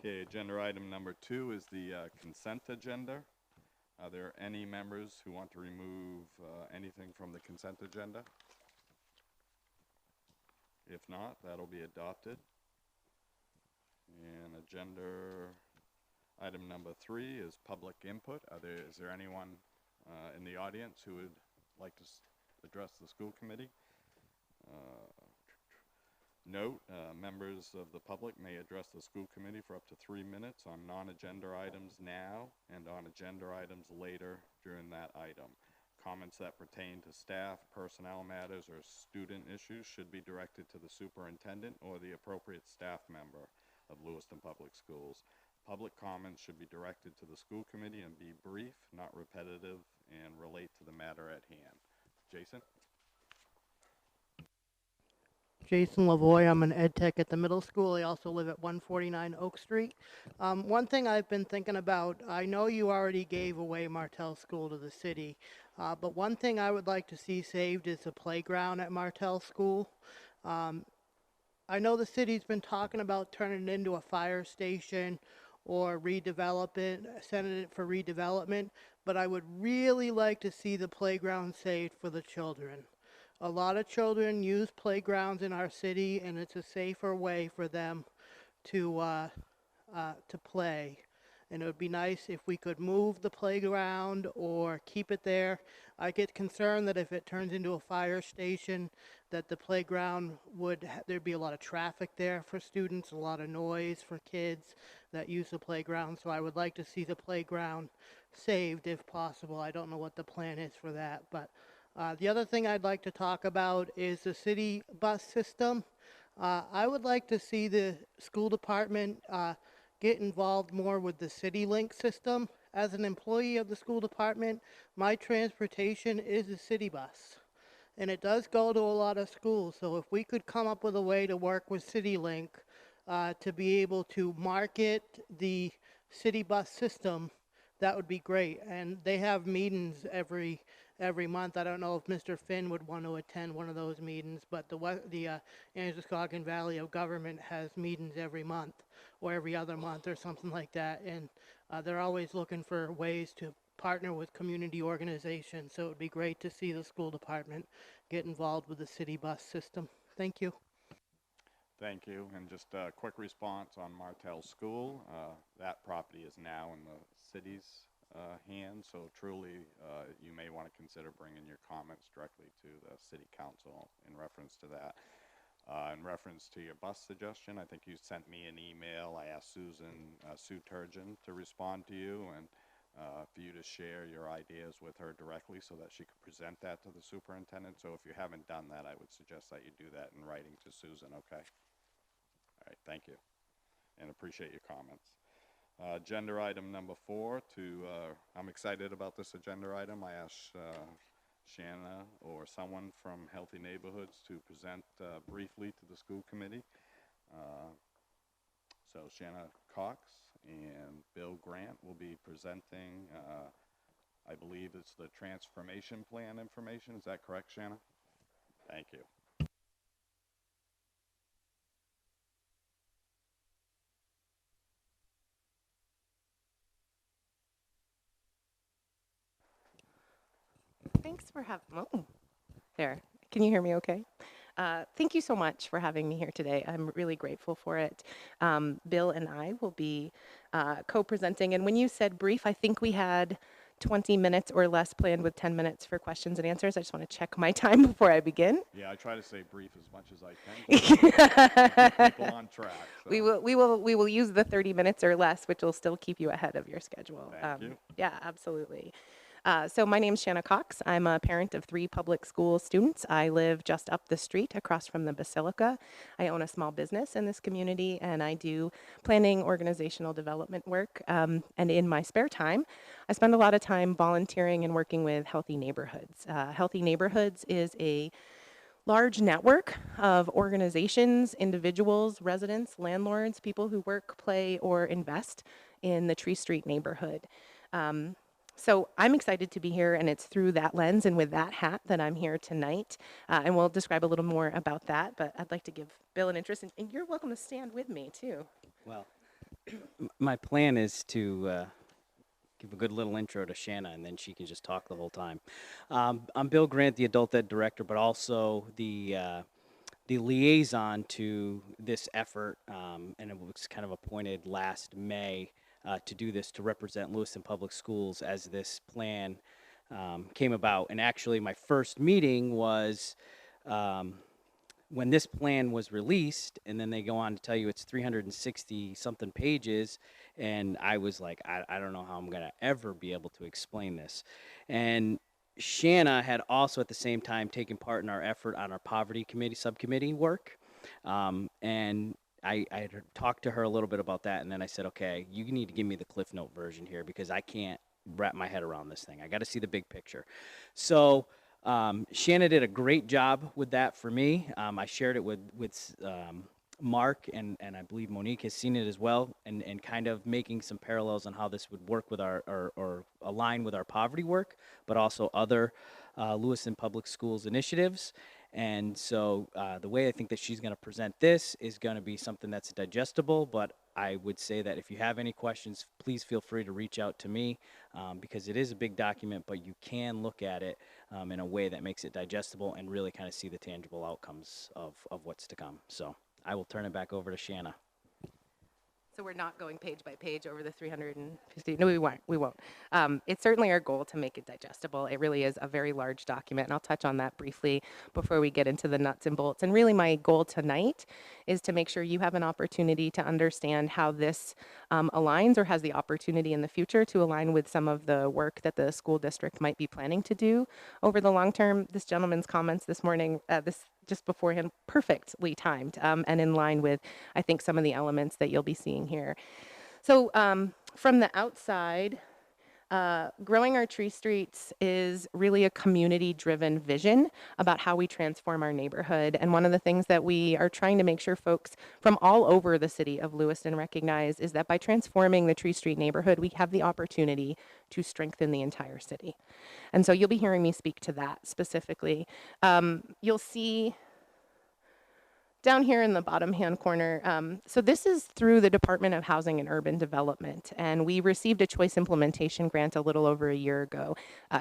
Okay, agenda item number 2 is the consent agenda. Are there any members who want to remove anything from the consent agenda? If not, that'll be adopted. And agenda item number 3 is public input. Is there anyone in the audience who would like to address the school committee? Note, members of the public may address the school committee for up to 3 minutes on non-agenda items now and on agenda items later during that item. Comments that pertain to staff, personnel matters, or student issues should be directed to the superintendent or the appropriate staff member of Lewiston Public Schools. Public comments should be directed to the school committee and be brief, not repetitive, and relate to the matter at hand. Jason? Jason Lavoie. I'm an ed tech at the middle school. I also live at 149 Oak Street. One thing I've been thinking about, I know you already gave away Martell School to the city, but one thing I would like to see saved is the playground at Martell School. I know the city's been talking about turning it into a fire station or redevelop it, sending it for redevelopment, but I would really like to see the playground saved for the children. A lot of children use playgrounds in our city, and it's a safer way for them to play. And it would be nice if we could move the playground or keep it there. I get concerned that if it turns into a fire station, that the playground there'd be a lot of traffic there for students, a lot of noise for kids that use the playground. So I would like to see the playground saved if possible. I don't know what the plan is for that, but the other thing I'd like to talk about is the city bus system. I would like to see the school department get involved more with the CityLink system. As an employee of the school department, my transportation is the city bus. And it does go to a lot of schools. So if we could come up with a way to work with CityLink to be able to market the city bus system, that would be great. And they have meetings every month. I don't know if Mr. Finn would want to attend one of those meetings, but the Androscoggin Valley of Government has meetings every month or every other month or something like that, and they're always looking for ways to partner with community organizations, so it would be great to see the school department get involved with the city bus system. Thank you. Thank you. And just a quick response on Martell School. That property is now in the city's hands, so truly you may want to consider bringing your comments directly to the city council in reference to that. In reference to your bus suggestion, I think you sent me an email. I asked Sue Turgeon to respond to you and for you to share your ideas with her directly so that she could present that to the superintendent. So if you haven't done that, I would suggest that you do that in writing to Susan, okay? All right, thank you, and appreciate your comments. Agenda item number 4. I'm excited about this agenda item. I asked Shanna or someone from Healthy Neighborhoods to present briefly to the school committee. So Shanna Cox and Bill Grant will be presenting, I believe it's the transformation plan information. Is that correct, Shanna? Thank you. Thanks for having, oh, there. Can you hear me okay? Thank you so much for having me here today. I'm really grateful for it. Bill and I will be co-presenting, and when you said brief, I think we had 20 minutes or less planned with 10 minutes for questions and answers. I just want to check my time before I begin. Yeah, I try to say brief as much as I can. Keep people on track. So. We will use the 30 minutes or less, which will still keep you ahead of your schedule. Thank you. Yeah, absolutely. So my name's Shanna Cox. I'm a parent of 3 public school students. I live just up the street across from the Basilica. I own a small business in this community, and I do planning, organizational development work. And in my spare time, I spend a lot of time volunteering and working with Healthy Neighborhoods. Healthy Neighborhoods is a large network of organizations, individuals, residents, landlords, people who work, play, or invest in the Tree Street neighborhood. So I'm excited to be here, and it's through that lens and with that hat that I'm here tonight. And we'll describe a little more about that, but I'd like to give Bill an interest, and you're welcome to stand with me, too. Well, My plan is to give a good little intro to Shanna, and then she can just talk the whole time. I'm Bill Grant, the adult ed director, but also the liaison to this effort, and it was kind of appointed last May to do this to represent Lewiston Public Schools as this plan came about. And actually, my first meeting was when this plan was released, and then they go on to tell you it's 360 something pages, and I was like, I don't know how I'm gonna ever be able to explain this. And Shanna had also at the same time taken part in our effort on our poverty committee subcommittee work, and I had talked to her a little bit about that, and then I said, okay, you need to give me the Cliff Note version here because I can't wrap my head around this thing. I got to see the big picture. So Shanna did a great job with that for me. I shared it with Mark, and I believe Monique has seen it as well, and kind of making some parallels on how this would work with our, or align with our poverty work, but also other Lewiston Public Schools initiatives. And so the way I think that she's going to present this is going to be something that's digestible, but I would say that if you have any questions, please feel free to reach out to me because it is a big document, but you can look at it in a way that makes it digestible and really kind of see the tangible outcomes of what's to come. So I will turn it back over to Shanna. So we're not going page by page over the 350. No, we won't. We won't. It's certainly our goal to make it digestible. It really is a very large document, and I'll touch on that briefly before we get into the nuts and bolts. And really, my goal tonight is to make sure you have an opportunity to understand how this aligns or has the opportunity in the future to align with some of the work that the school district might be planning to do over the long term. This gentleman's comments this morning, just beforehand, perfectly timed and in line with, I think, some of the elements that you'll be seeing here. So from the outside, growing our tree streets is really a community-driven vision about how we transform our neighborhood. And one of the things that we are trying to make sure folks from all over the city of Lewiston recognize is that by transforming the Tree Street neighborhood, we have the opportunity to strengthen the entire city. And so you'll be hearing me speak to that specifically. You'll see down here in the bottom hand corner, so this is through the Department of Housing and Urban Development, and we received a choice implementation grant a little over a year ago,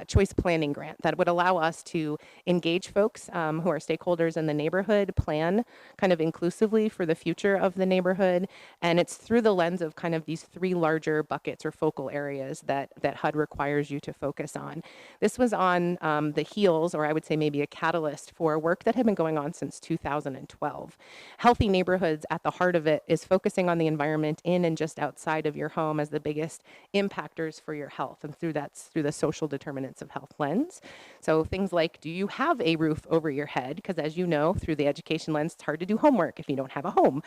choice planning grant that would allow us to engage folks who are stakeholders in the neighborhood, plan kind of inclusively for the future of the neighborhood, and it's through the lens of kind of these three larger buckets or focal areas that HUD requires you to focus on. This was on the heels, or I would say maybe a catalyst for work that had been going on since 2012. Healthy neighborhoods at the heart of it is focusing on the environment in and just outside of your home as the biggest impactors for your health, and through the social determinants of health lens. So things like, do you have a roof over your head? Because as you know, through the education lens, it's hard to do homework if you don't have a home.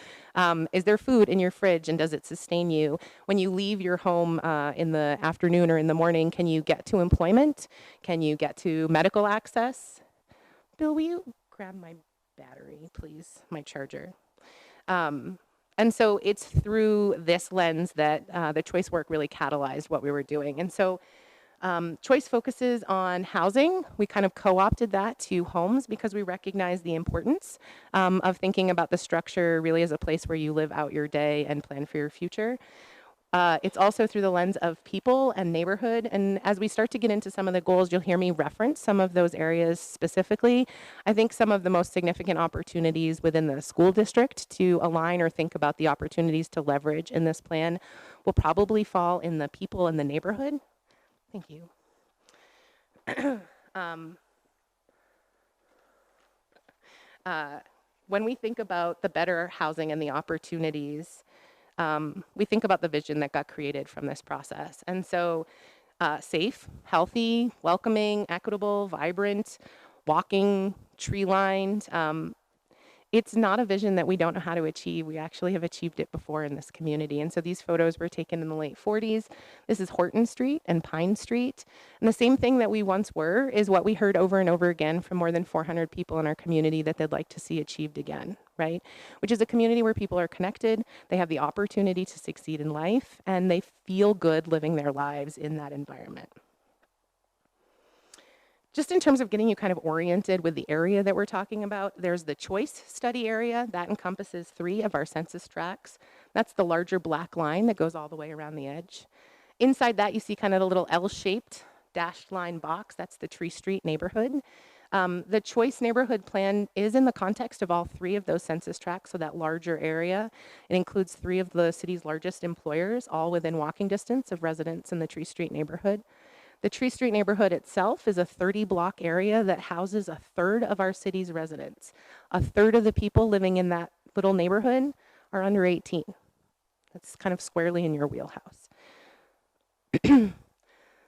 Is there food in your fridge, and does it sustain you? When you leave your home in the afternoon or in the morning, can you get to employment? Can you get to medical access? Bill, will you grab my battery, please, my charger. And so it's through this lens that the choice work really catalyzed what we were doing. And so choice focuses on housing. We kind of co-opted that to homes because we recognize the importance of thinking about the structure really as a place where you live out your day and plan for your future. It's also through the lens of people and neighborhood. And as we start to get into some of the goals, you'll hear me reference some of those areas specifically. I think some of the most significant opportunities within the school district to align or think about the opportunities to leverage in this plan will probably fall in the people in the neighborhood. Thank you. When we think about the better housing and the opportunities, we think about the vision that got created from this process. And so safe, healthy, welcoming, equitable, vibrant, walking, tree-lined. It's not a vision that we don't know how to achieve. We actually have achieved it before in this community. And so these photos were taken in the late 40s. This is Horton Street and Pine Street. And the same thing that we once were is what we heard over and over again from more than 400 people in our community that they'd like to see achieved again, right? Which is a community where people are connected, they have the opportunity to succeed in life, and they feel good living their lives in that environment. Just in terms of getting you kind of oriented with the area that we're talking about, there's the choice study area that encompasses 3 of our census tracts. That's the larger black line that goes all the way around the edge. Inside that, you see kind of a little L-shaped dashed line box. That's the Tree Street neighborhood. The choice neighborhood plan is in the context of all 3 of those census tracts, so that larger area. It includes 3 of the city's largest employers, all within walking distance of residents in the Tree Street neighborhood. The Tree Street neighborhood itself is a 30-block area that houses 1/3 of our city's residents. 1/3 of the people living in that little neighborhood are under 18. That's kind of squarely in your wheelhouse.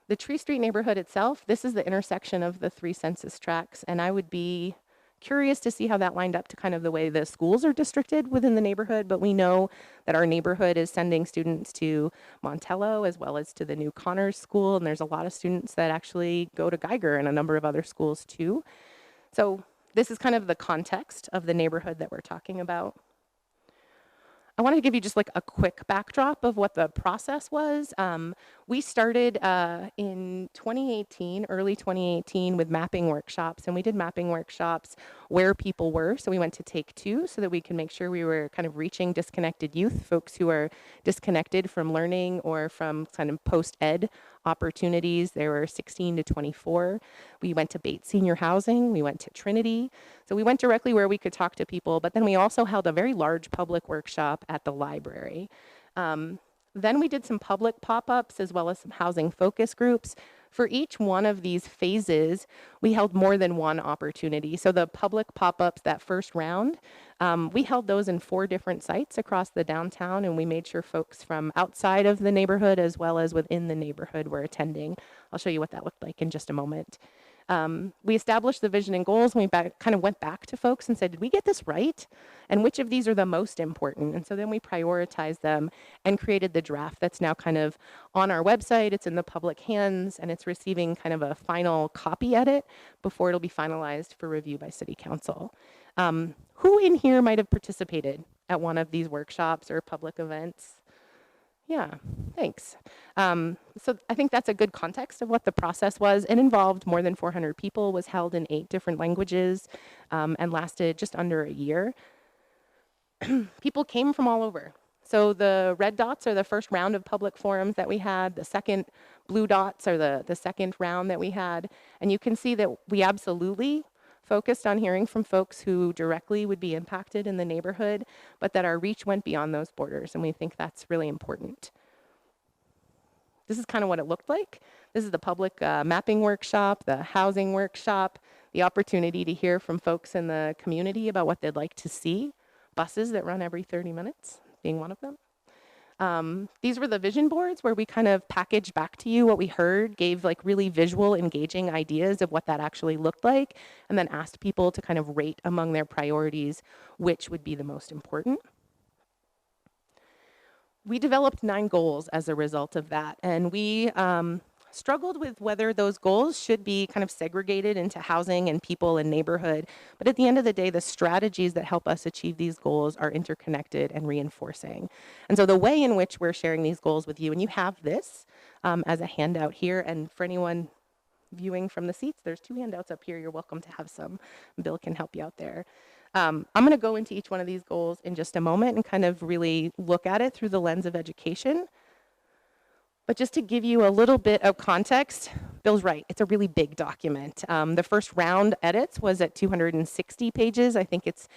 The Tree Street neighborhood itself, this is the intersection of the 3 census tracts, and I would be curious to see how that lined up to kind of the way the schools are districted within the neighborhood, but we know that our neighborhood is sending students to Montello as well as to the new Connors School, and there's a lot of students that actually go to Geiger and a number of other schools too. So this is kind of the context of the neighborhood that we're talking about. I wanted to give you just like a quick backdrop of what the process was. We started in 2018, early 2018, with mapping workshops, and we did mapping workshops where people were. So we went to Take Two so that we could make sure we were kind of reaching disconnected youth, folks who are disconnected from learning or from kind of post-ed opportunities. They were 16 to 24. We went to Bates Senior Housing. We went to Trinity. So we went directly where we could talk to people, but then we also held a very large public workshop at the library. Then we did some public pop-ups as well as some housing focus groups. For each one of these phases, we held more than one opportunity. So the public pop-ups, that first round, we held those in 4 different sites across the downtown, and we made sure folks from outside of the neighborhood as well as within the neighborhood were attending. I'll show you what that looked like in just a moment. We established the vision and goals, and we kind of went back to folks and said, did we get this right? And which of these are the most important? And so then we prioritized them and created the draft that's now kind of on our website. It's in the public hands, and it's receiving kind of a final copy edit before it'll be finalized for review by City Council. Who in here might have participated at one of these workshops or public events? Yeah, thanks. So I think that's a good context of what the process was. It involved more than 400 people, was held in 8 different languages, and lasted just under a year. People came from all over. So the red dots are the first round of public forums that we had. The second blue dots are the second round that we had. And you can see that we absolutely focused on hearing from folks who directly would be impacted in the neighborhood, but that our reach went beyond those borders, and we think that's really important. This is kind of what it looked like. This is the public mapping workshop, the housing workshop, the opportunity to hear from folks in the community about what they'd like to see. Buses that run every 30 minutes being one of them. These were the vision boards where we kind of packaged back to you what we heard, gave like really visual, engaging ideas of what that actually looked like, and then asked people to kind of rate among their priorities which would be the most important. We developed 9 goals as a result of that, and we struggled with whether those goals should be kind of segregated into housing and people and neighborhood. But at the end of the day, the strategies that help us achieve these goals are interconnected and reinforcing. And so the way in which we're sharing these goals with you, and you have this as a handout here, and for anyone viewing from the seats, there's 2 handouts up here. You're welcome to have some. Bill can help you out there. I'm going to go into each one of these goals in just a moment and kind of really look at it through the lens of education. But just to give you a little bit of context, Bill's right, it's a really big document. The first round edits was at 260 pages. I think its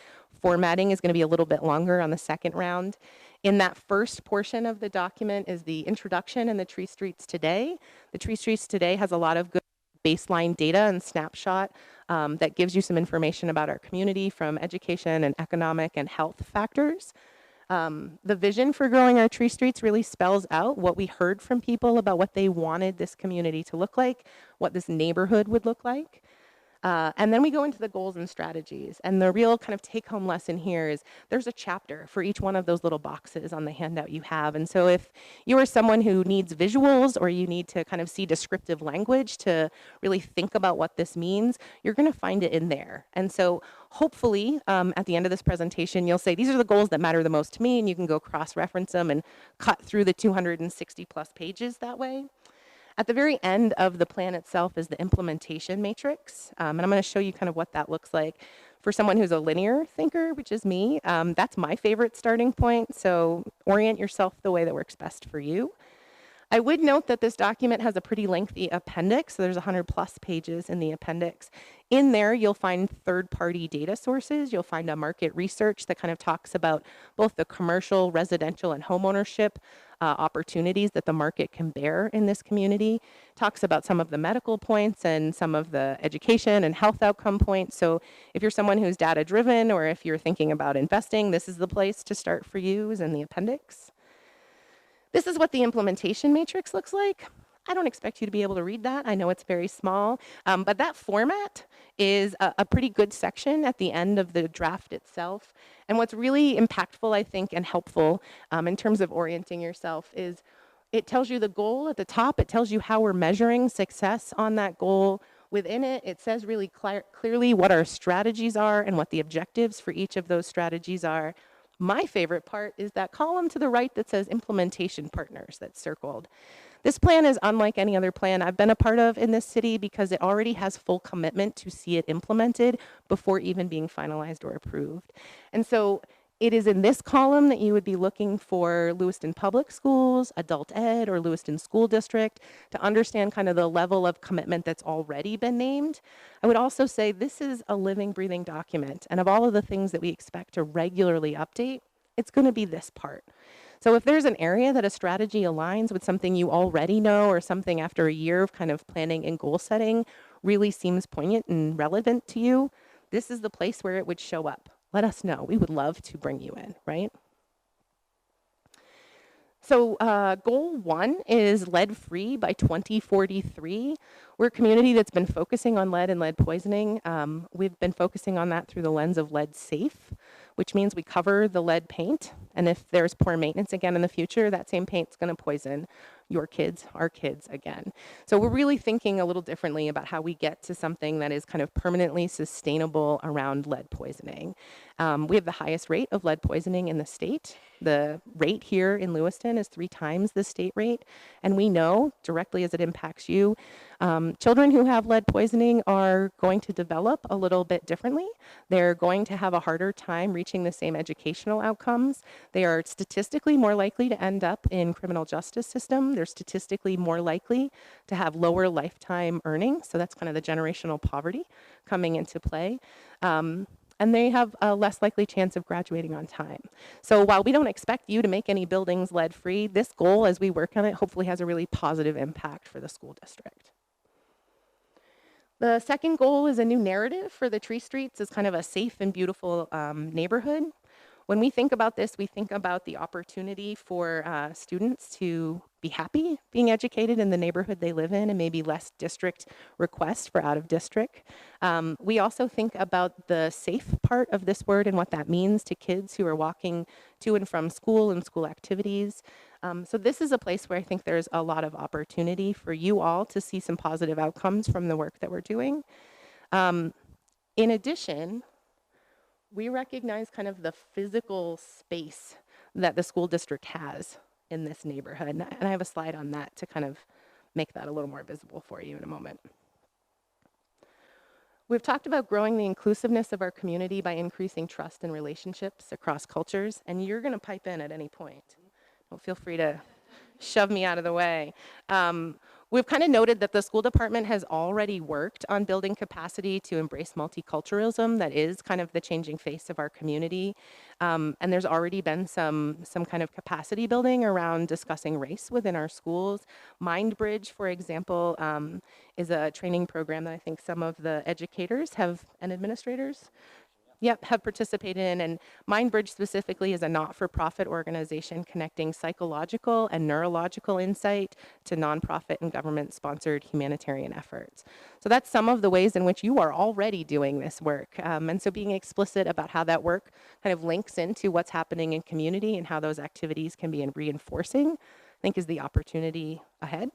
formatting is going to be a little bit longer on the second round. In that first portion of the document is the introduction and the Tree Streets Today. The Tree Streets Today has a lot of good baseline data and snapshot that gives you some information about our community from education and economic and health factors. The vision for growing our tree streets really spells out what we heard from people about what they wanted this community to look like, what this neighborhood would look like. And then we go into the goals and strategies. And the real kind of take-home lesson here is there's a chapter for each one of those little boxes on the handout you have. And so if you are someone who needs visuals or you need to kind of see descriptive language to really think about what this means, you're going to find it in there. And so hopefully at the end of this presentation, you'll say, these are the goals that matter the most to me, and you can go cross-reference them and cut through the 260 plus pages that way. At the very end of the plan itself is the implementation matrix, and I'm going to show you kind of what that looks like. For someone who's a linear thinker, which is me, that's my favorite starting point. So orient yourself the way that works best for you. I would note that this document has a pretty lengthy appendix. So there's 100+ pages in the appendix. In there, you'll find third-party data sources. You'll find a market research that kind of talks about both the commercial, residential, and homeownership opportunities that the market can bear in this community. Talks about some of the medical points and some of the education and health outcome points. So if you're someone who's data-driven or if you're thinking about investing, this is the place to start for you, is in the appendix. This is what the implementation matrix looks like. I don't expect you to be able to read that. I know it's very small, but that format is a pretty good section at the end of the draft itself. And what's really impactful, I think, and helpful in terms of orienting yourself is it tells you the goal at the top. It tells you how we're measuring success on that goal. Within it, it says really clearly what our strategies are and what the objectives for each of those strategies are. My favorite part is that column to the right that says implementation partners that's circled. This plan is unlike any other plan I've been a part of in this city because it already has full commitment to see it implemented before even being finalized or approved. And so it is in this column that you would be looking for Lewiston Public Schools, Adult Ed, or Lewiston School District to understand kind of the level of commitment that's already been named. I would also say this is a living, breathing document. And of all of the things that we expect to regularly update, it's going to be this part. So if there's an area that a strategy aligns with something you already know or something after a year of kind of planning and goal setting really seems poignant and relevant to you, this is the place where it would show up. Let us know. We would love to bring you in, right? So goal 1 is lead-free by 2043. We're a community that's been focusing on lead and lead poisoning. We've been focusing on that through the lens of lead safe, which means we cover the lead paint. And if there's poor maintenance again in the future, that same paint's going to poison your kids, our kids again. So we're really thinking a little differently about how we get to something that is kind of permanently sustainable around lead poisoning. We have the highest rate of lead poisoning in the state. The rate here in Lewiston is 3 times the state rate. And we know, directly as it impacts you, children who have lead poisoning are going to develop a little bit differently. They're going to have a harder time reaching the same educational outcomes. They are statistically more likely to end up in criminal justice system. They're statistically more likely to have lower lifetime earnings. So that's kind of the generational poverty coming into play. And they have a less likely chance of graduating on time. So while we don't expect you to make any buildings lead-free, this goal, as we work on it, hopefully has a really positive impact for the school district. The second goal is a new narrative for the Tree Streets as kind of a safe and beautiful neighborhood. When we think about this, we think about the opportunity for students to be happy being educated in the neighborhood they live in and maybe less district requests for out of district. We also think about the safe part of this word and what that means to kids who are walking to and from school and school activities. So this is a place where I think there's a lot of opportunity for you all to see some positive outcomes from the work that we're doing. In addition, we recognize kind of the physical space that the school district has in this neighborhood. And I have a slide on that to kind of make that a little more visible for you in a moment. We've talked about growing the inclusiveness of our community by increasing trust and relationships across cultures. And you're going to pipe in at any point. Don't feel free to shove me out of the way. We've kind of noted that the school department has already worked on building capacity to embrace multiculturalism. That is kind of the changing face of our community. And there's already been some kind of capacity building around discussing race within our schools. MindBridge, for example, is a training program that I think some of the educators have and administrators have participated in, and MindBridge specifically is a not-for-profit organization connecting psychological and neurological insight to nonprofit and government-sponsored humanitarian efforts. So that's some of the ways in which you are already doing this work. And so being explicit about how that work kind of links into what's happening in community and how those activities can be reinforcing, I think is the opportunity ahead.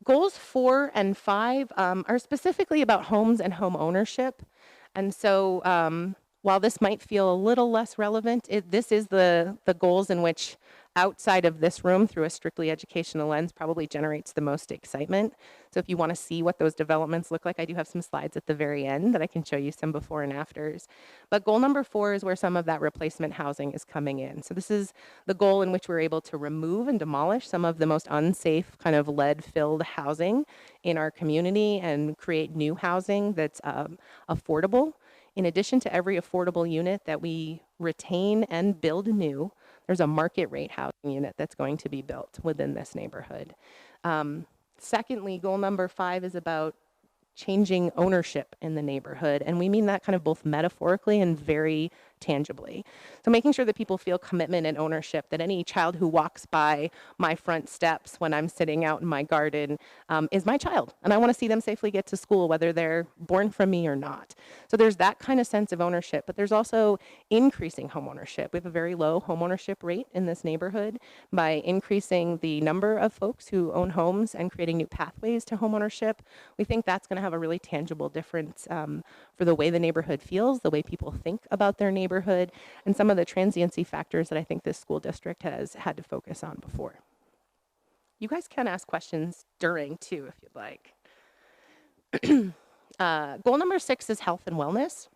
Goals 4 and 5 are specifically about homes and home ownership. And so while this might feel a little less relevant, this is the goals in which outside of this room through a strictly educational lens probably generates the most excitement. So if you want to see what those developments look like, I do have some slides at the very end that I can show you some before and afters. But goal number 4 is where some of that replacement housing is coming in. So this is the goal in which we're able to remove and demolish some of the most unsafe kind of lead-filled housing in our community and create new housing that's affordable. In addition to every affordable unit that we retain and build new, there's a market rate housing unit that's going to be built within this neighborhood. Secondly, goal number 5 is about changing ownership in the neighborhood. And we mean that kind of both metaphorically and very tangibly. So making sure that people feel commitment and ownership, that any child who walks by my front steps when I'm sitting out in my garden is my child. And I want to see them safely get to school, whether they're born from me or not. So there's that kind of sense of ownership, but there's also increasing home ownership. We have a very low home ownership rate in this neighborhood. By increasing the number of folks who own homes and creating new pathways to home ownership, we think that's going to have a really tangible difference for the way the neighborhood feels, the way people think about their neighborhood, and some of the transiency factors that I think this school district has had to focus on before. You guys can ask questions during too, if you'd like. Goal number 6 is health and wellness.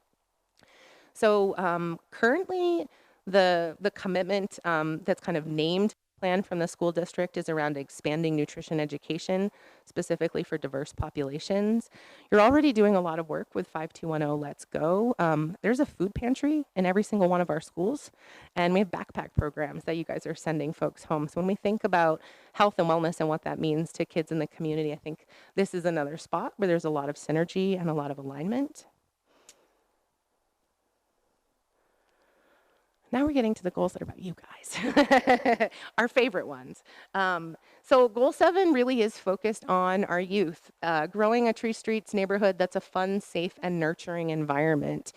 So currently, the commitment that's kind of named plan from the school district is around expanding nutrition education, specifically for diverse populations. You're already doing a lot of work with 5210 Let's Go. There's a food pantry in every single one of our schools, and we have backpack programs that you guys are sending folks home. So when we think about health and wellness and what that means to kids in the community, I think this is another spot where there's a lot of synergy and a lot of alignment. Now we're getting to the goals that are about you guys, our favorite ones. So goal 7 really is focused on our youth, growing a Tree Streets neighborhood that's a fun, safe, and nurturing environment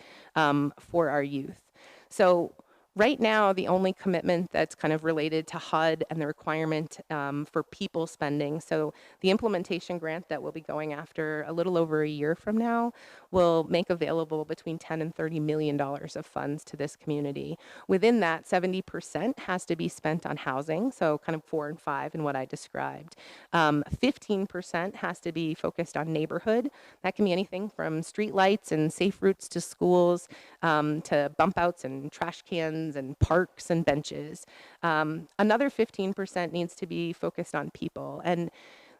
for our youth. So right now, the only commitment that's kind of related to HUD and the requirement for people spending, so the implementation grant that we'll be going after a little over a year from now will make available between $10 and $30 million of funds to this community. Within that, 70% has to be spent on housing, so kind of 4 and 5 in what I described. 15% has to be focused on neighborhood. That can be anything from street lights and safe routes to schools to bump outs and trash cans and parks and benches. Another 15% needs to be focused on people. And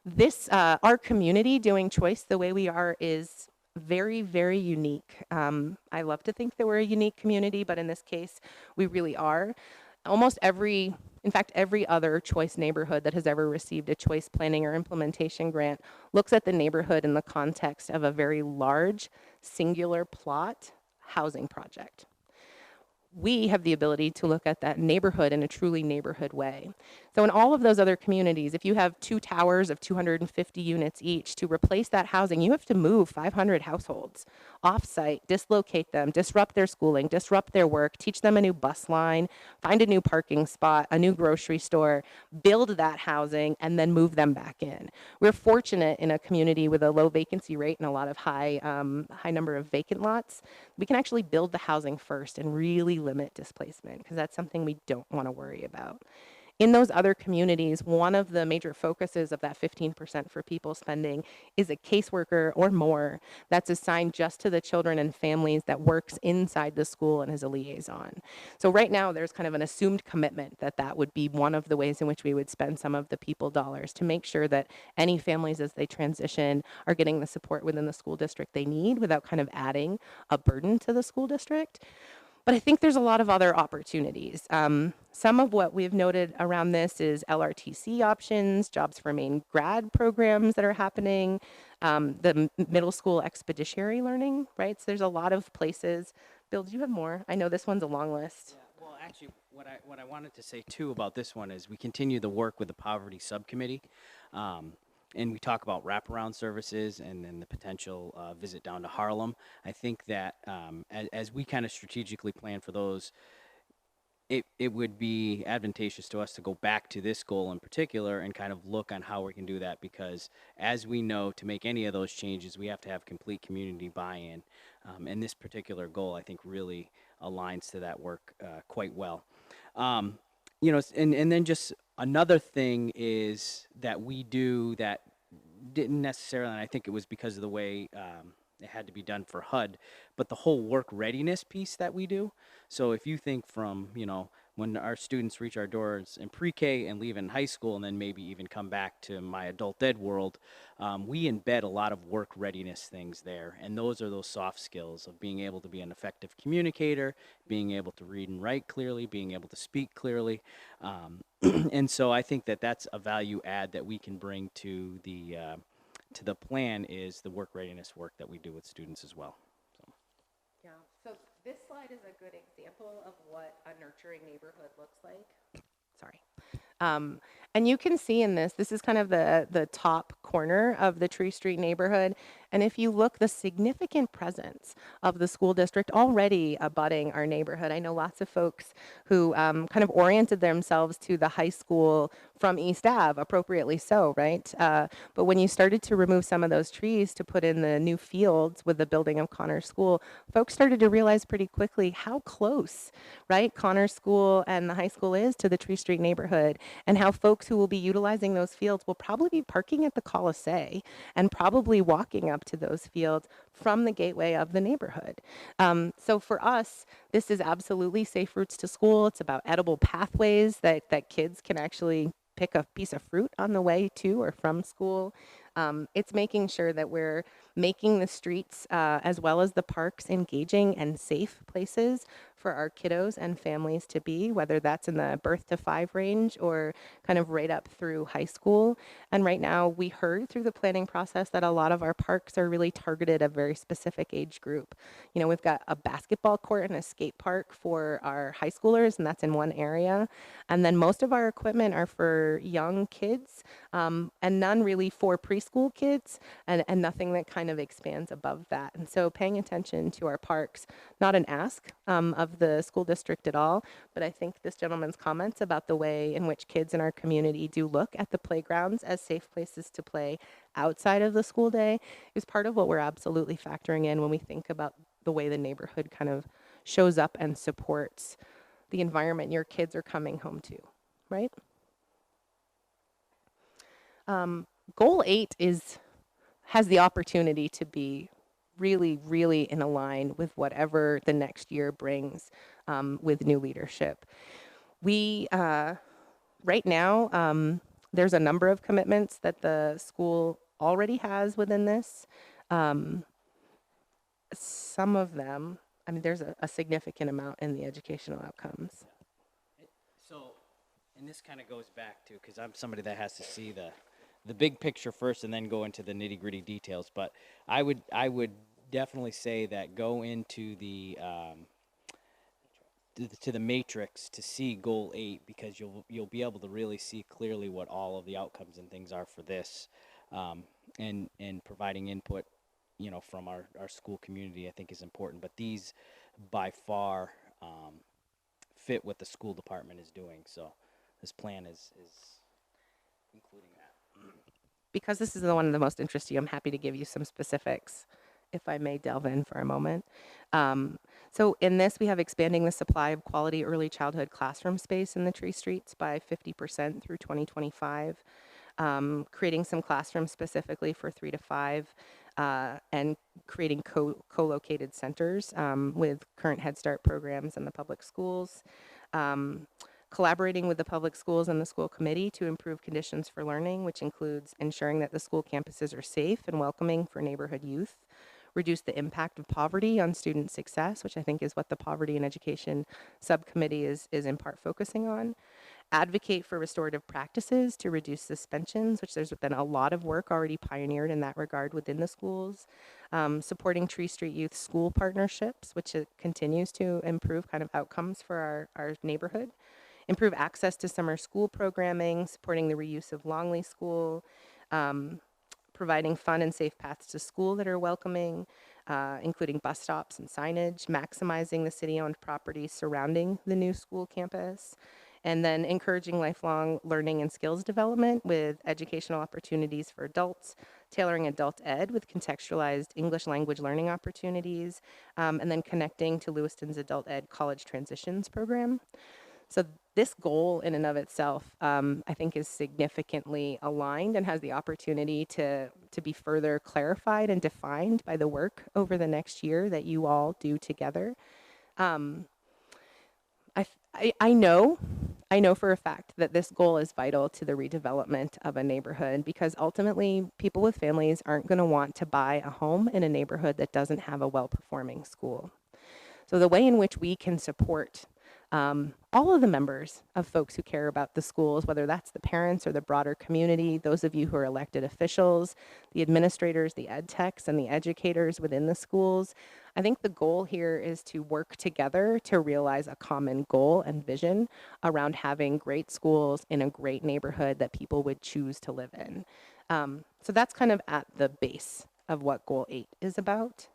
this, our community doing choice the way we are is very, very unique. I love to think that we're a unique community, but in this case, we really are. Almost every, in fact, every other choice neighborhood that has ever received a choice planning or implementation grant looks at the neighborhood in the context of a very large, singular plot housing project. We have the ability to look at that neighborhood in a truly neighborhood way. So in all of those other communities, if you have 2 towers of 250 units each, to replace that housing, you have to move 500 households off-site, dislocate them, disrupt their schooling, disrupt their work, teach them a new bus line, find a new parking spot, a new grocery store, build that housing, and then move them back in. We're fortunate in a community with a low vacancy rate and a lot of high number of vacant lots. We can actually build the housing first and really limit displacement, because that's something we don't want to worry about. In those other communities, one of the major focuses of that 15% for people spending is a caseworker or more that's assigned just to the children and families that works inside the school and is a liaison. So right now, there's kind of an assumed commitment that that would be one of the ways in which we would spend some of the people dollars to make sure that any families as they transition are getting the support within the school district they need without kind of adding a burden to the school district. But I think there's a lot of other opportunities. Some of what we've noted around this is LRTC options, jobs for Maine grad programs that are happening, the middle school expeditionary learning, right? So there's a lot of places. Bill, do you have more? I know this one's a long list. Yeah, well, actually, what I wanted to say too about this one is we continue the work with the poverty subcommittee. And we talk about wraparound services and then the potential visit down to Harlem. I think that as we kind of strategically plan for those, it would be advantageous to us to go back to this goal in particular and kind of look on how we can do that, because as we know, to make any of those changes, we have to have complete community buy-in. And this particular goal, I think, really aligns to that work quite well. you know, and then just another thing is that we do that didn't necessarily, and I think it was because of the way it had to be done for HUD, but the whole work readiness piece that we do. So if you think from, you know, when our students reach our doors in pre-K and leave in high school and then maybe even come back to my adult ed world, we embed a lot of work readiness things there. And those are those soft skills of being able to be an effective communicator, being able to read and write clearly, being able to speak clearly. And so I think that that's a value add that we can bring to the plan is the work readiness work that we do with students as well. So. Yeah, so this slide is a good example of what a nurturing neighborhood looks like. Sorry. And you can see in this is kind of the top corner of the Tree Street neighborhood. And if you look, the significant presence of the school district already abutting our neighborhood. I know lots of folks who kind of oriented themselves to the high school from East Ave, appropriately so, right? But when you started to remove some of those trees to put in the new fields with the building of Connors School, folks started to realize pretty quickly how close, right, Connors School and the high school is to the Tree Street neighborhood, and how folks who will be utilizing those fields will probably be parking at the Colisée and probably walking up to those fields from the gateway of the neighborhood. So for us, this is absolutely safe routes to school. It's about edible pathways that kids can actually pick a piece of fruit on the way to or from school. It's making sure that we're making the streets as well as the parks engaging and safe places for our kiddos and families to be, whether that's in the birth to 5 range or kind of right up through high school. And right now we heard through the planning process that a lot of our parks are really targeted a very specific age group. You know, we've got a basketball court and a skate park for our high schoolers, and that's in one area. And then most of our equipment are for young kids, and none really for preschool kids, and nothing that kind of expands above that. And so paying attention to our parks, not an ask of the school district at all, but I think this gentleman's comments about the way in which kids in our community do look at the playgrounds as safe places to play outside of the school day is part of what we're absolutely factoring in when we think about the way the neighborhood kind of shows up and supports the environment your kids are coming home to, right? Goal 8 has the opportunity to be really, really in line with whatever the next year brings with new leadership. We, right now, there's a number of commitments that the school already has within this. Some of them, I mean, there's a significant amount in the educational outcomes. So, and this kind of goes back to, because I'm somebody that has to see the big picture first and then go into the nitty gritty details. But I would definitely say that go into to the matrix to see goal 8, because you'll be able to really see clearly what all of the outcomes and things are for this, and providing input, you know, from our school community, I think is important. But these by far fit what the school department is doing. So this plan is including that. Because this is the one of the most interesting, I'm happy to give you some specifics, if I may delve in for a moment. So in this, we have expanding the supply of quality early childhood classroom space in the Tree Streets by 50% through 2025, creating some classrooms specifically for 3 to 5, and creating co-located centers with current Head Start programs in the public schools. Collaborating with the public schools and the school committee to improve conditions for learning, which includes ensuring that the school campuses are safe and welcoming for neighborhood youth, reduce the impact of poverty on student success, which I think is what the Poverty and Education Subcommittee is in part focusing on, advocate for restorative practices to reduce suspensions, which there's been a lot of work already pioneered in that regard within the schools, supporting Tree Street Youth School partnerships, which it continues to improve kind of outcomes for our neighborhood, improve access to summer school programming, supporting the reuse of Longley School, providing fun and safe paths to school that are welcoming, including bus stops and signage, maximizing the city-owned property surrounding the new school campus, and then encouraging lifelong learning and skills development with educational opportunities for adults, tailoring adult ed with contextualized English language learning opportunities, and then connecting to Lewiston's adult ed college transitions program. So this goal in and of itself, I think, is significantly aligned and has the opportunity to be further clarified and defined by the work over the next year that you all do together. Um, I know for a fact that this goal is vital to the redevelopment of a neighborhood, because ultimately people with families aren't going to want to buy a home in a neighborhood that doesn't have a well-performing school. So the way in which we can support all of the members of folks who care about the schools, whether that's the parents or the broader community, those of you who are elected officials, the administrators, the ed techs, and the educators within the schools, I think the goal here is to work together to realize a common goal and vision around having great schools in a great neighborhood that people would choose to live in. So that's kind of at the base of what Goal 8 is about.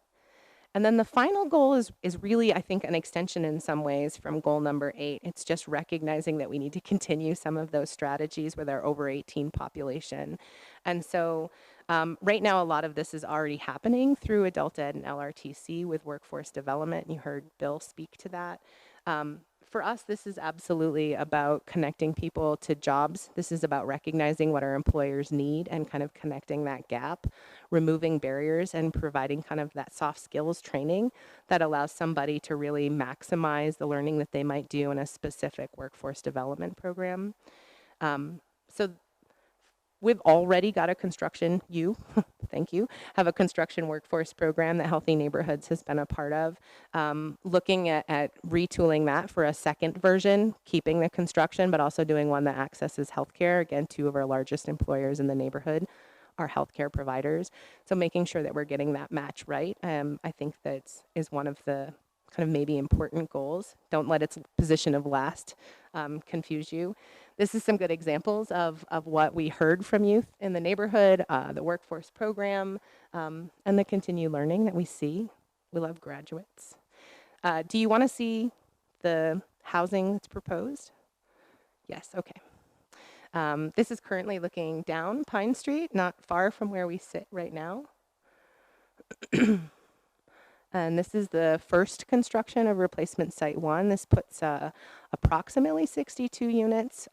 And then the final goal is really, I think, an extension in some ways from goal number 8. It's just recognizing that we need to continue some of those strategies with our over 18 population. And so right now, a lot of this is already happening through adult ed and LRTC with workforce development. You heard Bill speak to that. For us, this is absolutely about connecting people to jobs. This is about recognizing what our employers need and kind of connecting that gap, removing barriers and providing kind of that soft skills training that allows somebody to really maximize the learning that they might do in a specific workforce development program. So we've already got a construction, thank you, have a construction workforce program that Healthy Neighborhoods has been a part of. Looking at retooling that for a second version, keeping the construction, but also doing one that accesses healthcare. Again, 2 of our largest employers in the neighborhood are healthcare providers. So making sure that we're getting that match right, I think that is one of the kind of maybe important goals. Don't let its position of last confuse you. This is some good examples of what we heard from youth in the neighborhood, the workforce program, and the continued learning that we see. We love graduates. Do you want to see the housing that's proposed? Yes, okay. This is currently looking down Pine Street, not far from where we sit right now. And this is the first construction of replacement site 1. This puts approximately 62 units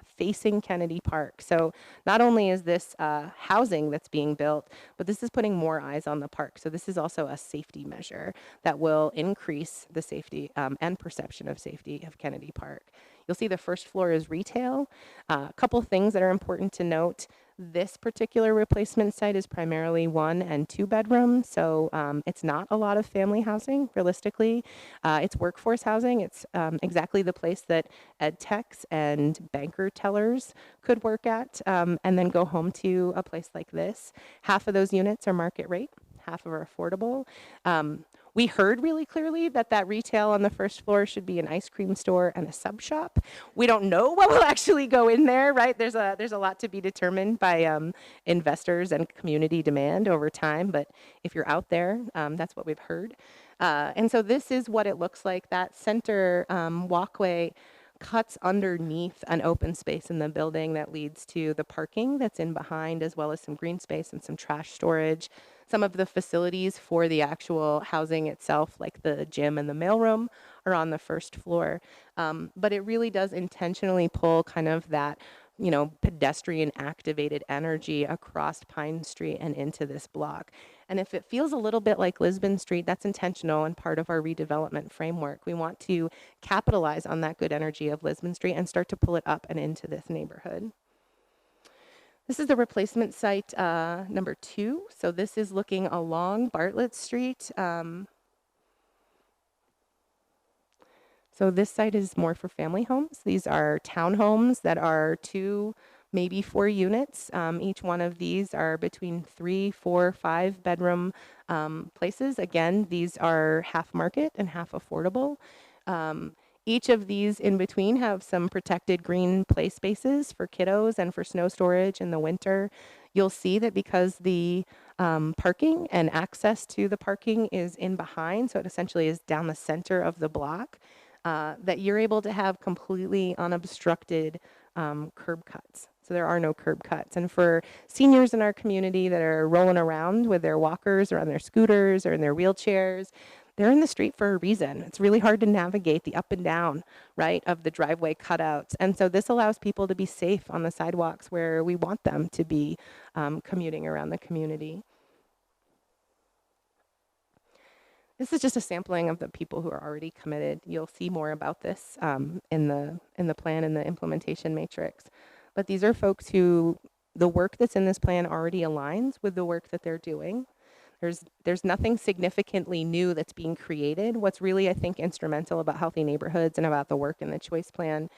facing Kennedy Park. So not only is this housing that's being built, but this is putting more eyes on the park. So this is also a safety measure that will increase the safety and perception of safety of Kennedy Park. You'll see the first floor is retail. A couple things that are important to note. This particular replacement site is primarily 1 and 2 bedrooms, so it's not a lot of family housing, realistically. It's workforce housing. It's exactly the place that ed techs and banker tellers could work at and then go home to a place like this. Half of those units are market rate, half are affordable. We heard really clearly that retail on the first floor should be an ice cream store and a sub shop. We don't know what will actually go in there, right? There's a lot to be determined by investors and community demand over time, but if you're out there, that's what we've heard. And so this is what it looks like. That center walkway cuts underneath an open space in the building that leads to the parking that's in behind, as well as some green space and some trash storage. Some of the facilities for the actual housing itself, like the gym and the mailroom, are on the first floor. But it really does intentionally pull kind of that, pedestrian activated energy across Pine Street and into this block. And if it feels a little bit like Lisbon Street, that's intentional and part of our redevelopment framework. We want to capitalize on that good energy of Lisbon Street and start to pull it up and into this neighborhood. This is the replacement site number 2. So this is looking along Bartlett Street. So this site is more for family homes. These are townhomes that are 2, maybe 4 units. Each one of these are between 3, 4, 5 bedroom places. Again, these are half market and half affordable. Each of these in between have some protected green play spaces for kiddos and for snow storage in the winter. You'll see that because the parking and access to the parking is in behind, so it essentially is down the center of the block, that you're able to have completely unobstructed curb cuts. So there are no curb cuts. And for seniors in our community that are rolling around with their walkers or on their scooters or in their wheelchairs, they're in the street for a reason. It's really hard to navigate the up and down, right, of the driveway cutouts. And so this allows people to be safe on the sidewalks where we want them to be commuting around the community. This is just a sampling of the people who are already committed. You'll see more about this in the plan and the implementation matrix. But these are folks who the work that's in this plan already aligns with the work that they're doing. There's nothing significantly new that's being created. What's really, I think, instrumental about Healthy Neighborhoods and about the work in the choice plan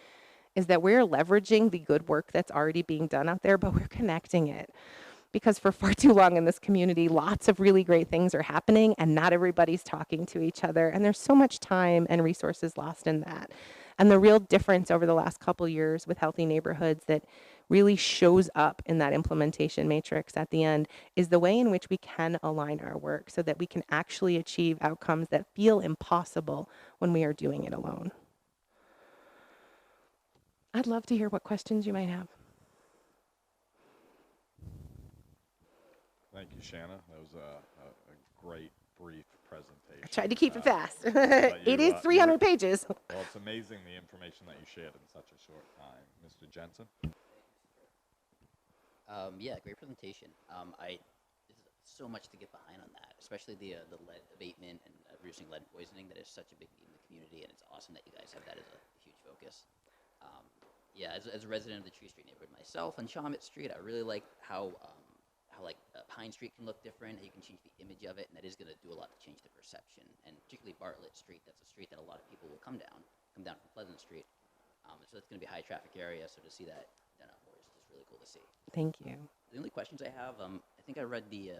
is that we're leveraging the good work that's already being done out there, but we're connecting it. Because for far too long in this community, lots of really great things are happening and not everybody's talking to each other. And there's so much time and resources lost in that. And the real difference over the last couple years with Healthy Neighborhoods that really shows up in that implementation matrix at the end is the way in which we can align our work so that we can actually achieve outcomes that feel impossible when we are doing it alone. I'd love to hear what questions you might have. Thank you, Shanna. That was a great, brief presentation. I tried to keep it fast. but It you, is 300 pages. Well, it's amazing the information that you shared in such a short time. Mr. Jensen? Yeah, great presentation. There's so much to get behind on that, especially the lead abatement and reducing lead poisoning. That is such a big need in the community, and it's awesome that you guys have that as a huge focus. Yeah, as a resident of the Tree Street neighborhood myself on Chalmette Street, I really like how Pine Street can look different, how you can change the image of it, and that is going to do a lot to change the perception. And particularly Bartlett Street, that's a street that a lot of people will come down from Pleasant Street. So it's going to be a high traffic area, so to see that done up more is just really cool to see. Thank you. The only questions I have, I think I read the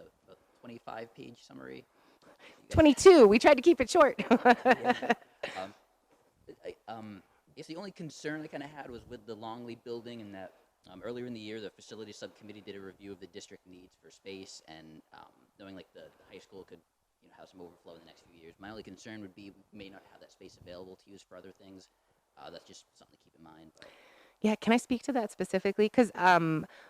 25-page summary. 22. We tried to keep it short. I guess the only concern I kind of had was with the Longley building, and that earlier in the year, the facility subcommittee did a review of the district needs for space, and knowing like the high school could have some overflow in the next few years. My only concern would be we may not have that space available to use for other things. That's just something to keep in mind. But. Yeah, can I speak to that specifically? Because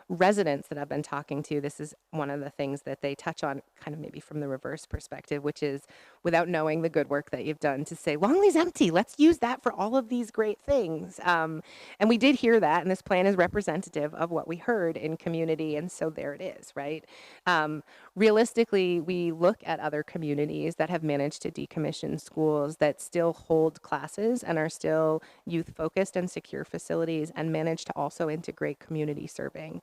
residents that I've been talking to, this is one of the things that they touch on kind of maybe from the reverse perspective, which is without knowing the good work that you've done to say, Longley's empty, let's use that for all of these great things. And we did hear that, and this plan is representative of what we heard in community, and so there it is, right? Realistically, we look at other communities that have managed to decommission schools that still hold classes and are still youth-focused and secure facilities and manage to also integrate community serving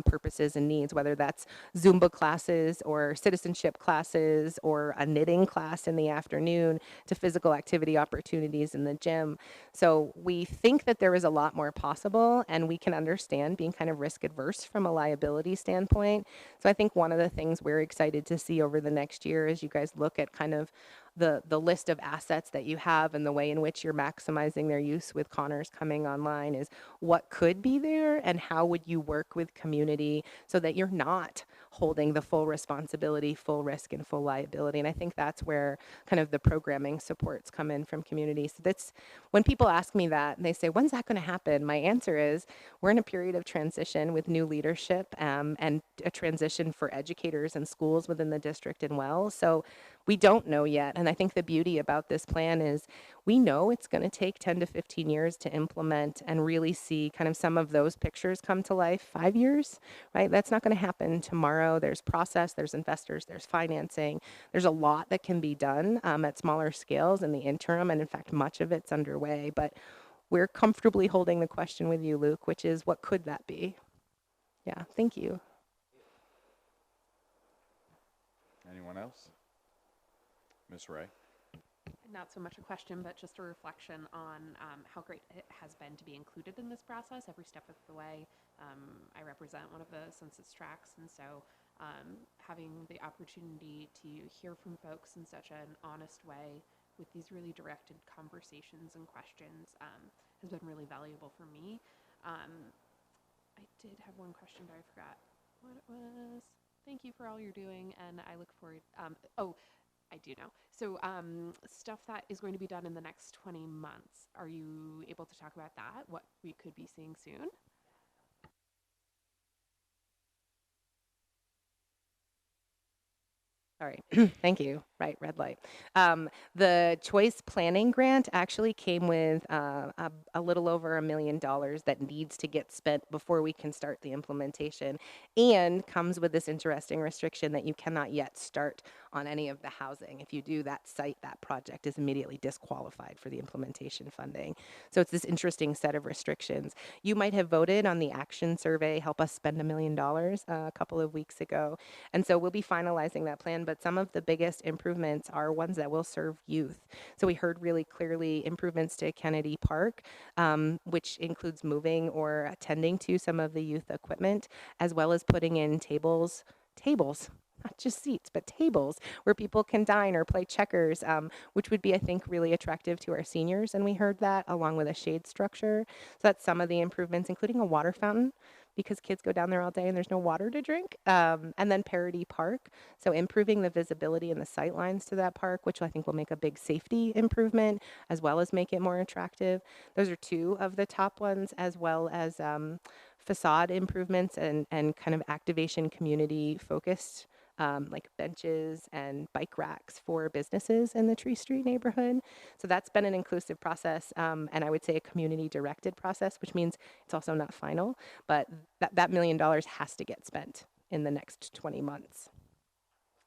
purposes and needs, whether that's Zumba classes or citizenship classes or a knitting class in the afternoon to physical activity opportunities in the gym. So we think that there is a lot more possible, and we can understand being kind of risk adverse from a liability standpoint. So I think one of the things we're excited to see over the next year as you guys look at kind of the list of assets that you have and the way in which you're maximizing their use with Connors coming online is what could be there and how would you work with community so that you're not holding the full responsibility, full risk, and full liability. And I think that's where kind of the programming supports come in from community. So that's when people ask me that and they say, when's that going to happen? My answer is we're in a period of transition with new leadership and a transition for educators and schools within the district and well. So we don't know yet. And I think the beauty about this plan is we know it's going to take 10 to 15 years to implement and really see kind of some of those pictures come to life. 5 years, right? That's not going to happen tomorrow. There's process, there's investors, there's financing. There's a lot that can be done at smaller scales in the interim. And in fact, much of it's underway. But we're comfortably holding the question with you, Luke, which is what could that be? Yeah, thank you. Anyone else? Ms. Ray? Not so much a question, but just a reflection on how great it has been to be included in this process every step of the way. I represent one of the census tracts, and so having the opportunity to hear from folks in such an honest way with these really directed conversations and questions has been really valuable for me. I did have one question, but I forgot what it was. Thank you for all you're doing, and I look forward. I do know. So stuff that is going to be done in the next 20 months. Are you able to talk about that? What we could be seeing soon? Sorry. Thank you. Right, red light. The choice planning grant actually came with a little over $1 million that needs to get spent before we can start the implementation, and comes with this interesting restriction that you cannot yet start on any of the housing. If you do, that site, that project is immediately disqualified for the implementation funding. So it's this interesting set of restrictions. You might have voted on the action survey, Help Us Spend $1 million, a couple of weeks ago. And so we'll be finalizing that plan, but some of the biggest improvements are ones that will serve youth. So we heard really clearly improvements to Kennedy Park, which includes moving or attending to some of the youth equipment, as well as putting in tables, not just seats, but tables where people can dine or play checkers, which would be, I think, really attractive to our seniors. And we heard that, along with a shade structure. So that's some of the improvements, including a water fountain, because kids go down there all day and there's no water to drink. And then Parody Park, so improving the visibility and the sight lines to that park, which I think will make a big safety improvement, as well as make it more attractive. Those are two of the top ones, as well as facade improvements and kind of activation community focused, like benches and bike racks for businesses in the Tree Street neighborhood. So that's been an inclusive process, and I would say a community directed process, which means it's also not final, but that $1 million has to get spent in the next 20 months.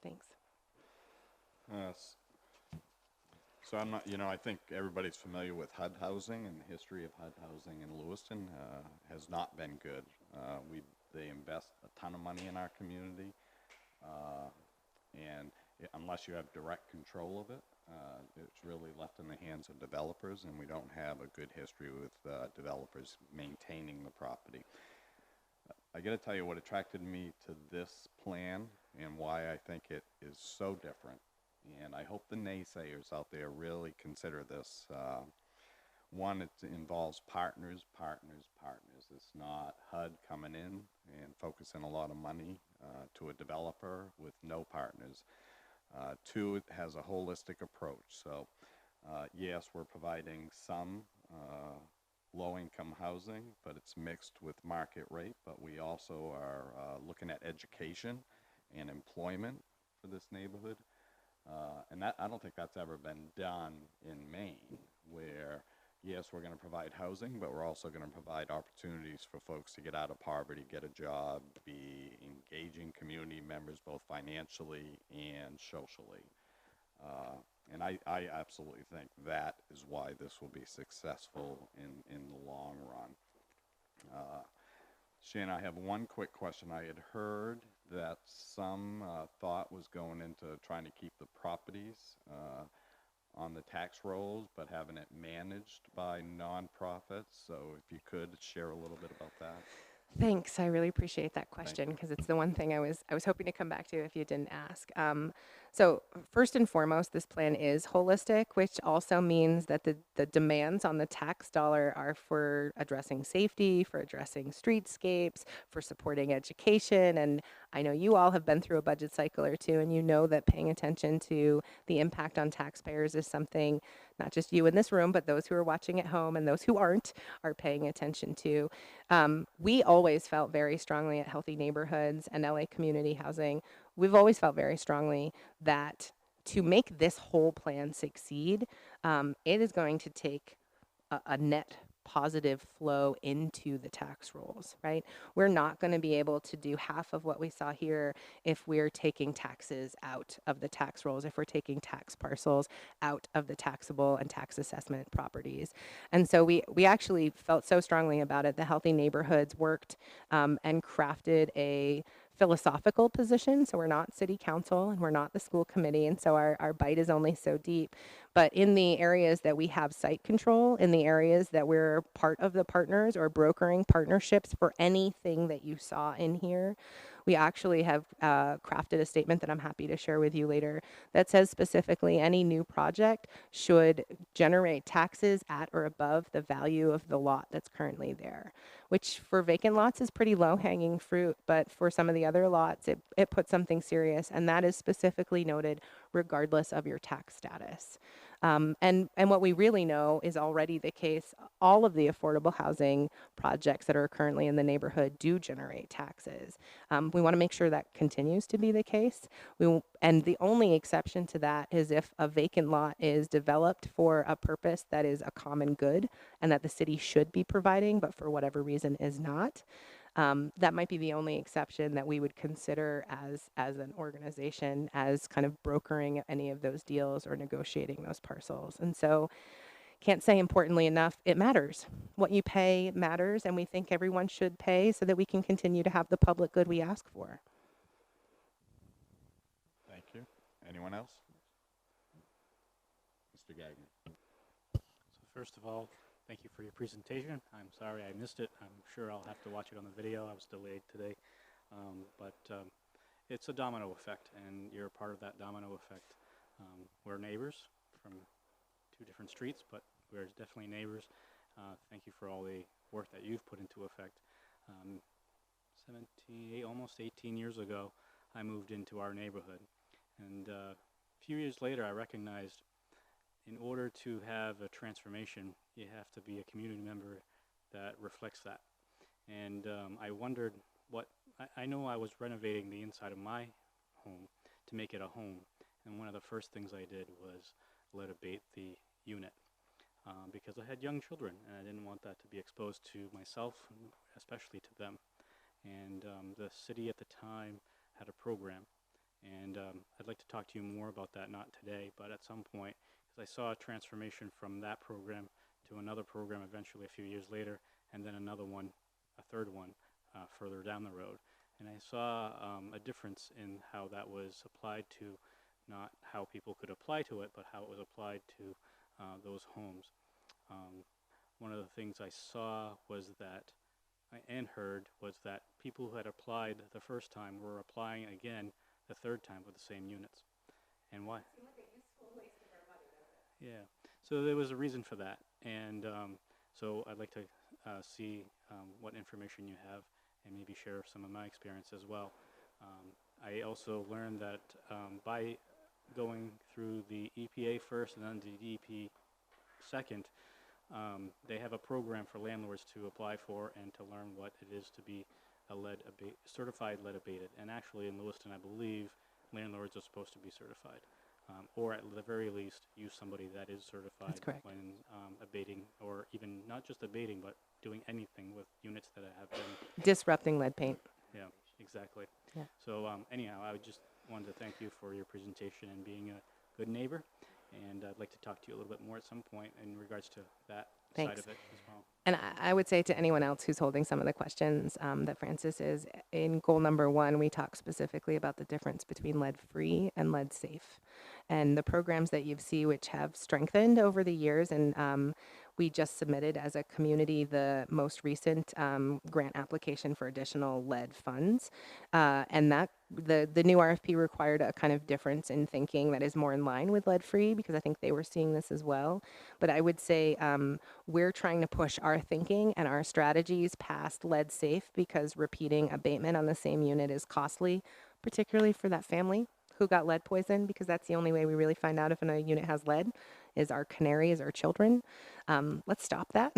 Thanks. Yes. So I'm not, I think everybody's familiar with HUD housing, and the history of HUD housing in Lewiston has not been good. They invest a ton of money in our community, and unless you have direct control of it, it's really left in the hands of developers, and we don't have a good history with developers maintaining the property. I got to tell you what attracted me to this plan and why I think it is so different. And I hope the naysayers out there really consider this. One, it involves partners. It's not HUD coming in and focusing a lot of money to a developer with no partners. Two, it has a holistic approach. So, yes, we're providing some low-income housing, but it's mixed with market rate. But we also are looking at education and employment for this neighborhood. And that, I don't think that's ever been done in Maine, where, yes, we're going to provide housing, but we're also going to provide opportunities for folks to get out of poverty, get a job, be engaging community members, both financially and socially. And I absolutely think that is why this will be successful in the long run. Shannon, I have one quick question. I had heard that some thought was going into trying to keep the properties on the tax rolls, but having it managed by nonprofits. So if you could share a little bit about that. Thanks. I really appreciate that question, because it's the one thing I was hoping to come back to if you didn't ask. So first and foremost, this plan is holistic, which also means that the demands on the tax dollar are for addressing safety, for addressing streetscapes, for supporting education. And I know you all have been through a budget cycle or two, and you know that paying attention to the impact on taxpayers is something not just you in this room, but those who are watching at home and those who aren't are paying attention to. We always felt very strongly at Healthy Neighborhoods and LA Community Housing. We've always felt very strongly that to make this whole plan succeed, it is going to take a net positive flow into the tax rolls, right? We're not going to be able to do half of what we saw here if we're taking taxes out of the tax rolls, if we're taking tax parcels out of the taxable and tax assessment properties. And so we actually felt so strongly about it. The Healthy Neighborhoods worked and crafted a philosophical position. So we're not city council and we're not the school committee. And so our bite is only so deep. But in the areas that we have site control, in the areas that we're part of the partners or brokering partnerships for anything that you saw in here, we actually have crafted a statement that I'm happy to share with you later that says specifically any new project should generate taxes at or above the value of the lot that's currently there, which for vacant lots is pretty low-hanging fruit, but for some of the other lots, it puts something serious, and that is specifically noted regardless of your tax status. And what we really know is already the case. All of the affordable housing projects that are currently in the neighborhood do generate taxes. We want to make sure that continues to be the case. And the only exception to that is if a vacant lot is developed for a purpose that is a common good and that the city should be providing, but for whatever reason is not. That might be the only exception that we would consider as an organization, as kind of brokering any of those deals or negotiating those parcels. And so, can't say importantly enough, it matters. What you pay matters, and we think everyone should pay so that we can continue to have the public good we ask for. Thank you. Anyone else? Mr. Gagnon. So first of all, thank you for your presentation. I'm sorry I missed it. I'm sure I'll have to watch it on the video. I was delayed today. But it's a domino effect, and you're a part of that domino effect. We're neighbors from 2 different streets, but we're definitely neighbors. Thank you for all the work that you've put into effect. almost 18 years ago, I moved into our neighborhood. And a few years later, I recognized in order to have a transformation, you have to be a community member that reflects that. And I wondered I know I was renovating the inside of my home to make it a home. And one of the first things I did was lead abate the unit because I had young children and I didn't want that to be exposed to myself, and especially to them. And the city at the time had a program. And I'd like to talk to you more about that, not today, but at some point, because I saw a transformation from that program to another program eventually a few years later, and then another one, a third one, further down the road. And I saw a difference in how that was applied to, not how people could apply to it, but how it was applied to those homes. One of the things I saw was that, and heard, was that people who had applied the first time were applying again the third time with the same units. And why? Yeah, so there was a reason for that. And so I'd like to see what information you have and maybe share some of my experience as well. I also learned that by going through the EPA first and then the DEP second, they have a program for landlords to apply for and to learn what it is to be a certified lead abated. And actually in Lewiston, I believe landlords are supposed to be certified, or at the very least use somebody that is certified. That's correct. When abating, or even not just abating, but doing anything with units that have been Disrupting lead paint. Yeah, exactly. Yeah. So anyhow, I just wanted to thank you for your presentation and being a good neighbor. And I'd like to talk to you a little bit more at some point in regards to that side Thanks. of it as well. And I would say to anyone else who's holding some of the questions that Francis is, in goal number 1, we talk specifically about the difference between lead-free and lead-safe. And the programs that you see which have strengthened over the years, and we just submitted as a community the most recent grant application for additional lead funds. And that the new RFP required a kind of difference in thinking that is more in line with lead-free, because I think they were seeing this as well. But I would say we're trying to push our thinking and our strategies past lead-safe, because repeating abatement on the same unit is costly, particularly for that family who got lead poison, because that's the only way we really find out if a unit has lead, is our canaries, our children. Let's stop that.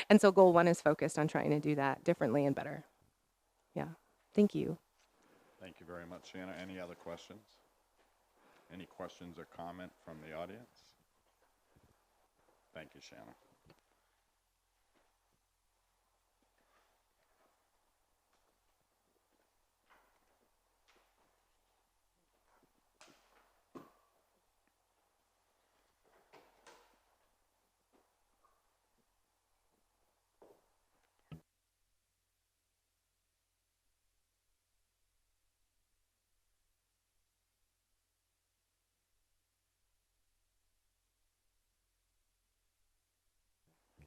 And so goal 1 is focused on trying to do that differently and better. Yeah, thank you. Thank you very much, Shanna. Any other questions? Any questions or comment from the audience? Thank you, Shanna.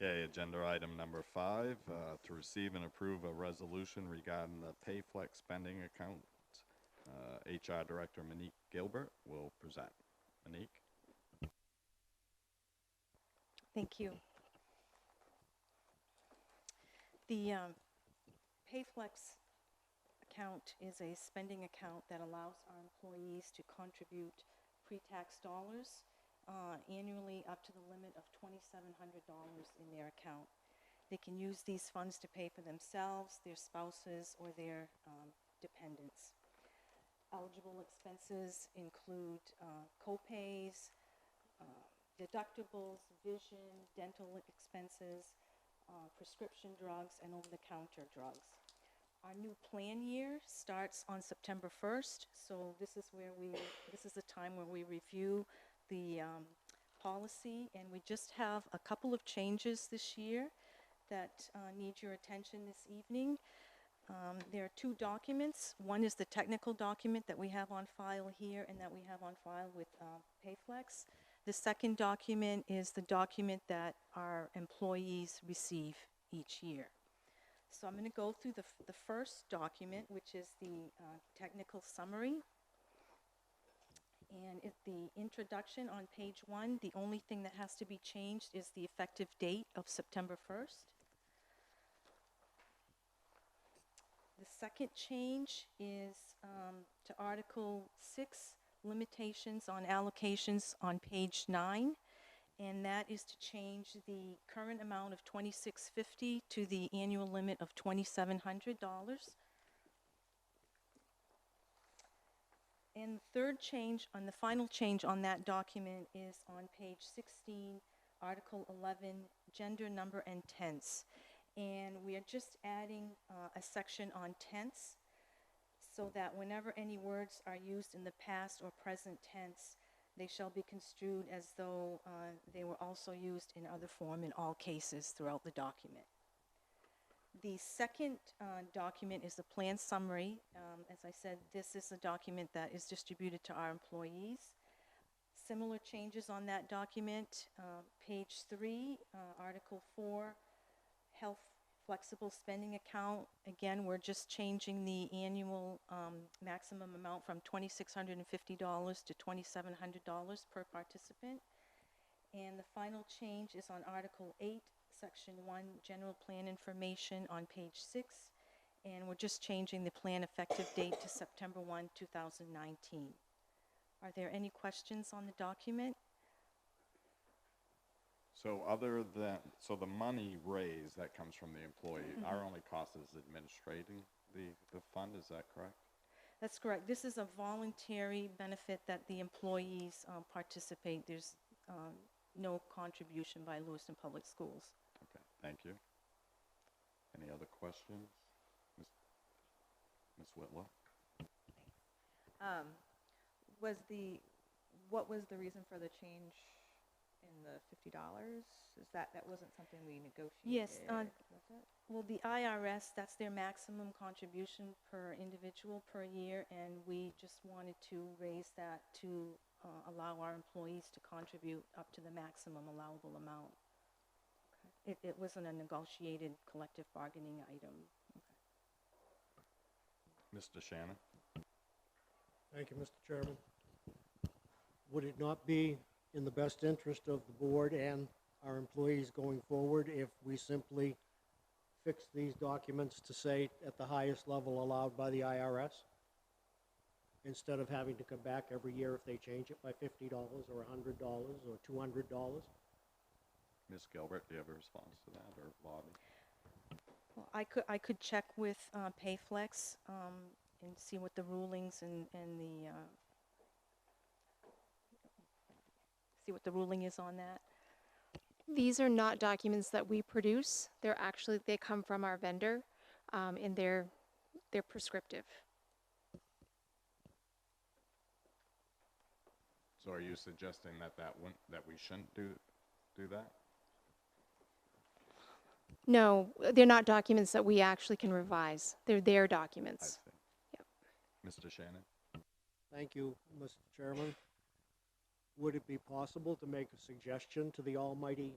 Okay, agenda item number 5, to receive and approve a resolution regarding the PayFlex spending account. HR Director Monique Gilbert will present. Monique? Thank you. The PayFlex account is a spending account that allows our employees to contribute pre-tax dollars annually up to the limit of $2,700 in their account. They can use these funds to pay for themselves, their spouses, or their dependents. Eligible expenses include co-pays, deductibles, vision, dental expenses, prescription drugs, and over-the-counter drugs. Our new plan year starts on September 1st, so this is the time where we review the policy, and we just have a couple of changes this year that need your attention this evening. There are two documents. One is the technical document that we have on file here and that we have on file with Payflex. The second document is the document that our employees receive each year. So I'm going to go through the first document, which is the technical summary. And the introduction on page 1, the only thing that has to be changed is the effective date of September 1st. The second change is to Article 6, limitations on allocations on page 9. And that is to change the current amount of $2,650 to the annual limit of $2,700. And the third change, the final change on that document is on page 16, Article 11, gender, number, and tense. And we are just adding a section on tense so that whenever any words are used in the past or present tense, they shall be construed as though they were also used in other form in all cases throughout the document. The second document is the plan summary. As I said, this is a document that is distributed to our employees. Similar changes on that document. Page 3, Article 4, health flexible spending account. Again, we're just changing the annual maximum amount from $2,650 to $2,700 per participant. And the final change is on Article 8, Section 1, General Plan Information on page 6. And we're just changing the plan effective date to September 1, 2019. Are there any questions on the document? So the money raised that comes from the employee, our only cost is administrating the fund, is that correct? That's correct. This is a voluntary benefit that the employees participate. There's no contribution by Lewiston Public Schools. Okay, thank you. Any other questions? Ms. Whitlow? What was the reason for the change in the $50? Is that wasn't something we negotiated? Yes, was it? well, the IRS, that's their maximum contribution per individual per year, and we just wanted to raise that to allow our employees to contribute up to the maximum allowable amount. Okay. It wasn't a negotiated collective bargaining item. Okay. Mr. Shannon? Thank you, Mr. Chairman. Would it not be in the best interest of the board and our employees going forward if we simply fix these documents to say at the highest level allowed by the IRS, instead of having to come back every year if they change it by $50 or $100 or $200? Ms. Gilbert, do you have a response to that, or Bobby? Well, I could check with Payflex and see what the rulings and the see what the ruling is on that. These are not documents that we produce. They come from our vendor, and they're prescriptive. So are you suggesting that we shouldn't do that? No, they're not documents that we actually can revise. They're their I documents. see. Yep. Mr. Shannon? Thank you, Mr. Chairman. Would it be possible to make a suggestion to the almighty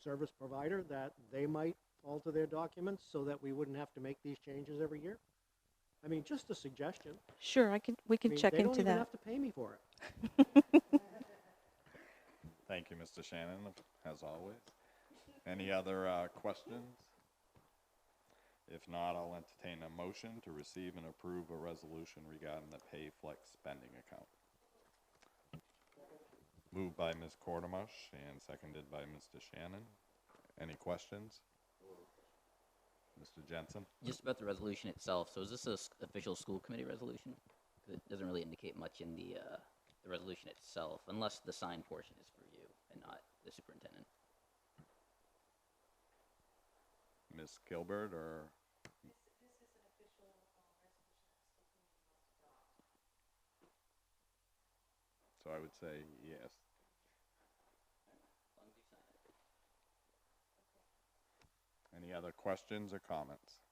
service provider that they might alter their documents so that we wouldn't have to make these changes every year? I mean, just a suggestion. Sure, we could check they into don't even that. have to pay me for it. Thank you, Mr. Shannon, as always. Any other questions? If not, I'll entertain a motion to receive and approve a resolution regarding the PayFlex spending account. Moved by Ms. Cordemush and seconded by Mr. Shannon. Any questions? Mr. Jensen? Just about the resolution itself. So is this a official school committee resolution? 'Cause it doesn't really indicate much in the resolution itself, unless the signed portion is for you and not the superintendent. Ms. Gilbert or? So I would say yes. As long as you sign it. Any other questions or comments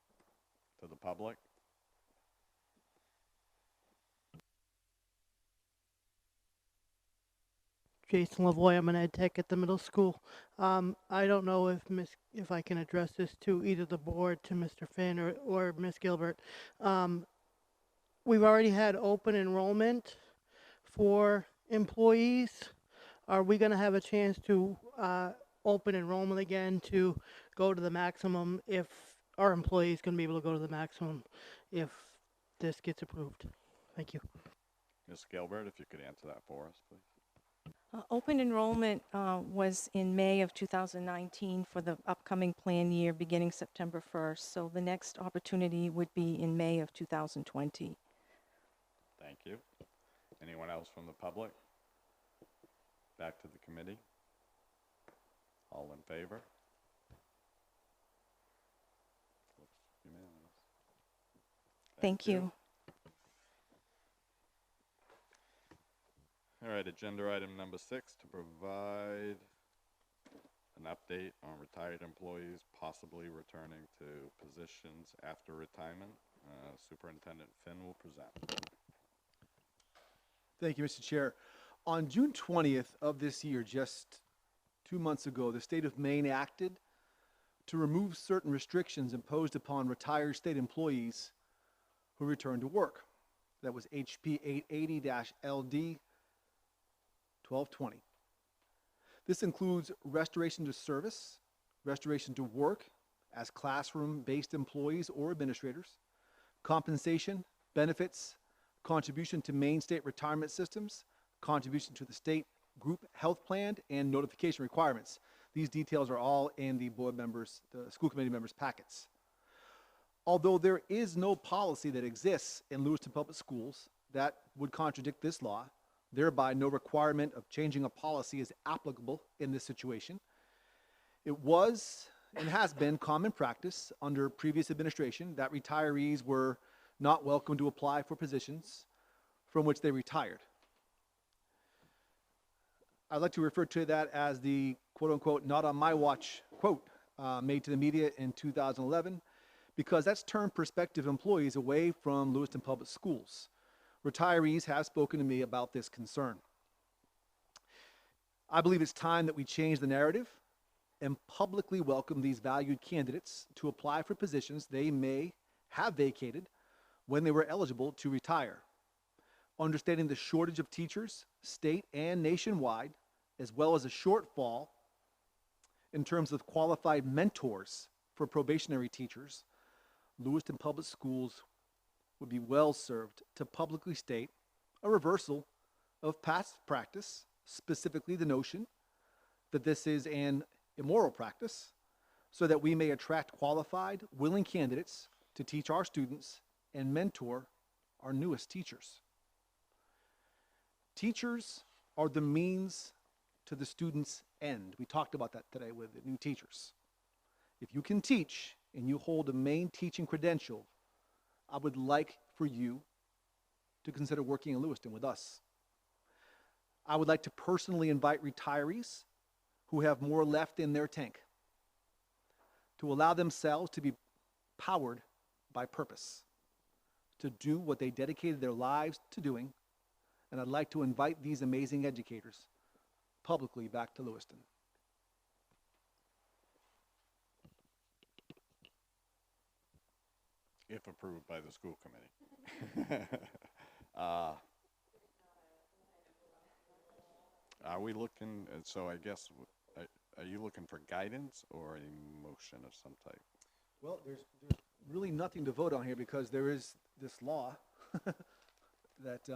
to the public? Jason Lavoy, I'm an ed tech at the middle school. I don't know if I can address this to either the board, to Mr. Finn or Ms. Gilbert. We've already had open enrollment for employees. Are we gonna have a chance to, open enrollment again to go to the maximum if our employees gonna be able to go to the maximum if this gets approved? Thank you. Ms. Gilbert, if you could answer that for us, please. Open enrollment was in May of 2019 for the upcoming plan year beginning September 1st. So the next opportunity would be in May of 2020. Thank you. Anyone else from the public? Back to the committee. All in favor? Looks unanimous. Thank you. All right, agenda item number 6, to provide an update on retired employees possibly returning to positions after retirement. Superintendent Finn will present. Thank you, Mr. Chair. On June 20th of this year, just 2 months ago, the state of Maine acted to remove certain restrictions imposed upon retired state employees who return to work. That was HP 880-LD 1220. This includes restoration to service, restoration to work as classroom-based employees or administrators, compensation, benefits, contribution to Maine state retirement systems, contribution to the state group health plan, and notification requirements. These details are all in the board members, the school committee members' packets. Although there is no policy that exists in Lewiston Public Schools that would contradict this law, thereby no requirement of changing a policy is applicable in this situation. It was and has been common practice under previous administration that retirees were not welcome to apply for positions from which they retired. I'd like to refer to that as the quote-unquote not on my watch quote made to the media in 2011, because that's turned prospective employees away from Lewiston Public Schools. Retirees have spoken to me about this concern. I believe it's time that we change the narrative and publicly welcome these valued candidates to apply for positions they may have vacated when they were eligible to retire. Understanding the shortage of teachers, state and nationwide, as well as a shortfall in terms of qualified mentors for probationary teachers, Lewiston Public Schools would be well served to publicly state a reversal of past practice, specifically the notion that this is an immoral practice, so that we may attract qualified, willing candidates to teach our students and mentor our newest teachers. Teachers are the means to the student's end. We talked about that today with the new teachers. If you can teach and you hold a Maine teaching credential, I would like for you to consider working in Lewiston with us. I would like to personally invite retirees who have more left in their tank to allow themselves to be powered by purpose, to do what they dedicated their lives to doing, and I'd like to invite these amazing educators publicly back to Lewiston. If approved by the school committee. Are we looking, so I guess, are you looking for guidance or a motion of some type? Well, there's really nothing to vote on here because there is this law that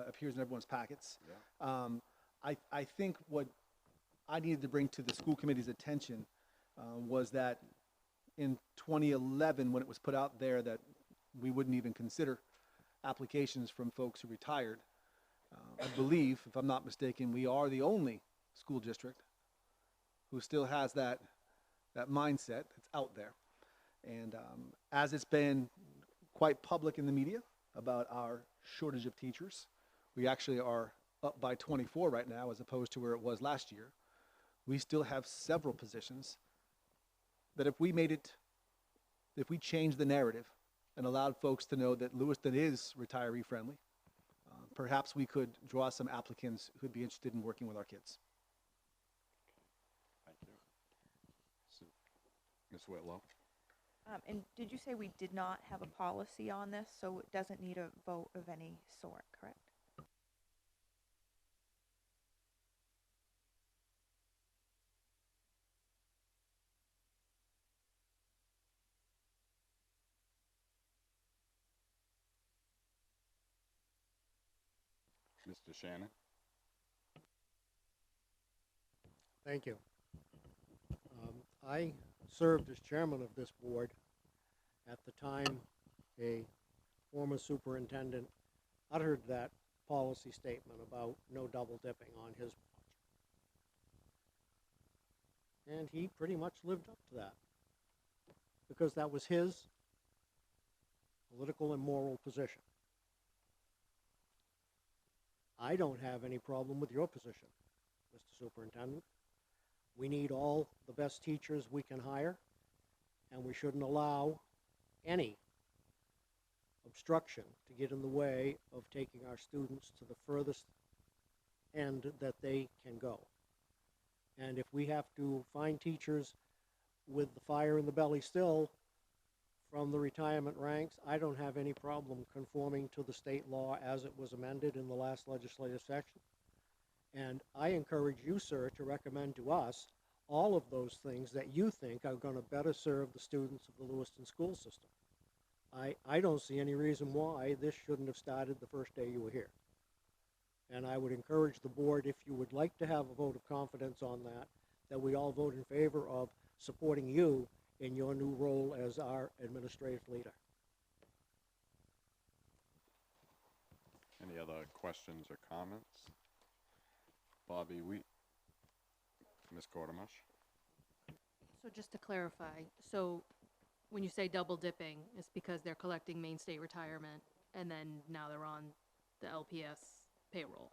appears in everyone's packets. Yeah. I think what I needed to bring to the school committee's attention was that in 2011, when it was put out there that we wouldn't even consider applications from folks who retired, I believe, if I'm not mistaken, we are the only school district who still has that mindset that's out there. And as it's been quite public in the media about our shortage of teachers, we actually are up by 24 right now as opposed to where it was last year. We still have several positions that if we changed the narrative and allowed folks to know that Lewiston is retiree friendly, perhaps we could draw some applicants who'd be interested in working with our kids. Thank you. So, Ms. Whitlow? And did you say we did not have a policy on this, so it doesn't need a vote of any sort, correct? Mr. Shannon? Thank you. I served as chairman of this board at the time a former superintendent uttered that policy statement about no double dipping on his watch. And he pretty much lived up to that because that was his political and moral position. I don't have any problem with your position, Mr. Superintendent. We need all the best teachers we can hire, and we shouldn't allow any obstruction to get in the way of taking our students to the furthest end that they can go. And if we have to find teachers with the fire in the belly still from the retirement ranks, I don't have any problem conforming to the state law as it was amended in the last legislative session. And I encourage you, sir, to recommend to us all of those things that you think are going to better serve the students of the Lewiston school system. I don't see any reason why this shouldn't have started the first day you were here. And I would encourage the board, if you would like to have a vote of confidence on that, that we all vote in favor of supporting you in your new role as our administrative leader. Any other questions or comments? Bobby, Ms. Quartermush? So just to clarify, so when you say double dipping, it's because they're collecting Main State retirement and then now they're on the LPS payroll?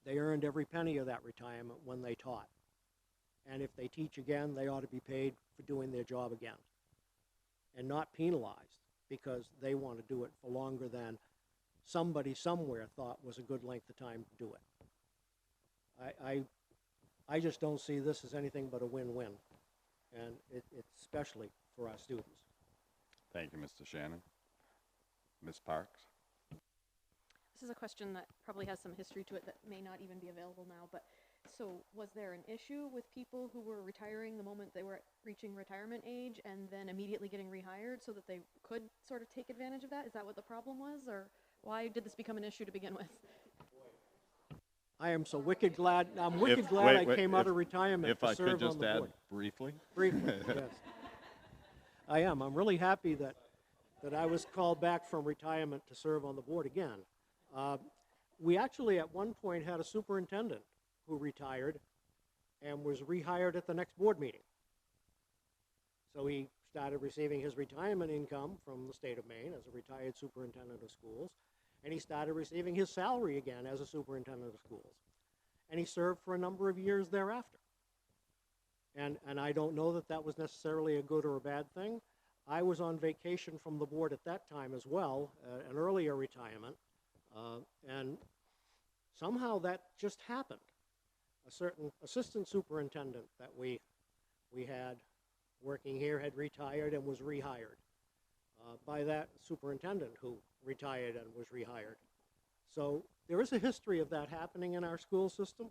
They earned every penny of that retirement when they taught. And if they teach again, they ought to be paid for doing their job again and not penalized because they want to do it for longer than somebody somewhere thought was a good length of time to do it. I just don't see this as anything but a win-win, and it's especially for our students. Thank you, Mr. Shannon. Ms. Parks? This is a question that probably has some history to it that may not even be available now, but so was there an issue with people who were retiring the moment they were reaching retirement age and then immediately getting rehired so that they could sort of take advantage of that? Is that what the problem was, or why did this become an issue to begin with? I am so wicked glad, I'm wicked glad I came out of retirement to serve on the board. If I could just add briefly? Briefly, yes. I am. I'm really happy that I was called back from retirement to serve on the board again. We actually at one point had a superintendent who retired and was rehired at the next board meeting. So he started receiving his retirement income from the state of Maine as a retired superintendent of schools, and he started receiving his salary again as a superintendent of schools. And he served for a number of years thereafter. And I don't know that that was necessarily a good or a bad thing. I was on vacation from the board at that time as well, an earlier retirement, and somehow that just happened. A certain assistant superintendent that we had working here had retired and was rehired by that superintendent who retired and was rehired. So there is a history of that happening in our school system.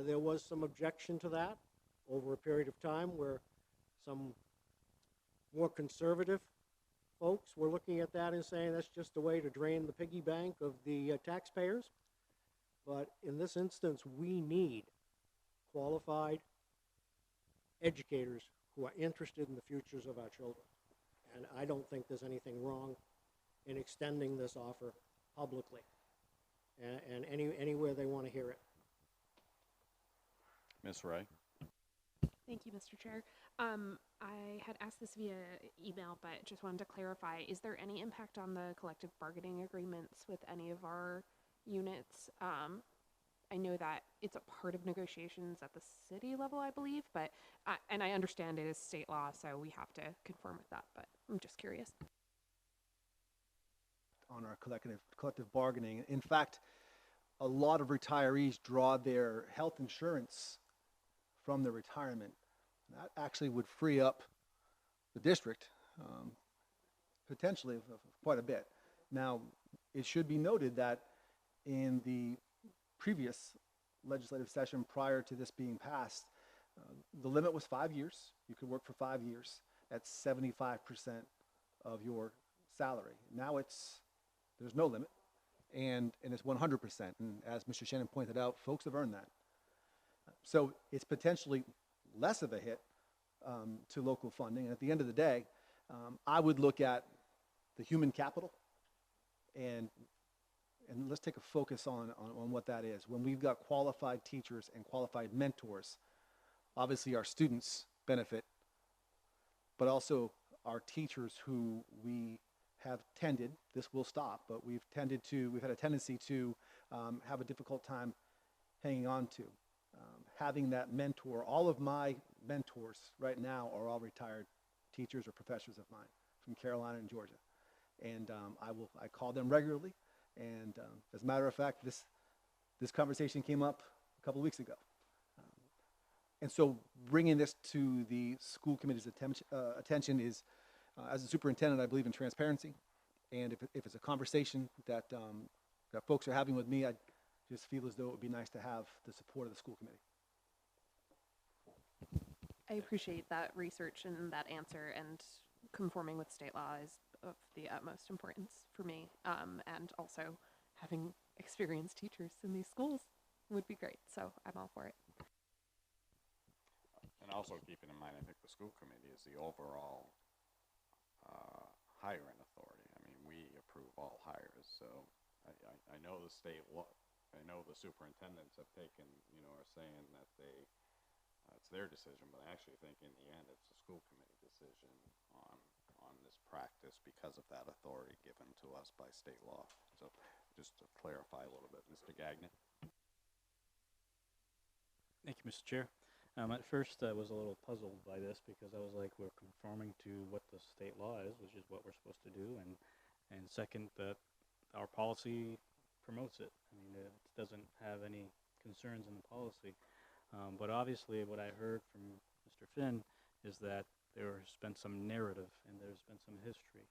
There was some objection to that over a period of time where some more conservative folks were looking at that and saying that's just a way to drain the piggy bank of the taxpayers. But in this instance, we need qualified educators who are interested in the futures of our children. And I don't think there's anything wrong in extending this offer publicly and anywhere they want to hear it. Ms. Ray? Thank you, Mr. Chair. I had asked this via email, but just wanted to clarify, is there any impact on the collective bargaining agreements with any of our units? I know that it's a part of negotiations at the city level, I believe, but, and I understand it is state law, so we have to conform with that, but I'm just curious. On our collective bargaining. In fact, a lot of retirees draw their health insurance from their retirement. That actually would free up the district potentially quite a bit. Now, it should be noted that in the previous legislative session prior to this being passed, the limit was 5 years. You could work for 5 years at 75% of your salary. Now there's no limit, and it's 100%. And as Mr. Shannon pointed out, folks have earned that. So it's potentially less of a hit to local funding. And at the end of the day, I would look at the human capital, and let's take a focus on what that is. When we've got qualified teachers and qualified mentors, obviously our students benefit, but also our teachers who we have tended, this will stop, but we've had a tendency to have a difficult time hanging on to. Having that mentor, all of my mentors right now are all retired teachers or professors of mine from Carolina and Georgia. And I call them regularly. And as a matter of fact, this conversation came up a couple of weeks ago. And so bringing this to the school committee's attention is, as a superintendent, I believe in transparency. And if it's a conversation that folks are having with me, I just feel as though it would be nice to have the support of the school committee. I appreciate that research and that answer, and conforming with state law is of the utmost importance for me. And also having experienced teachers in these schools would be great, so I'm all for it. And also keeping in mind, I think the school committee is the overall hiring authority. I mean, we approve all hires, so I know the state law, I know the superintendents have taken, are saying that it's their decision, but I actually think in the end it's the school committee decision on this practice because of that authority given to us by state law. So just to clarify a little bit, Mr. Gagnon. Thank you, Mr. Chair. At first, I was a little puzzled by this because I was like, we're conforming to what the state law is, which is what we're supposed to do, and second, that our policy promotes it. I mean, it doesn't have any concerns in the policy. But obviously, what I heard from Mr. Finn is that there's been some narrative and there's been some history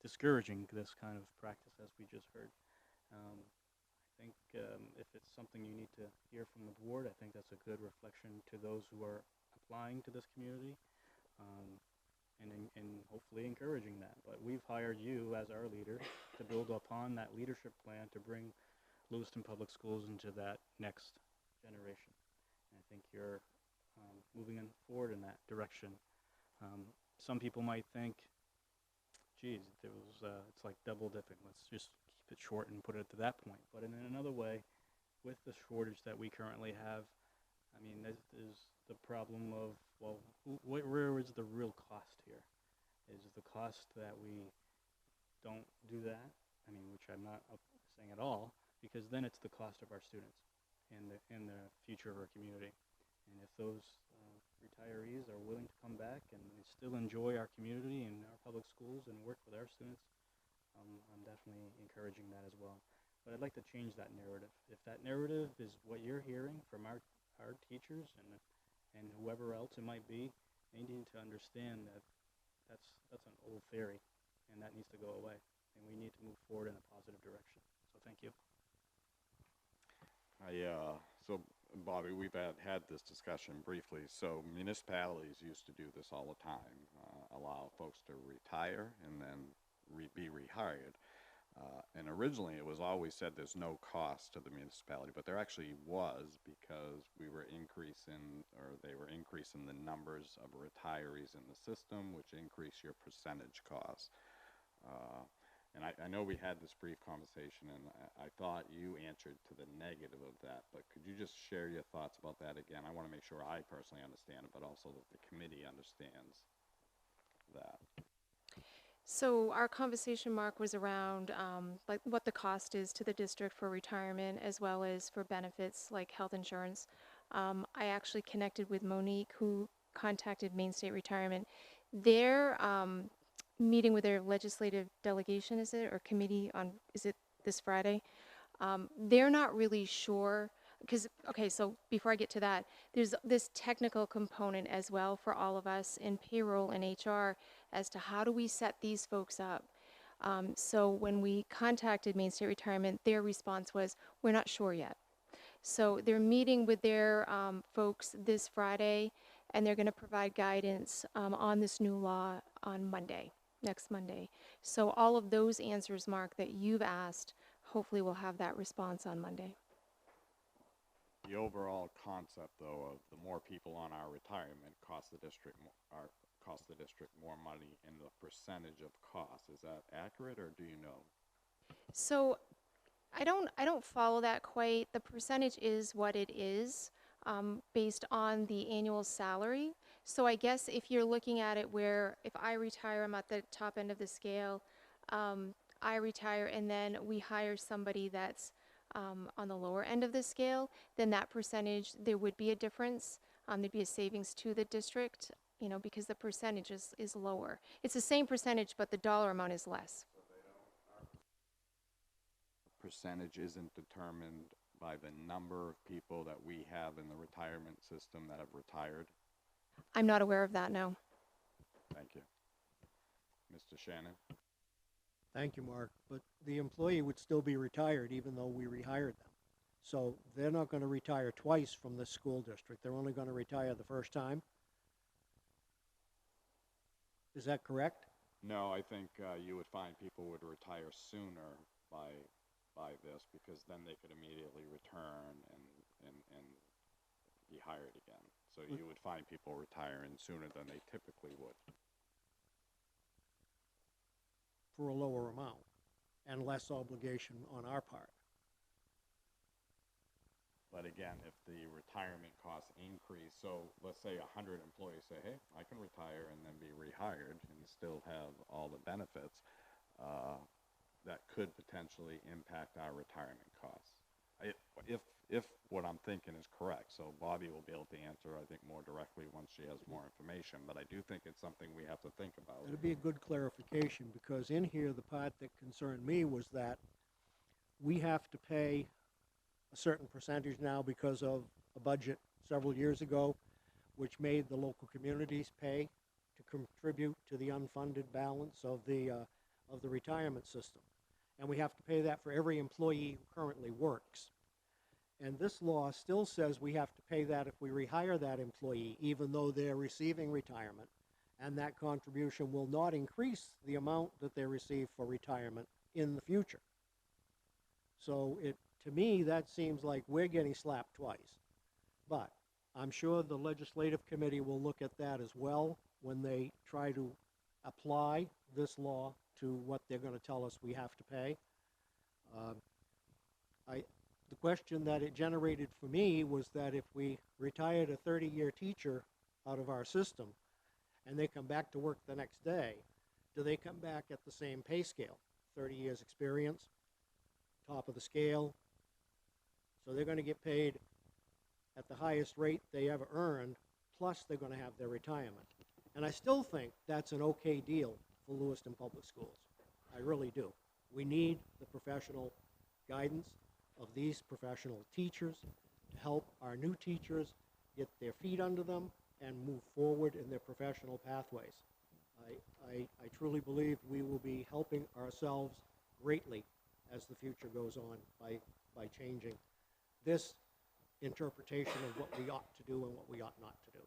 discouraging this kind of practice, as we just heard. I think if it's something you need to hear from the board, I think that's a good reflection to those who are applying to this community, and hopefully encouraging that. But we've hired you as our leader to build upon that leadership plan to bring Lewiston Public Schools into that next generation. And I think you're moving forward in that direction. Some people might think, geez, it's like double dipping. Let's just keep it short and put it to that point. But in another way, with the shortage that we currently have, I mean, there's the problem of, well, where is the real cost here? Is the cost that we don't do that? I mean, which I'm not saying at all, because then it's the cost of our students and the future of our community. And if those retirees are willing to come back and still enjoy our community and our public schools and work with our students, I'm definitely encouraging that as well. But I'd like to change that narrative. If that narrative is what you're hearing from our teachers and whoever else it might be, they need to understand that that's an old theory, and that needs to go away. And we need to move forward in a positive direction. So thank you. So Bobby, we've had this discussion briefly. So municipalities used to do this all the time, allow folks folks to retire and then be rehired. And originally, it was always said there's no cost to the municipality, but there actually was, because we were increasing, or they were increasing the numbers of retirees in the system, which increased your percentage costs. And I know we had this brief conversation, and I thought you answered to the negative of that, but could you just share your thoughts about that again? I want to make sure I personally understand it, but also that the committee understands that. So our conversation, Mark, was around like what the cost is to the district for retirement as well as for benefits like health insurance. I actually connected with Monique, who contacted Maine State Retirement. They're meeting with their legislative delegation, is it, or committee on, is it this Friday? They're not really sure, because, okay, so before I get to that, there's this technical component as well for all of us in payroll and HR as to how do we set these folks up. So when we contacted Maine State Retirement, their response was, we're not sure yet. So they're meeting with their folks this Friday, and they're going to provide guidance on this new law on Monday, next Monday. So all of those answers, Mark, that you've asked, hopefully we'll have that response on Monday. The overall concept, though, of the more people on our retirement cost the district more money in the percentage of cost. Is that accurate, or do you know? So I don't follow that quite. The percentage is what it is based on the annual salary. So I guess if you're looking at it where if I retire, I'm at the top end of the scale, I retire and then we hire somebody that's on the lower end of the scale, then that percentage, there would be a difference. There'd be a savings to the district, you know, because the percentage is lower. It's the same percentage, but the dollar amount is less. Percentage isn't determined by the number of people that we have in the retirement system that have retired? I'm not aware of that, no. Thank you. Mr. Shannon? Thank you, Mark. But the employee would still be retired even though we rehired them. So they're not going to retire twice from this school district. They're only going to retire the first time. Is that correct? No, I think you would find people would retire sooner by this, because then they could immediately return and be hired again. So you would find people retiring sooner than they typically would. For a lower amount and less obligation on our part. But again, if the retirement costs increase, so let's say 100 employees say, hey, I can retire and then be rehired and still have all the benefits, that could potentially impact our retirement costs. If what I'm thinking is correct. So Bobby will be able to answer, I think, more directly once she has more information, but I do think it's something we have to think about. It'd be a good clarification, because in here, the part that concerned me was that we have to pay a certain percentage now because of a budget several years ago, which made the local communities pay to contribute to the unfunded balance of the retirement system. And we have to pay that for every employee who currently works. And this law still says we have to pay that if we rehire that employee, even though they're receiving retirement, and that contribution will not increase the amount that they receive for retirement in the future. So to me, that seems like we're getting slapped twice. But I'm sure the legislative committee will look at that as well when they try to apply this law to what they're going to tell us we have to pay. The question that it generated for me was that if we retired a 30-year teacher out of our system and they come back to work the next day, do they come back at the same pay scale? 30 years experience, top of the scale. So they're going to get paid at the highest rate they ever earned, plus they're going to have their retirement. And I still think that's an okay deal for Lewiston Public Schools. I really do. We need the professional guidance of these professional teachers to help our new teachers get their feet under them and move forward in their professional pathways. I truly believe we will be helping ourselves greatly as the future goes on by changing this interpretation of what we ought to do and what we ought not to do.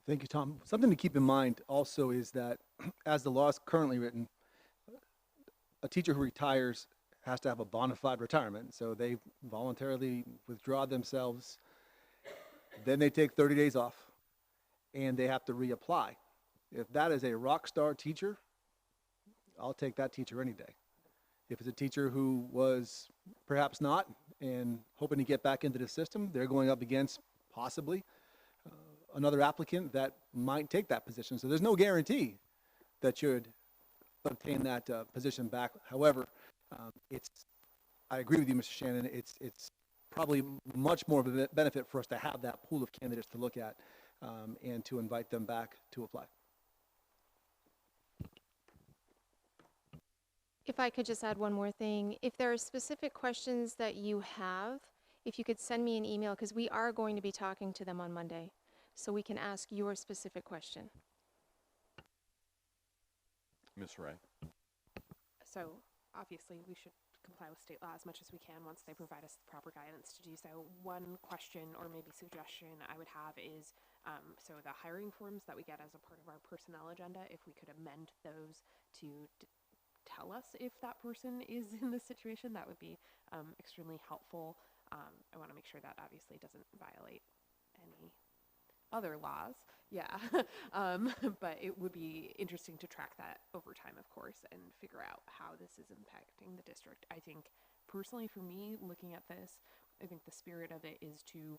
Thank you, Tom. Something to keep in mind also is that as the law is currently written, a teacher who retires has to have a bona fide retirement. So they voluntarily withdraw themselves. Then they take 30 days off and they have to reapply. If that is a rock star teacher, I'll take that teacher any day. If it's a teacher who was perhaps not and hoping to get back into the system, they're going up against possibly another applicant that might take that position. So there's no guarantee that you'd obtain that position back. However, I agree with you, Mr. Shannon. It's probably much more of a benefit for us to have that pool of candidates to look at and to invite them back to apply. If I could just add one more thing, if there are specific questions that you have, if you could send me an email, because we are going to be talking to them on Monday, so we can ask your specific question. Ms. Ray? So obviously we should comply with state law as much as we can once they provide us the proper guidance to do so. One question or maybe suggestion I would have is, so the hiring forms that we get as a part of our personnel agenda, if we could amend those to tell us if that person is in this situation, that would be extremely helpful. I want to make sure that obviously doesn't violate any other laws. Yeah. But it would be interesting to track that over time, of course, and figure out how this is impacting the district. I think personally for me, looking at this, I think the spirit of it is to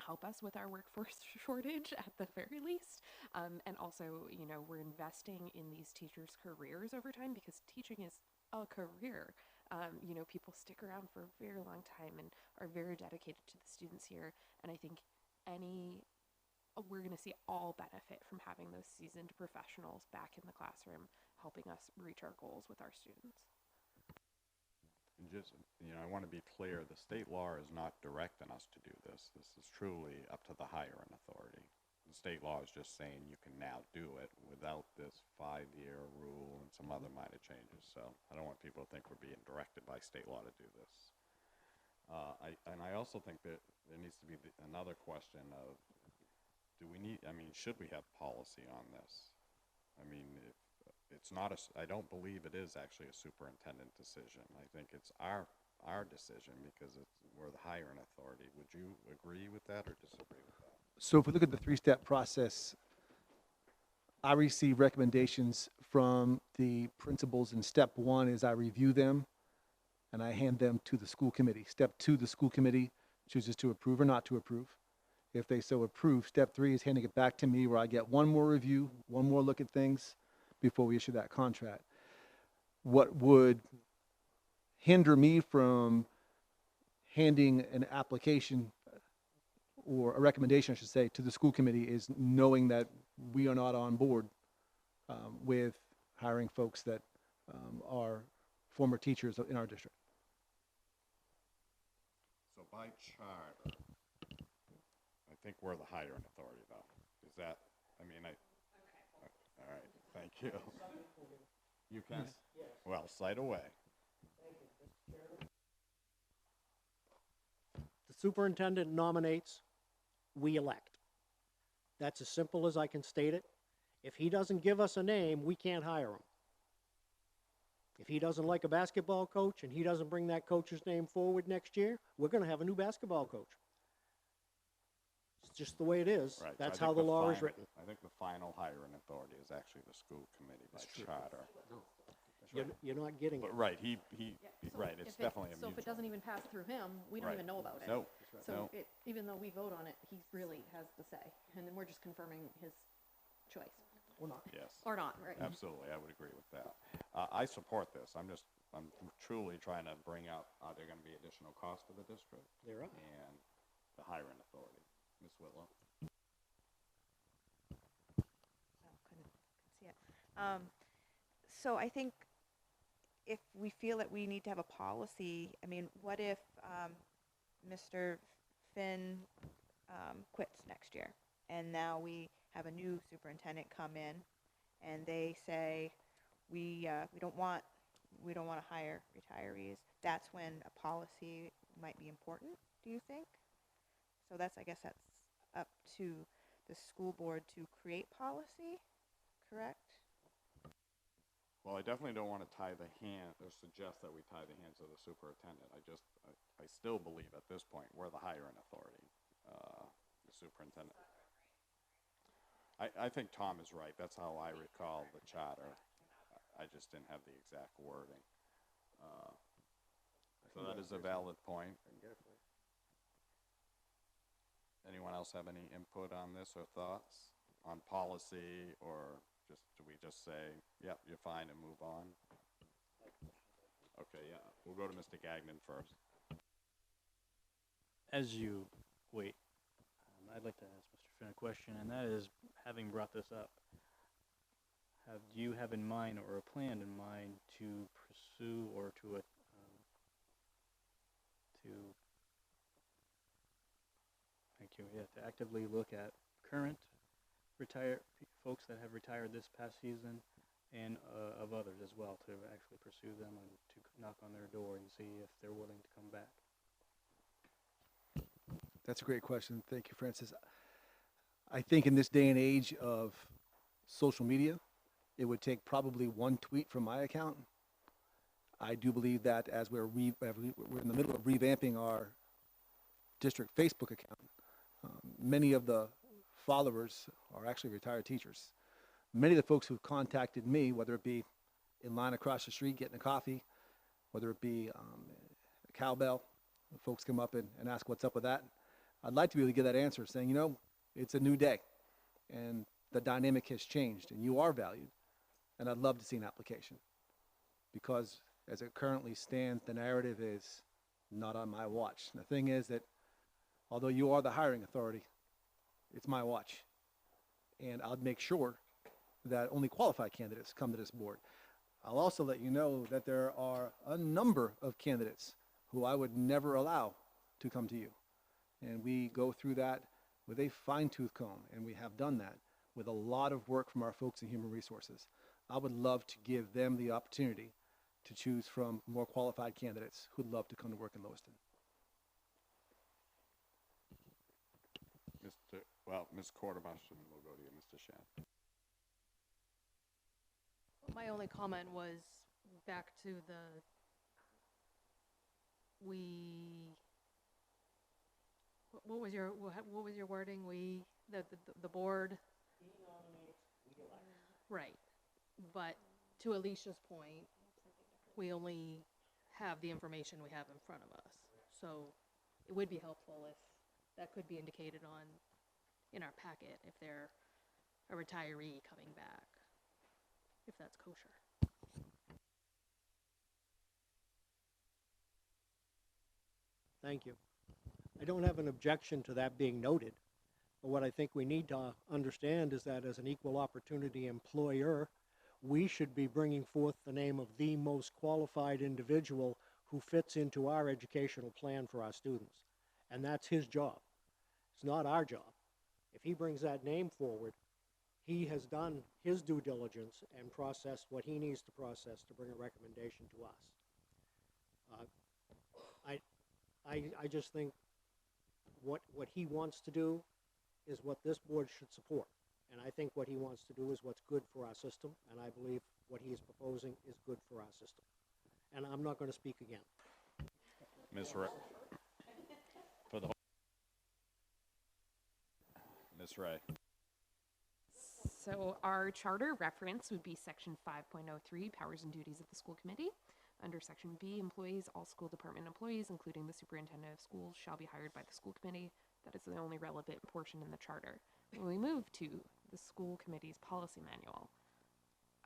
help us with our workforce shortage at the very least. And also, you know, we're investing in these teachers' careers over time because teaching is a career. You know, people stick around for a very long time and are very dedicated to the students here. And I think we're going to see all benefit from having those seasoned professionals back in the classroom, helping us reach our goals with our students. And just, you know, I want to be clear, the state law is not directing us to do this. This is truly up to the hiring authority. The state law is just saying you can now do it without this 5-year rule and some other minor changes. So I don't want people to think we're being directed by state law to do this. I also think that there needs to be another question of, should we have policy on this? I mean, it's not I don't believe it is actually a superintendent decision. I think it's our decision because we're the hiring authority. Would you agree with that or disagree with that? So if we look at the three-step process, I receive recommendations from the principals, and step one is I review them and I hand them to the school committee. Step two, the school committee chooses to approve or not to approve. If they so approve, step three is handing it back to me where I get one more review, one more look at things before we issue that contract. What would hinder me from handing an application or a recommendation, I should say, to the school committee is knowing that we are not on board with hiring folks that are former teachers in our district. So by charter, I think we're the hiring authority, though. Is that, all right, thank you. You can? Yes. Well, cite away. Thank you, Mr. Chairman. The superintendent nominates, we elect. That's as simple as I can state it. If he doesn't give us a name, we can't hire him. If he doesn't like a basketball coach and he doesn't bring that coach's name forward next year, we're going to have a new basketball coach. It's just the way it is. Right. That's so how the law is written. I think the final hiring authority is actually the school committee by charter. You're not getting it. But right, right, it's If definitely a So if it doesn't even pass through him, we don't Right. even know about it. No. So No. even though we vote on it, he really has the say, and then we're just confirming his choice. Or not. Yes. Or not, right? Absolutely, I would agree with that. I support this. I'm truly trying to bring up, are there going to be additional costs to the district? There are. And the hiring authority. Ms. Whitlow? Couldn't see it. So I think if we feel that we need to have a policy, I mean, what if Mr. Finn quits next year, and now we have a new superintendent come in, and they say we don't want to hire retirees? That's when a policy might be important. Do you think? So I guess that's up to the school board to create policy, correct? Well, I definitely don't want to tie the hand, or suggest that we tie the hands of the superintendent. I still believe at this point, we're the hiring authority, the superintendent. I think Tom is right. That's how I recall the charter. I just didn't have the exact wording. So that is a valid point. Anyone else have any input on this or thoughts on policy, or do we just say, yep, you're fine and move on? Okay, yeah, we'll go to Mr. Gagnon first. As you wait, I'd like to ask Mr. Finn a question, and that is, having brought this up, do you have in mind or a plan in mind to pursue or to thank you, yeah, to actively look at current folks that have retired this past season, and of others as well, to actually pursue them and to knock on their door and see if they're willing to come back? That's a great question. Thank you, Francis. I think in this day and age of social media, it would take probably one tweet from my account. I do believe that as we're in the middle of revamping our district Facebook account, many of the followers are actually retired teachers. Many of the folks who've contacted me, whether it be in line across the street getting a coffee, whether it be a cowbell, folks come up and ask what's up with that. I'd like to be able to give that answer saying, you know, it's a new day and the dynamic has changed and you are valued. And I'd love to see an application, because as it currently stands, the narrative is not on my watch. And the thing is that although you are the hiring authority, it's my watch. And I'll make sure that only qualified candidates come to this board. I'll also let you know that there are a number of candidates who I would never allow to come to you. And we go through that with a fine-tooth comb, and we have done that with a lot of work from our folks in human resources. I would love to give them the opportunity to choose from more qualified candidates who'd love to come to work in Lewiston. Ms. Quartermaster, and we'll go to you, Mr. Shan. My only comment was back to what was your wording? The board. Right, but to Alicia's point, we only have the information we have in front of us. So it would be helpful if that could be indicated in our packet if they're a retiree coming back, if that's kosher. Thank you. I don't have an objection to that being noted, but what I think we need to understand is that as an equal opportunity employer, we should be bringing forth the name of the most qualified individual who fits into our educational plan for our students. And that's his job. It's not our job. If he brings that name forward, he has done his due diligence and processed what he needs to process to bring a recommendation to us. I just think what he wants to do is what this board should support. And I think what he wants to do is what's good for our system, and I believe what he is proposing is good for our system. And I'm not going to speak again. Ms. Ray. For the Ms. Ray. So our charter reference would be section 5.03, powers and duties of the school committee. Under section B, employees, all school department employees, including the superintendent of schools, shall be hired by the school committee. That is the only relevant portion in the charter. When we move to the school committee's policy manual,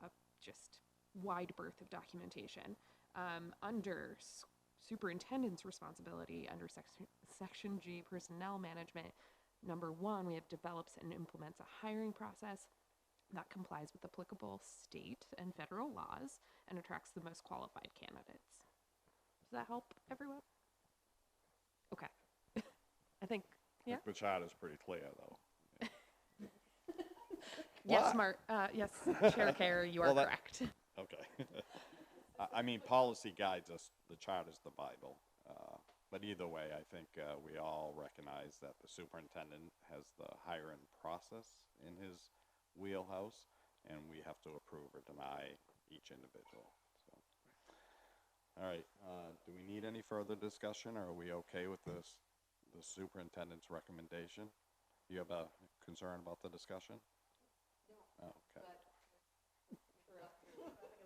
a just wide berth of documentation, under superintendent's responsibility, under section G, personnel management, number 1, we have develops and implements a hiring process that complies with applicable state and federal laws and attracts the most qualified candidates. Does that help everyone? Okay. I think, yeah. The charter's pretty clear, though. Yes, yes, Chair Kerr, you are correct. Okay. I mean, policy guides us. The charter's the Bible. But either way, I think we all recognize that the superintendent has the hiring process in his wheelhouse, and we have to approve or deny each individual. So, all right, do we need any further discussion, or are we okay with this, the superintendent's recommendation? Do you have a concern about the discussion? No. Oh, okay.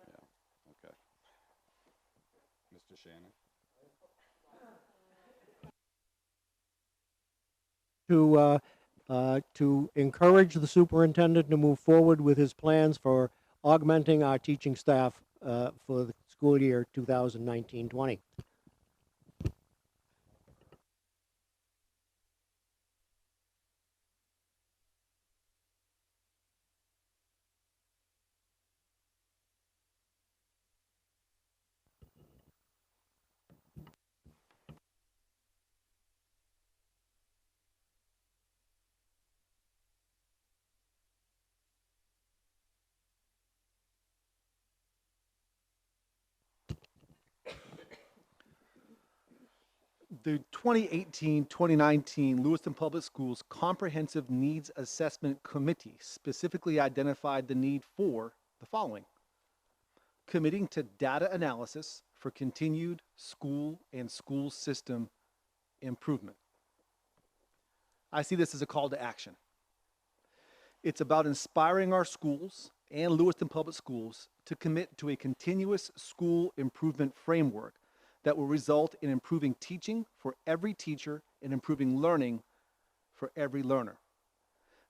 Yeah, okay. Mr. Shannon? To encourage the superintendent to move forward with his plans for augmenting our teaching staff for the school year 2019-20. The 2018-2019 Lewiston Public Schools Comprehensive Needs Assessment Committee specifically identified the need for the following: committing to data analysis for continued school and school system improvement. I see this as a call to action. It's about inspiring our schools and Lewiston Public Schools to commit to a continuous school improvement framework that will result in improving teaching for every teacher and improving learning for every learner.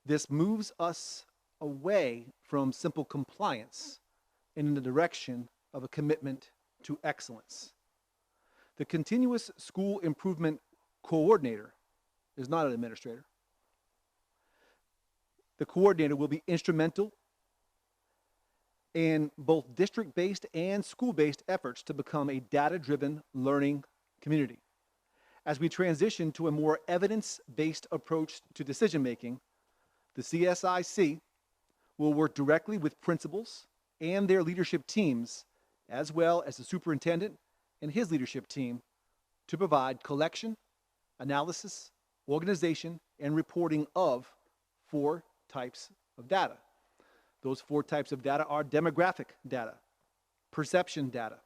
This moves us away from simple compliance and in the direction of a commitment to excellence. The Continuous School Improvement Coordinator is not an administrator. The coordinator will be instrumental in both district-based and school-based efforts to become a data-driven learning community. As we transition to a more evidence-based approach to decision-making, the CSIC will work directly with principals and their leadership teams, as well as the superintendent and his leadership team, to provide collection, analysis, organization, and reporting of 4 types of data. Those 4 types of data are demographic data, perception data,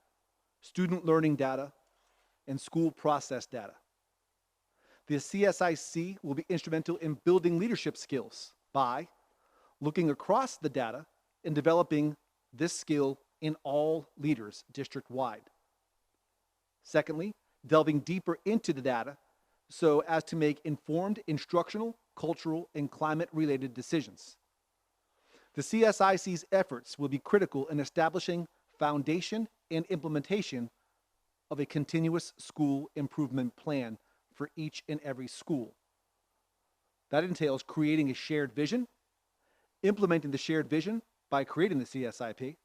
student learning data, and school process data. The CSIC will be instrumental in building leadership skills by looking across the data and developing this skill in all leaders district-wide. Secondly, delving deeper into the data so as to make informed instructional, cultural, and climate-related decisions. The CSIC's efforts will be critical in establishing foundation and implementation of a continuous school improvement plan for each and every school. That entails creating a shared vision, implementing the shared vision by creating the CSIP,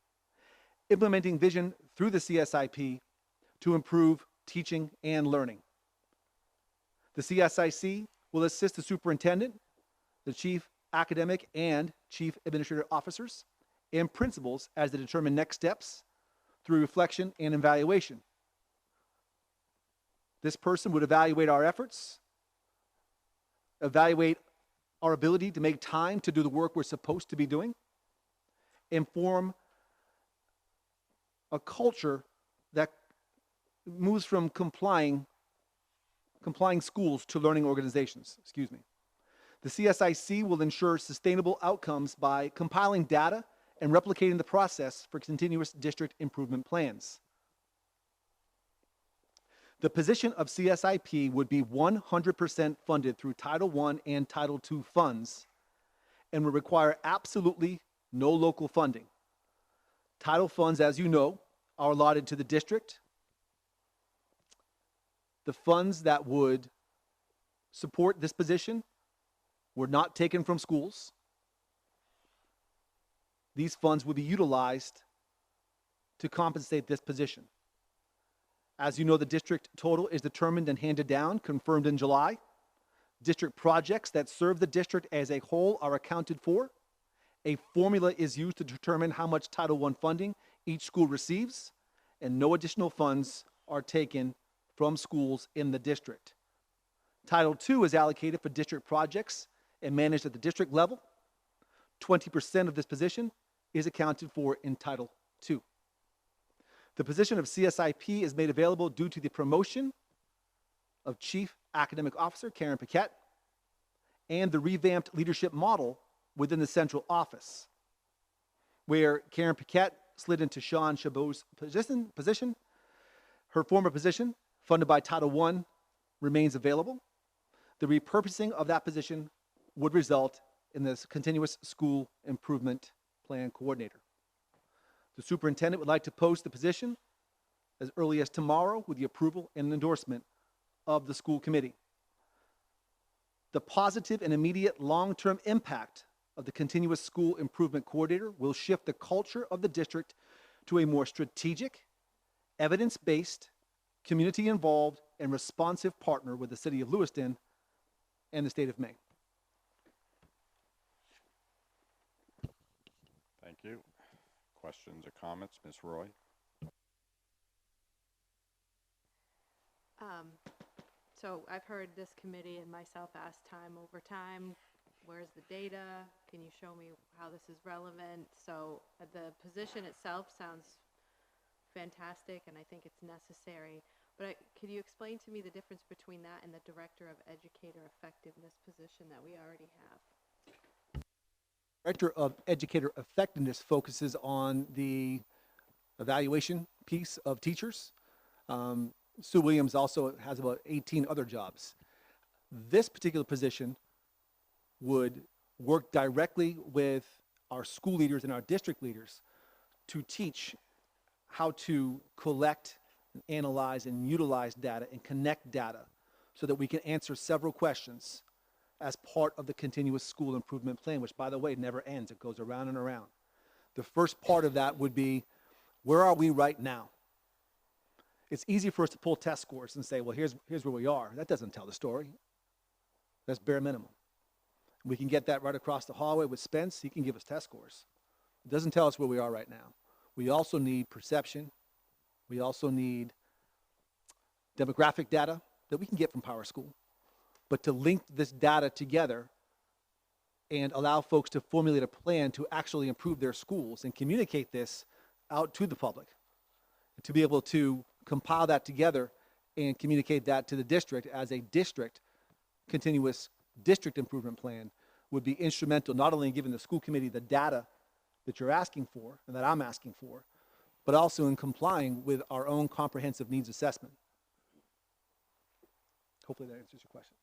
implementing vision through the CSIP to improve teaching and learning. The CSIC will assist the superintendent, the chief academic and chief administrative officers, and principals as they determine next steps through reflection and evaluation. This person would evaluate our efforts, evaluate our ability to make time to do the work we're supposed to be doing, and form a culture that moves from complying schools to learning organizations. Excuse me. The CSIC will ensure sustainable outcomes by compiling data and replicating the process for continuous district improvement plans. The position of CSIP would be 100% funded through Title I and Title II funds and would require absolutely no local funding. Title funds, as you know, are allotted to the district. The funds that would support this position were not taken from schools. These funds will be utilized to compensate this position. As you know, the district total is determined and handed down, confirmed in July. District projects that serve the district as a whole are accounted for. A formula is used to determine how much Title I funding each school receives, and no additional funds are taken from schools in the district. Title II is allocated for district projects and managed at the district level. 20% of this position is accounted for in Title II. The position of CSIP is made available due to the promotion of Chief Academic Officer Karen Paquette and the revamped leadership model within the central office, where Karen Paquette slid into Sean Chabot's position. Her former position, funded by Title I, remains available. The repurposing of that position would result in this continuous school improvement plan coordinator. The superintendent would like to post the position as early as tomorrow with the approval and endorsement of the school committee. The positive and immediate long-term impact of the continuous school improvement coordinator will shift the culture of the district to a more strategic, evidence-based, community-involved, and responsive partner with the city of Lewiston and the state of Maine. Thank you. Questions or comments, Ms. Roy? So I've heard this committee and myself ask time over time, where's the data? Can you show me how this is relevant? So the position itself sounds fantastic, and I think it's necessary. But could you explain to me the difference between that and the Director of Educator Effectiveness position that we already have? Director of Educator Effectiveness focuses on the evaluation piece of teachers. Sue Williams also has about 18 other jobs. This particular position would work directly with our school leaders and our district leaders to teach how to collect, and analyze, and utilize data and connect data so that we can answer several questions as part of the continuous school improvement plan, which, by the way, never ends. It goes around and around. The first part of that would be, where are we right now? It's easy for us to pull test scores and say, well, here's where we are. That doesn't tell the story. That's bare minimum. We can get that right across the hallway with Spence. He can give us test scores. It doesn't tell us where we are right now. We also need perception. We also need demographic data that we can get from Power School. But to link this data together and allow folks to formulate a plan to actually improve their schools and communicate this out to the public, to be able to compile that together and communicate that to the district as a district continuous district improvement plan would be instrumental, not only in giving the school committee the data that you're asking for and that I'm asking for, but also in complying with our own comprehensive needs assessment. Hopefully that answers your question.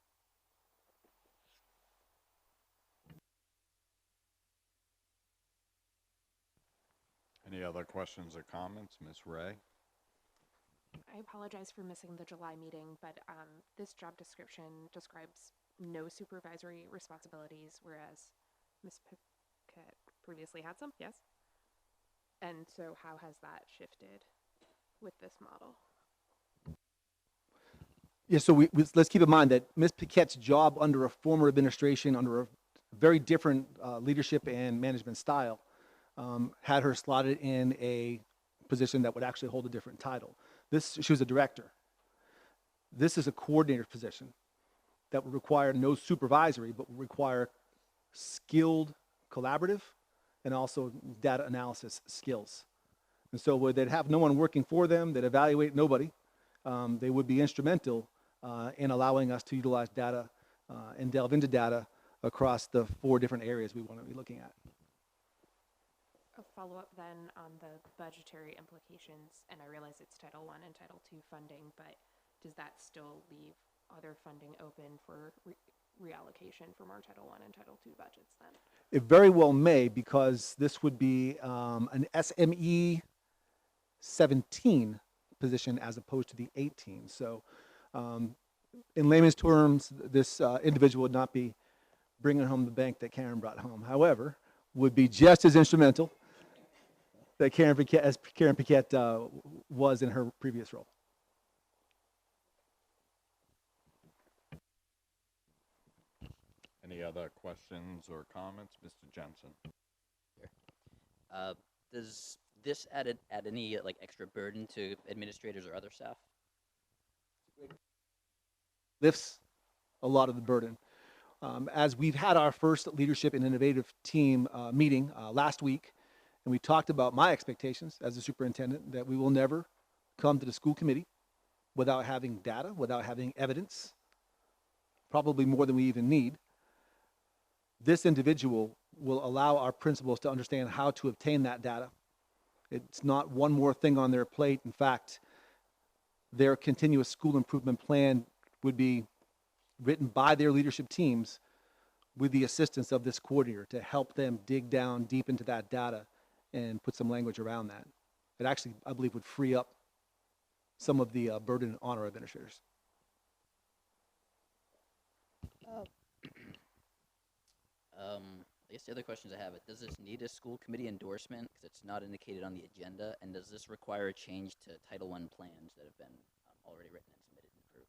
Any other questions or comments, Ms. Ray? I apologize for missing the July meeting, but this job description describes no supervisory responsibilities, whereas Ms. Paquette previously had some, yes? And so how has that shifted with this model? Yeah, so let's keep in mind that Ms. Paquette's job under a former administration, under a very different leadership and management style, had her slotted in a position that would actually hold a different title. She was a director. This is a coordinator position that would require no supervisory, but would require skilled collaborative and also data analysis skills. And so where they'd have no one working for them, they'd evaluate nobody, they would be instrumental in allowing us to utilize data and delve into data across the 4 different areas we want to be looking at. A follow-up then on the budgetary implications, and I realize it's Title I and Title II funding, but does that still leave other funding open for reallocation from our Title I and Title II budgets then? It very well may, because this would be an SME 17 position as opposed to the 18. So in layman's terms, this individual would not be bringing home the bank that Karen brought home. However, would be just as instrumental that Karen Paquette was in her previous role. Any other questions or comments, Mr. Jensen? Does this add any like extra burden to administrators or other staff? lifts a lot of the burden. As we've had our first leadership and innovative team meeting last week, and we talked about my expectations as a superintendent that we will never come to the school committee without having data, without having evidence, probably more than we even need. This individual will allow our principals to understand how to obtain that data. It's not one more thing on their plate. In fact, their continuous school improvement plan would be written by their leadership teams with the assistance of this coordinator to help them dig down deep into that data and put some language around that. It actually, I believe, would free up some of the burden on our administrators. I guess the other questions I have, does this need a school committee endorsement because it's not indicated on the agenda? And does this require a change to Title I plans that have been already written and submitted and approved?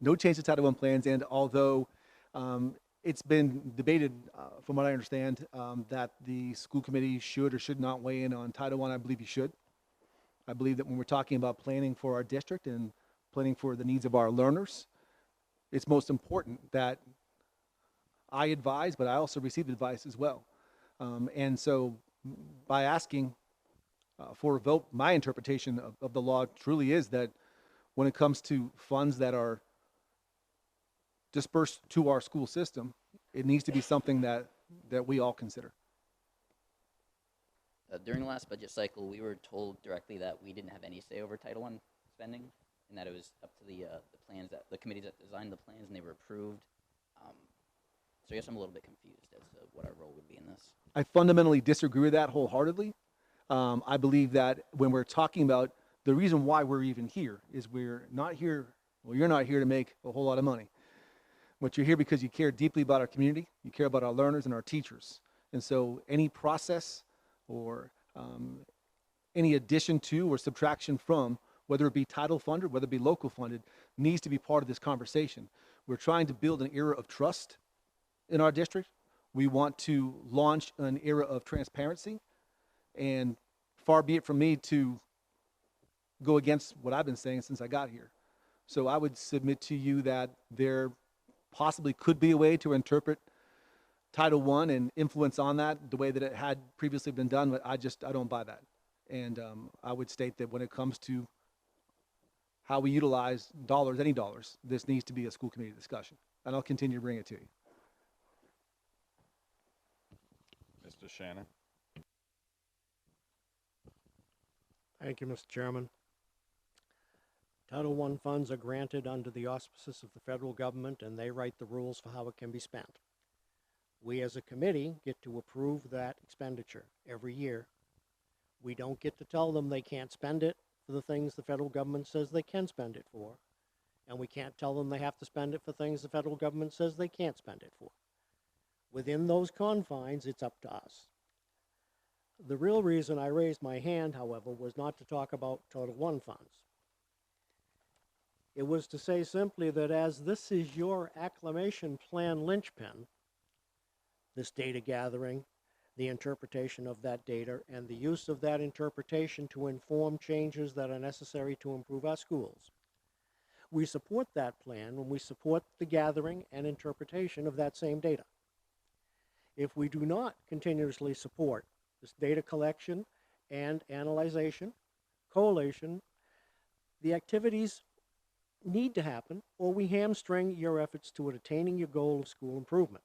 No change to Title I plans, and although it's been debated, from what I understand, that the school committee should or should not weigh in on Title I believe you should. I believe that when we're talking about planning for our district and planning for the needs of our learners, it's most important that I advise, but I also receive advice as well. And so by asking for a vote, my interpretation of the law truly is that when it comes to funds that are dispersed to our school system, it needs to be something that we all consider. During the last budget cycle, we were told directly that we didn't have any say over Title I spending, and that it was up to the plans that the committees that designed the plans, and they were approved. So I guess I'm a little bit confused as to what our role would be in this. I fundamentally disagree with that wholeheartedly. I believe that when we're talking about the reason why we're even here is we're not here, well, you're not here to make a whole lot of money. But you're here because you care deeply about our community, you care about our learners and our teachers. And so any process or any addition to or subtraction from, whether it be title funded, whether it be local funded, needs to be part of this conversation. We're trying to build an era of trust in our district. We want to launch an era of transparency, and far be it from me to go against what I've been saying since I got here. So I would submit to you that there possibly could be a way to interpret Title I and influence on that the way that it had previously been done, but I don't buy that. And I would state that when it comes to how we utilize dollars, any dollars, this needs to be a school committee discussion. And I'll continue to bring it to you. Mr. Shannon? Thank you, Mr. Chairman. Title I funds are granted under the auspices of the federal government, and they write the rules for how it can be spent. We as a committee get to approve that expenditure every year. We don't get to tell them they can't spend it for the things the federal government says they can spend it for, and we can't tell them they have to spend it for things the federal government says they can't spend it for. Within those confines, it's up to us. The real reason I raised my hand, however, was not to talk about Title I funds. It was to say simply that as this is your acclimation plan linchpin, this data gathering, the interpretation of that data, and the use of that interpretation to inform changes that are necessary to improve our schools. We support that plan when we support the gathering and interpretation of that same data. If we do not continuously support this data collection and analyzation, collation, the activities need to happen, or we hamstring your efforts toward attaining your goal of school improvement.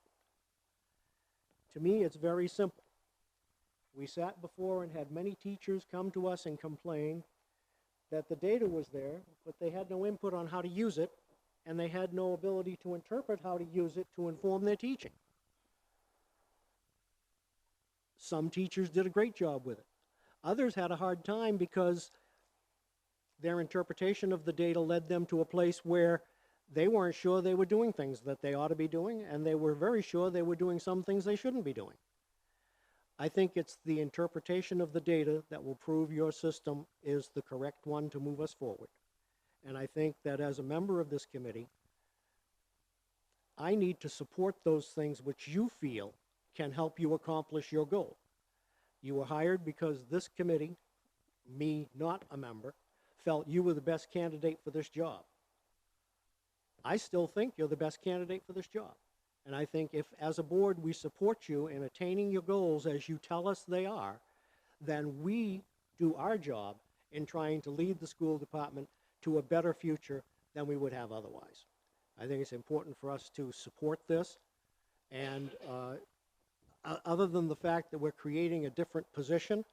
To me, it's very simple. We sat before and had many teachers come to us and complain that the data was there, but they had no input on how to use it, and they had no ability to interpret how to use it to inform their teaching. Some teachers did a great job with it. Others had a hard time because their interpretation of the data led them to a place where they weren't sure they were doing things that they ought to be doing, and they were very sure they were doing some things they shouldn't be doing. I think it's the interpretation of the data that will prove your system is the correct one to move us forward. And I think that as a member of this committee, I need to support those things which you feel can help you accomplish your goal. You were hired because this committee me not a member, felt you were the best candidate for this job. I still think you're the best candidate for this job. And I think if, as a board, we support you in attaining your goals as you tell us they are, then we do our job in trying to lead the school department to a better future than we would have otherwise. I think it's important for us to support this. And other than the fact that we're creating a different position,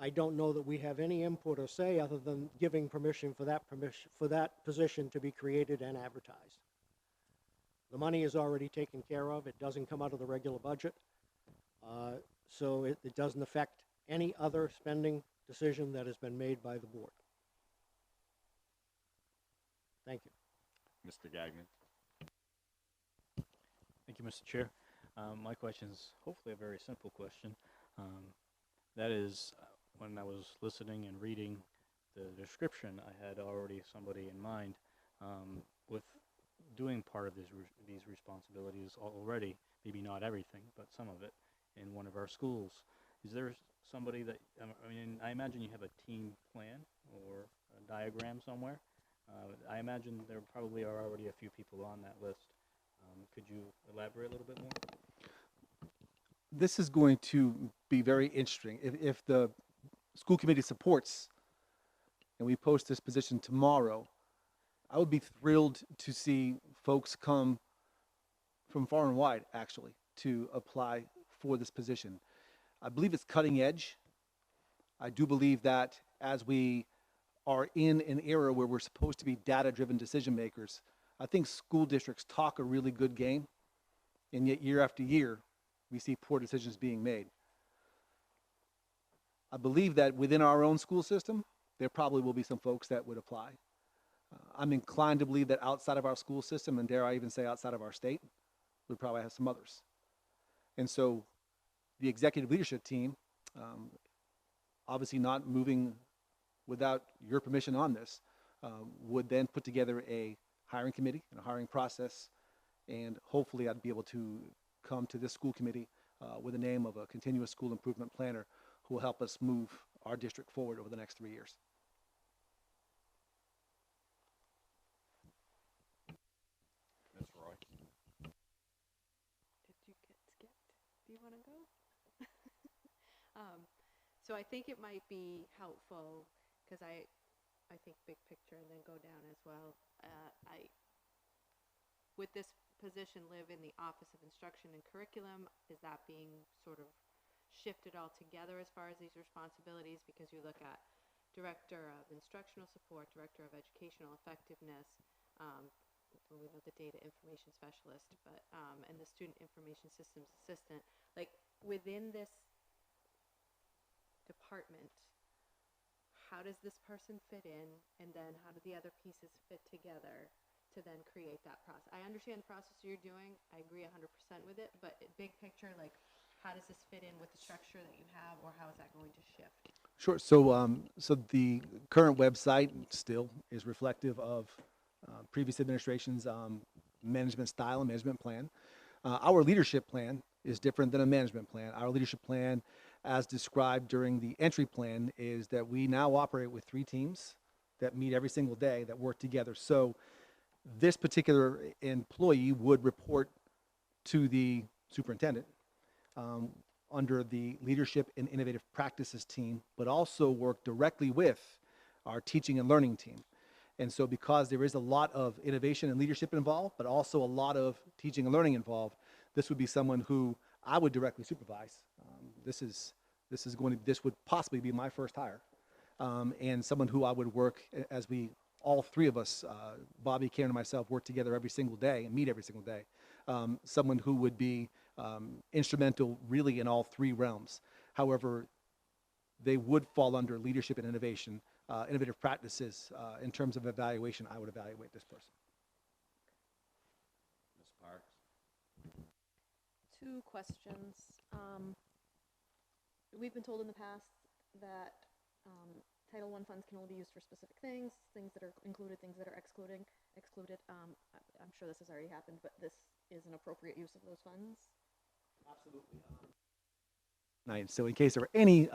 I don't know that we have any input or say other than giving permission for that position to be created and advertised. The money is already taken care of. It doesn't come out of the regular budget. So it doesn't affect any other spending decision that has been made by the board. Thank you. Mr. Gagnon. Thank you, Mr. Chair. My question is hopefully a very simple question. That is, when I was listening and reading the description, I had already somebody in mind with doing part of these responsibilities already, maybe not everything, but some of it, in one of our schools. Is there somebody that, I mean, I imagine you have a team plan or a diagram somewhere. I imagine there probably are already a few people on that list. Could you elaborate a little bit more? This is going to be very interesting. If the school committee supports and we post this position tomorrow, I would be thrilled to see folks come from far and wide, actually, to apply for this position. I believe it's cutting edge. I do believe that as we are in an era where we're supposed to be data-driven decision makers, I think school districts talk a really good game, and yet year after year, we see poor decisions being made. I believe that within our own school system, there probably will be some folks that would apply. I'm inclined to believe that outside of our school system, and dare I even say outside of our state, we probably have some others. And so the executive leadership team, obviously not moving without your permission on this, would then put together a hiring committee and a hiring process, and hopefully I'd be able to come to this school committee with the name of a continuous school improvement planner who will help us move our district forward over the next 3 years. Ms. Roy. Did you get skipped? Do you want to go? So I think it might be helpful, because I think big picture and then go down as well. With this position live in the Office of Instruction and Curriculum, is that being sort of shifted altogether as far as these responsibilities? Because you look at Director of Instructional Support, Director of Educational Effectiveness, we know the Data Information Specialist, but and the Student Information Systems Assistant. Like within this department, how does this person fit in, and then how do the other pieces fit together to then create that process? I understand the process you're doing. I agree 100% with it, but big picture, like how does this fit in with the structure that you have, or how is that going to shift? Sure. So the current website still is reflective of previous administration's management style and management plan. Our leadership plan is different than a management plan. Our leadership plan, as described during the entry plan, is that we now operate with 3 teams that meet every single day that work together. So this particular employee would report to the superintendent under the Leadership and Innovative Practices team, but also work directly with our teaching and learning team. And so because there is a lot of innovation and leadership involved, but also a lot of teaching and learning involved, this would be someone who I would directly supervise. This would possibly be my first hire. And someone who I would work as all 3 of us, Bobby, Karen, and myself, work together every single day and meet every single day. Someone who would be instrumental really in all 3 realms. However, they would fall under leadership and innovation, innovative practices. In terms of evaluation, I would evaluate this person. Ms. Parks. 2 questions. We've been told in the past that Title I funds can only be used for specific things that are included, things that are excluded. I'm sure this has already happened, but this is an appropriate use of those funds? Absolutely. So in case there are any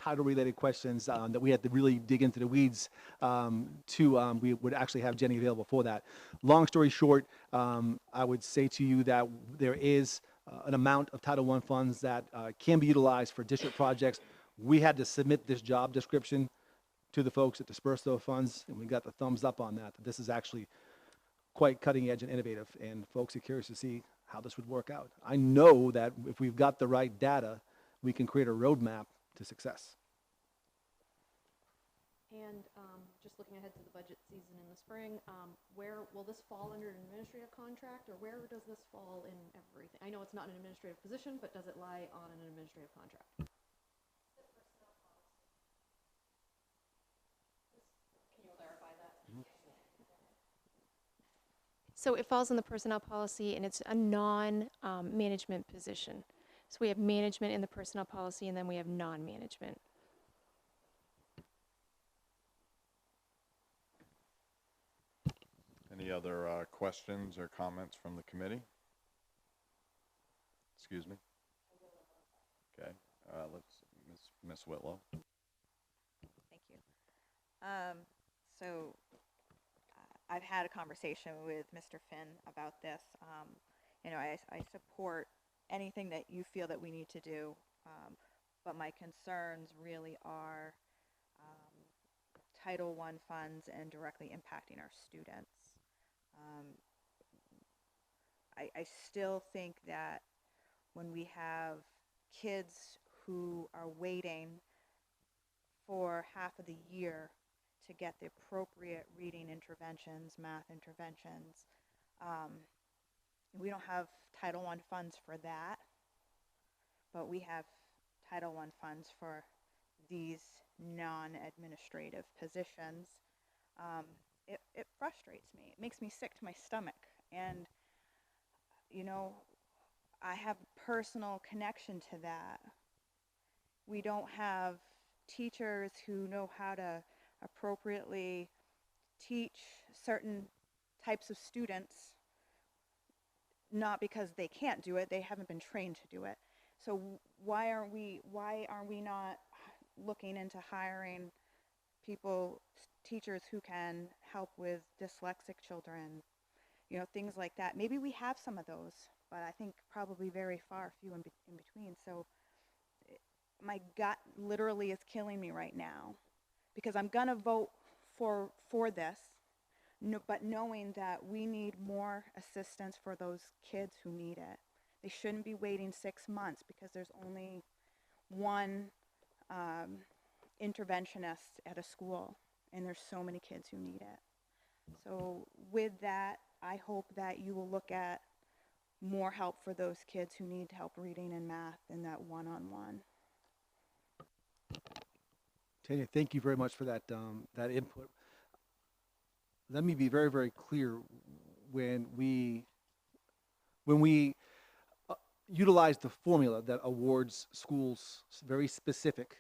title-related questions that we had to really dig into the weeds we would actually have Jenny available for that. Long story short, I would say to you that there is an amount of Title I funds that can be utilized for district projects. We had to submit this job description to the folks that disperse those funds, and we got the thumbs up on that. This is actually quite cutting edge and innovative, and folks are curious to see how this would work out. I know that if we've got the right data, we can create a roadmap to success. And just looking ahead to the budget season in the spring, where will this fall under an administrative contract, or where does this fall in everything? I know it's not an administrative position, but does it lie on an administrative contract? Can you clarify that? So it falls in the personnel policy, and it's a non-management position. So we have management in the personnel policy, and then we have non-management. Any other questions or comments from the committee? Excuse me. Okay, let's Miss Whitlow. Thank you. So I've had a conversation with Mr. Finn about this. You know, I support anything that you feel that we need to do, but my concerns really are Title I funds and directly impacting our students. I still think that when we have kids who are waiting for half of the year to get the appropriate reading interventions, math interventions, we don't have Title I funds for that, but we have Title I funds for these non-administrative positions. It frustrates me. It makes me sick to my stomach. And, you know, I have personal connection to that. We don't have teachers who know how to appropriately teach certain types of students, not because they can't do it, they haven't been trained to do it. So why are we not looking into hiring people, teachers who can help with dyslexic children, you know, things like that? Maybe we have some of those, but I think probably very few in between. So my gut literally is killing me right now, because I'm gonna vote for this, but knowing that we need more assistance for those kids who need it. They shouldn't be waiting 6 months because there's only one interventionist at a school, and there's so many kids who need it. So with that, I hope that you will look at more help for those kids who need help reading and math in that one-on-one. Tanya, thank you very much for that, that input. Let me be very, very clear. When we utilize the formula that awards schools very specific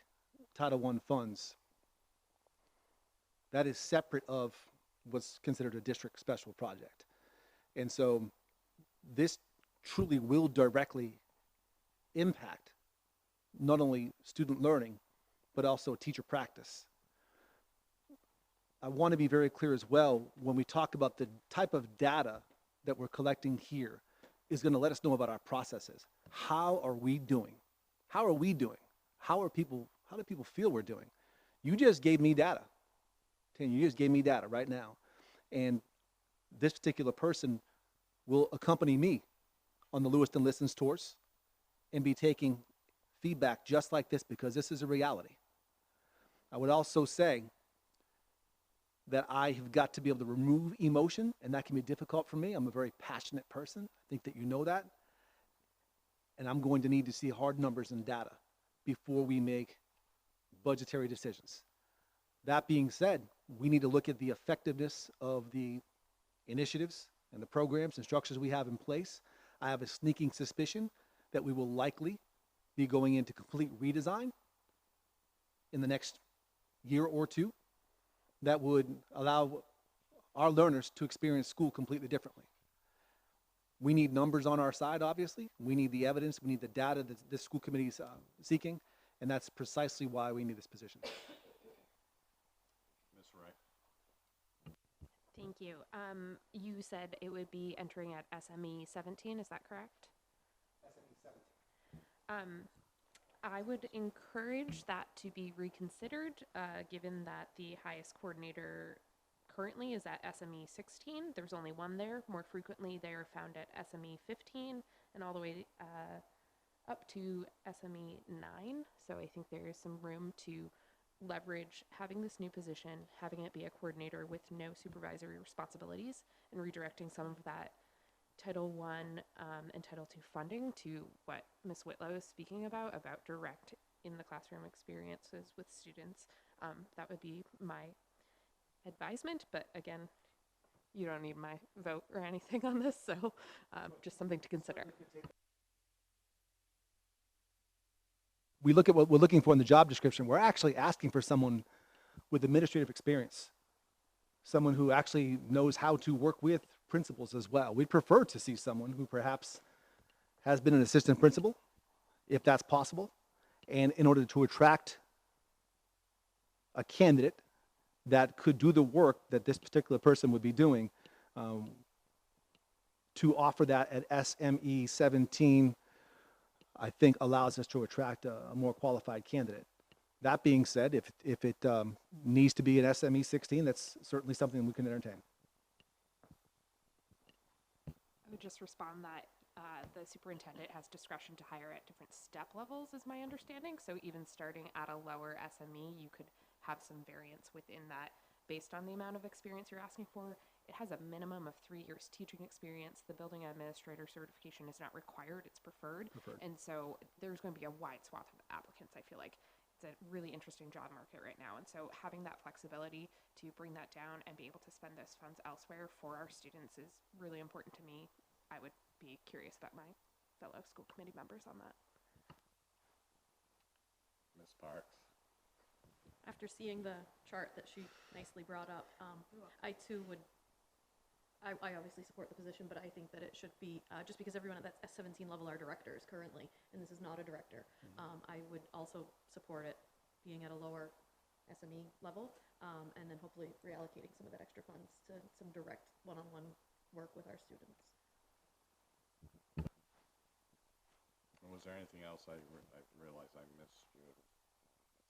Title I funds, that is separate of what's considered a district special project. And so this truly will directly impact not only student learning, but also teacher practice. I want to be very clear as well, when we talk about the type of data that we're collecting here is going to let us know about our processes. How are we doing? How are we doing? How do people feel we're doing? You just gave me data. You just gave me data right now. And this particular person will accompany me on the Lewiston Listens tours and be taking feedback just like this, because this is a reality. I would also say that I have got to be able to remove emotion, and that can be difficult for me. I'm a very passionate person. I think that you know that. And I'm going to need to see hard numbers and data before we make budgetary decisions. That being said, we need to look at the effectiveness of the initiatives and the programs and structures we have in place. I have a sneaking suspicion that we will likely be going into complete redesign in the next year or two that would allow our learners to experience school completely differently. We need numbers on our side, obviously. We need the evidence. We need the data that this school committee is seeking. And that's precisely why we need this position. Ms. Wright? Thank you. You said it would be entering at SME 17, is that correct? SME 17. I would encourage that to be reconsidered, given that the highest coordinator currently is at SME 16. There's only one there. More frequently, they are found at SME 15 and all the way up to SME 9. So I think there is some room to leverage having this new position, having it be a coordinator with no supervisory responsibilities, and redirecting some of that Title I and Title II funding to what Ms. Whitlow is speaking about direct in the classroom experiences with students. That would be my advisement, but again, you don't need my vote or anything on this, so just something to consider. We look at what we're looking for in the job description. We're actually asking for someone with administrative experience, someone who actually knows how to work with principals as well. We'd prefer to see someone who perhaps has been an assistant principal, if that's possible, and in order to attract a candidate that could do the work that this particular person would be doing, to offer that at SME 17, I think allows us to attract a more qualified candidate. That being said, if it needs to be an SME 16, that's certainly something we can entertain. I would just respond that the superintendent has discretion to hire at different step levels, is my understanding. So even starting at a lower SME, you could have some variance within that based on the amount of experience you're asking for. It has a minimum of 3 years teaching experience. The building administrator certification is not required, it's preferred. And so there's going to be a wide swath of applicants. I feel like it's a really interesting job market right now. And so having that flexibility to bring that down and be able to spend those funds elsewhere for our students is really important to me. I would be curious about my fellow school committee members on that. Ms. Parks? After seeing the chart that she nicely brought up, I too would, I obviously support the position, but I think that it should be, just because everyone at that S17 level are directors currently, and this is not a director, I would also support it being at a lower SME level, and then hopefully reallocating some of that extra funds to some direct one-on-one work with our students. Was there anything else I realized I missed you?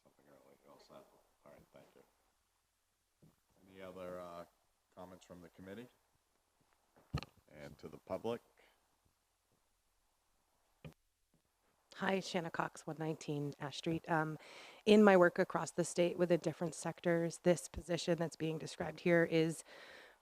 Something early. You all set? All right, thank you. Any other comments from the committee? And to the public? Hi, Shanna Cox, 119 Ash Street. In my work across the state with the different sectors, this position that's being described here is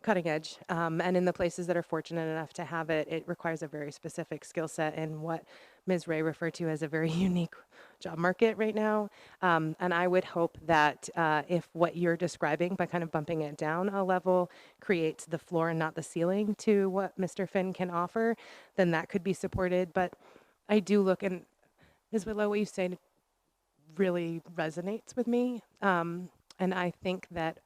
cutting edge. And in the places that are fortunate enough to have it, it requires a very specific skill set and what Ms. Ray referred to as a very unique job market right now. And I would hope that if what you're describing by kind of bumping it down a level creates the floor and not the ceiling to what Mr. Finn can offer, then that could be supported. But I do look, and Ms. Whitlow, what you say really resonates with me. And I think that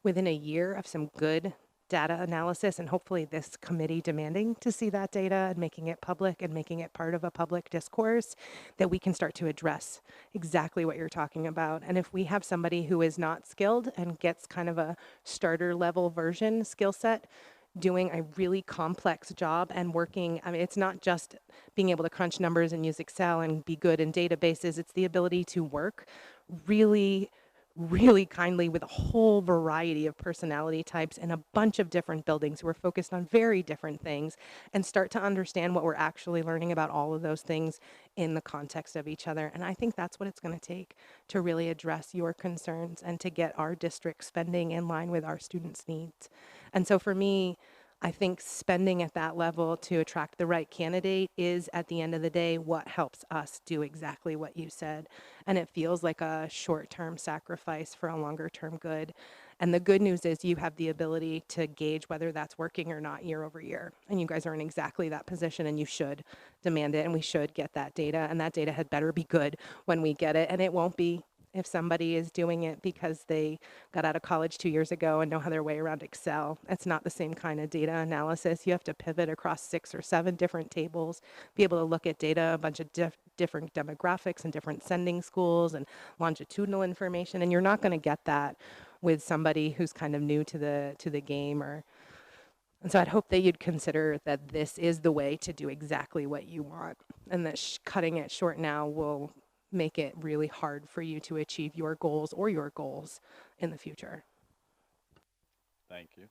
within a year of some good data analysis, and hopefully this committee demanding to see that data and making it public and making it part of a public discourse, that we can start to address exactly what you're talking about. And if we have somebody who is not skilled and gets kind of a starter level version skill set, doing a really complex job and working, I mean, it's not just being able to crunch numbers and use Excel and be good in databases, it's the ability to work really kindly with a whole variety of personality types and a bunch of different buildings who are focused on very different things, and start to understand what we're actually learning about all of those things in the context of each other. And I think that's what it's going to take to really address your concerns and to get our district spending in line with our students' needs. And so for me, I think spending at that level to attract the right candidate is, at the end of the day, what helps us do exactly what you said. And it feels like a short-term sacrifice for a longer-term good. And the good news is you have the ability to gauge whether that's working or not year over year. And you guys are in exactly that position, and you should demand it, and we should get that data. And that data had better be good when we get it, and it won't be if somebody is doing it because they got out of college 2 years ago and know how their way around Excel. It's not the same kind of data analysis. You have to pivot across 6 or 7 different tables, be able to look at data a bunch of different demographics and different sending schools and longitudinal information, and you're not going to get that with somebody who's kind of new to the game. And so I'd hope that you'd consider that this is the way to do exactly what you want, and that cutting it short now will make it really hard for you to achieve your goals in the future. Thank you.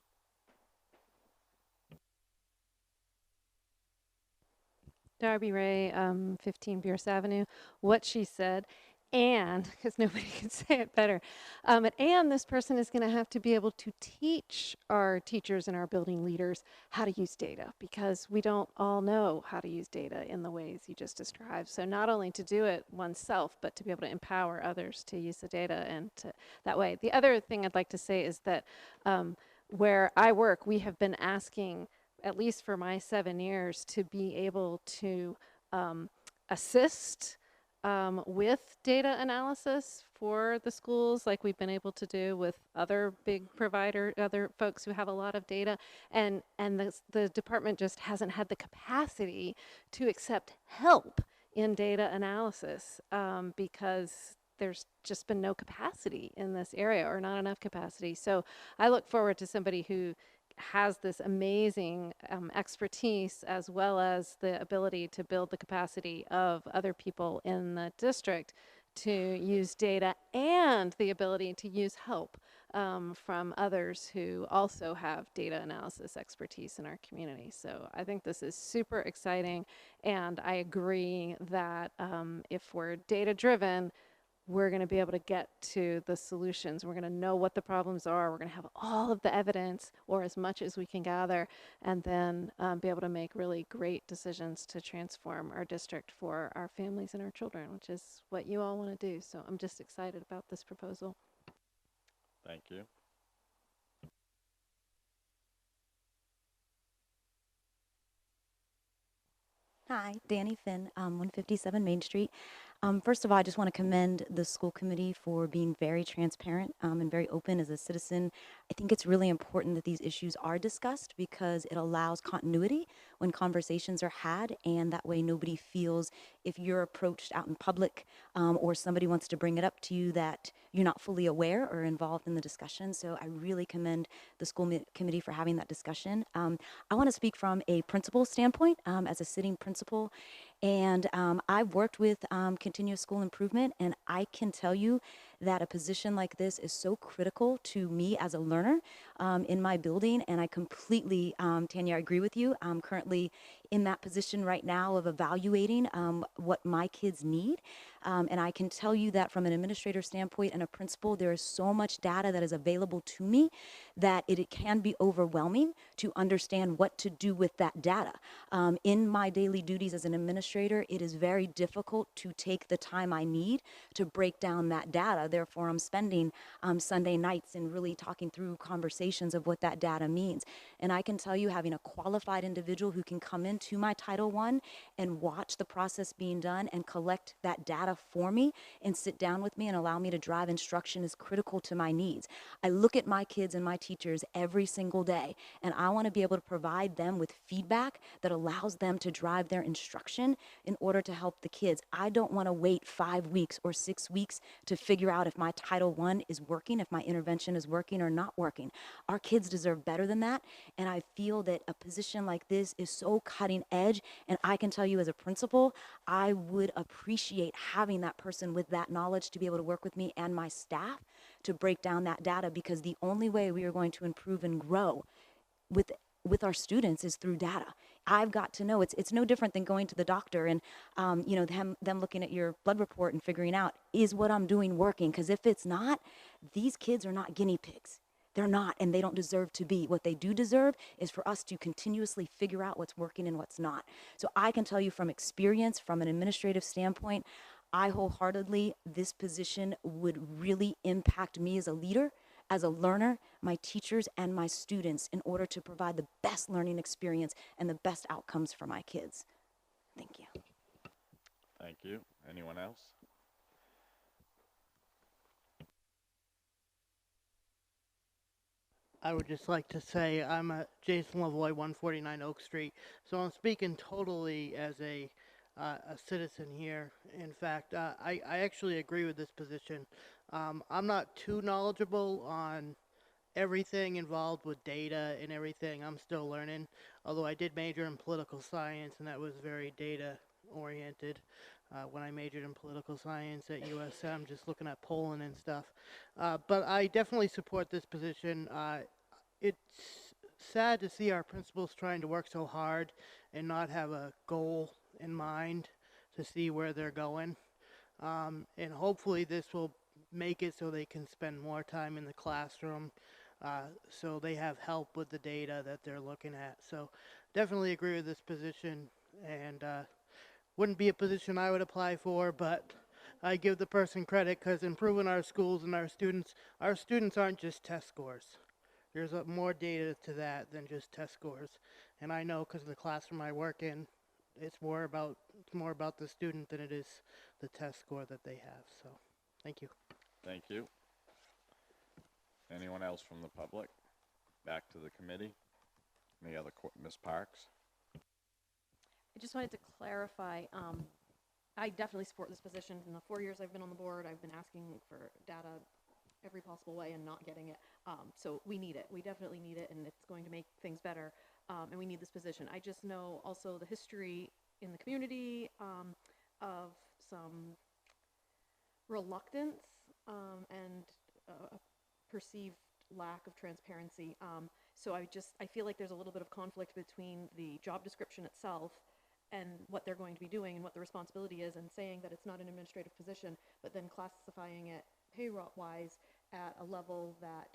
Darby Ray, 15 Pierce Avenue. What she said, and because nobody can say it better, and this person is going to have to be able to teach our teachers and our building leaders how to use data, because we don't all know how to use data in the ways you just described. So not only to do it oneself, but to be able to empower others to use the data and to that way. The other thing I'd like to say is that where I work, we have been asking, at least for my 7 years, to be able to assist with data analysis for the schools, like we've been able to do with other big other folks who have a lot of data, and the department just hasn't had the capacity to accept help in data analysis because there's just been no capacity in this area, or not enough capacity. So I look forward to somebody who has this amazing expertise, as well as the ability to build the capacity of other people in the district to use data, and the ability to use help from others who also have data analysis expertise in our community. So I think this is super exciting, and I agree that if we're data driven, we're going to be able to get to the solutions. We're going to know what the problems are. We're going to have all of the evidence, or as much as we can gather, and then be able to make really great decisions to transform our district for our families and our children, which is what you all want to do. So I'm just excited about this proposal. Thank you. Hi, Danny Finn, 157 Main Street. First of all, I just want to commend the school committee for being very transparent and very open as a citizen. I think it's really important that these issues are discussed, because it allows continuity when conversations are had, and that way nobody feels, if you're approached out in public or somebody wants to bring it up to you, that you're not fully aware or involved in the discussion. So I really commend the school committee for having that discussion. I want to speak from a principal standpoint as a sitting principal. And I've worked with continuous school improvement, and I can tell you that a position like this is so critical to me as a learner in my building. And I completely, Tanya, I agree with you. I'm currently in that position right now of evaluating what my kids need. And I can tell you that from an administrator standpoint and a principal, there is so much data that is available to me that it can be overwhelming to understand what to do with that data. In my daily duties as an administrator, it is very difficult to take the time I need to break down that data. Therefore, I'm spending Sunday nights and really talking through conversations of what that data means. And I can tell you, having a qualified individual who can come into my Title I and watch the process being done and collect that data for me and sit down with me and allow me to drive instruction is critical to my needs. I look at my kids and my teachers every single day, and I want to be able to provide them with feedback that allows them to drive their instruction in order to help the kids. I don't want to wait 5 weeks or 6 weeks to figure out if my Title I is working, if my intervention is working or not working. Our kids deserve better than that, and I feel that a position like this is so cutting edge, and I can tell you as a principal, I would appreciate having that person with that knowledge to be able to work with me and my staff to break down that data, because the only way we are going to improve and grow with our students is through data. I've got to know. It's no different than going to the doctor and them looking at your blood report and figuring out, is what I'm doing working? Because if it's not, these kids are not guinea pigs. They're not, and they don't deserve to be. What they do deserve is for us to continuously figure out what's working and what's not. So I can tell you from experience, from an administrative standpoint, I wholeheartedly, this position would really impact me as a leader, as a learner, my teachers, and my students in order to provide the best learning experience and the best outcomes for my kids. Thank you. Thank you. Anyone else? I would just like to say I'm Jason Lavoy, 149 Oak Street. So I'm speaking totally as a a citizen here. In fact, I actually agree with this position. I'm not too knowledgeable on everything involved with data and everything. I'm still learning, although I did major in political science, and that was very data oriented. When I majored in political science at USM, just looking at polling and stuff. But I definitely support this position. It's sad to see our principals trying to work so hard and not have a goal in mind to see where they're going. And hopefully this will make it so they can spend more time in the classroom, so they have help with the data that they're looking at. So definitely agree with this position, and wouldn't be a position I would apply for, but I give the person credit because improving our schools and our students aren't just test scores. There's more data to that than just test scores. And I know because of the classroom I work in, it's more about the student than it is the test score that they have. So, thank you. Thank you. Anyone else from the public? Back to the committee. Any other, Ms. Parks? I just wanted to clarify, I definitely support this position. In the 4 years I've been on the board, I've been asking for data every possible way and not getting it. So we need it. We definitely need it, and it's going to make things better. And we need this position. I just know also the history in the community of some reluctance and a perceived lack of transparency. So I feel like there's a little bit of conflict between the job description itself and what they're going to be doing and what the responsibility is, and saying that it's not an administrative position, but then classifying it payroll-wise at a level that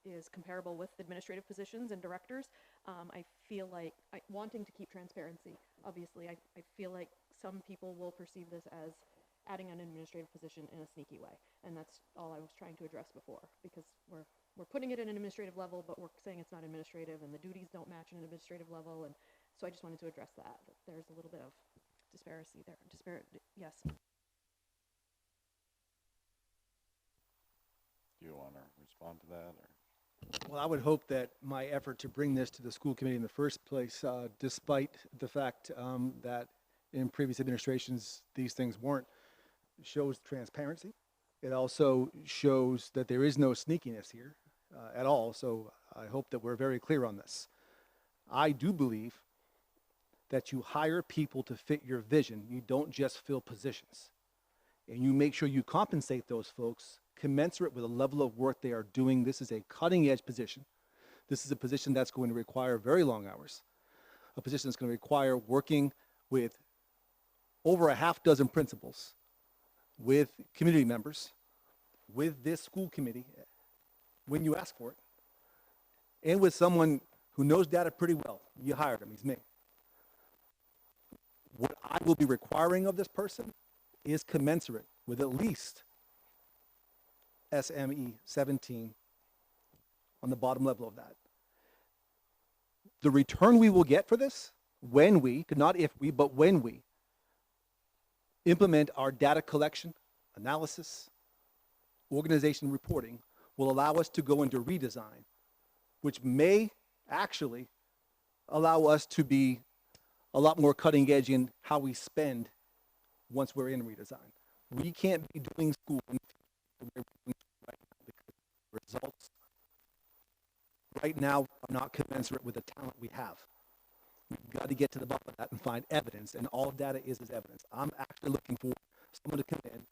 is comparable with administrative positions and directors. I feel like, wanting to keep transparency, obviously, I feel like some people will perceive this as adding an administrative position in a sneaky way, and that's all I was trying to address before, because we're putting it in an administrative level, but we're saying it's not administrative, and the duties don't match an administrative level, and so I just wanted to address that there's a little bit of disparity there. Yes. Do you want to respond to that? Or? Well, I would hope that my effort to bring this to the school committee in the first place, despite the fact that in previous administrations these things weren't, shows transparency. It also shows that there is no sneakiness here at all, so I hope that we're very clear on this. I do believe that you hire people to fit your vision. You don't just fill positions. And you make sure you compensate those folks commensurate with the level of work they are doing. This is a cutting-edge position. This is a position that's going to require very long hours, a position that's going to require working with over a half dozen principals, with community members, with this school committee, when you ask for it, and with someone who knows data pretty well. You hired him, he's me. What I will be requiring of this person is commensurate with at least SME 17 on the bottom level of that. The return we will get for this, when we, not if we, but when we implement our data collection, analysis, organization reporting, will allow us to go into redesign, which may actually allow us to be a lot more cutting edge in how we spend once we're in redesign. We can't be doing school in the way we're doing right now because the results right now are not commensurate with the talent we have. We've got to get to the bottom of that and find evidence, and all data is evidence. I'm actually looking for someone to come in,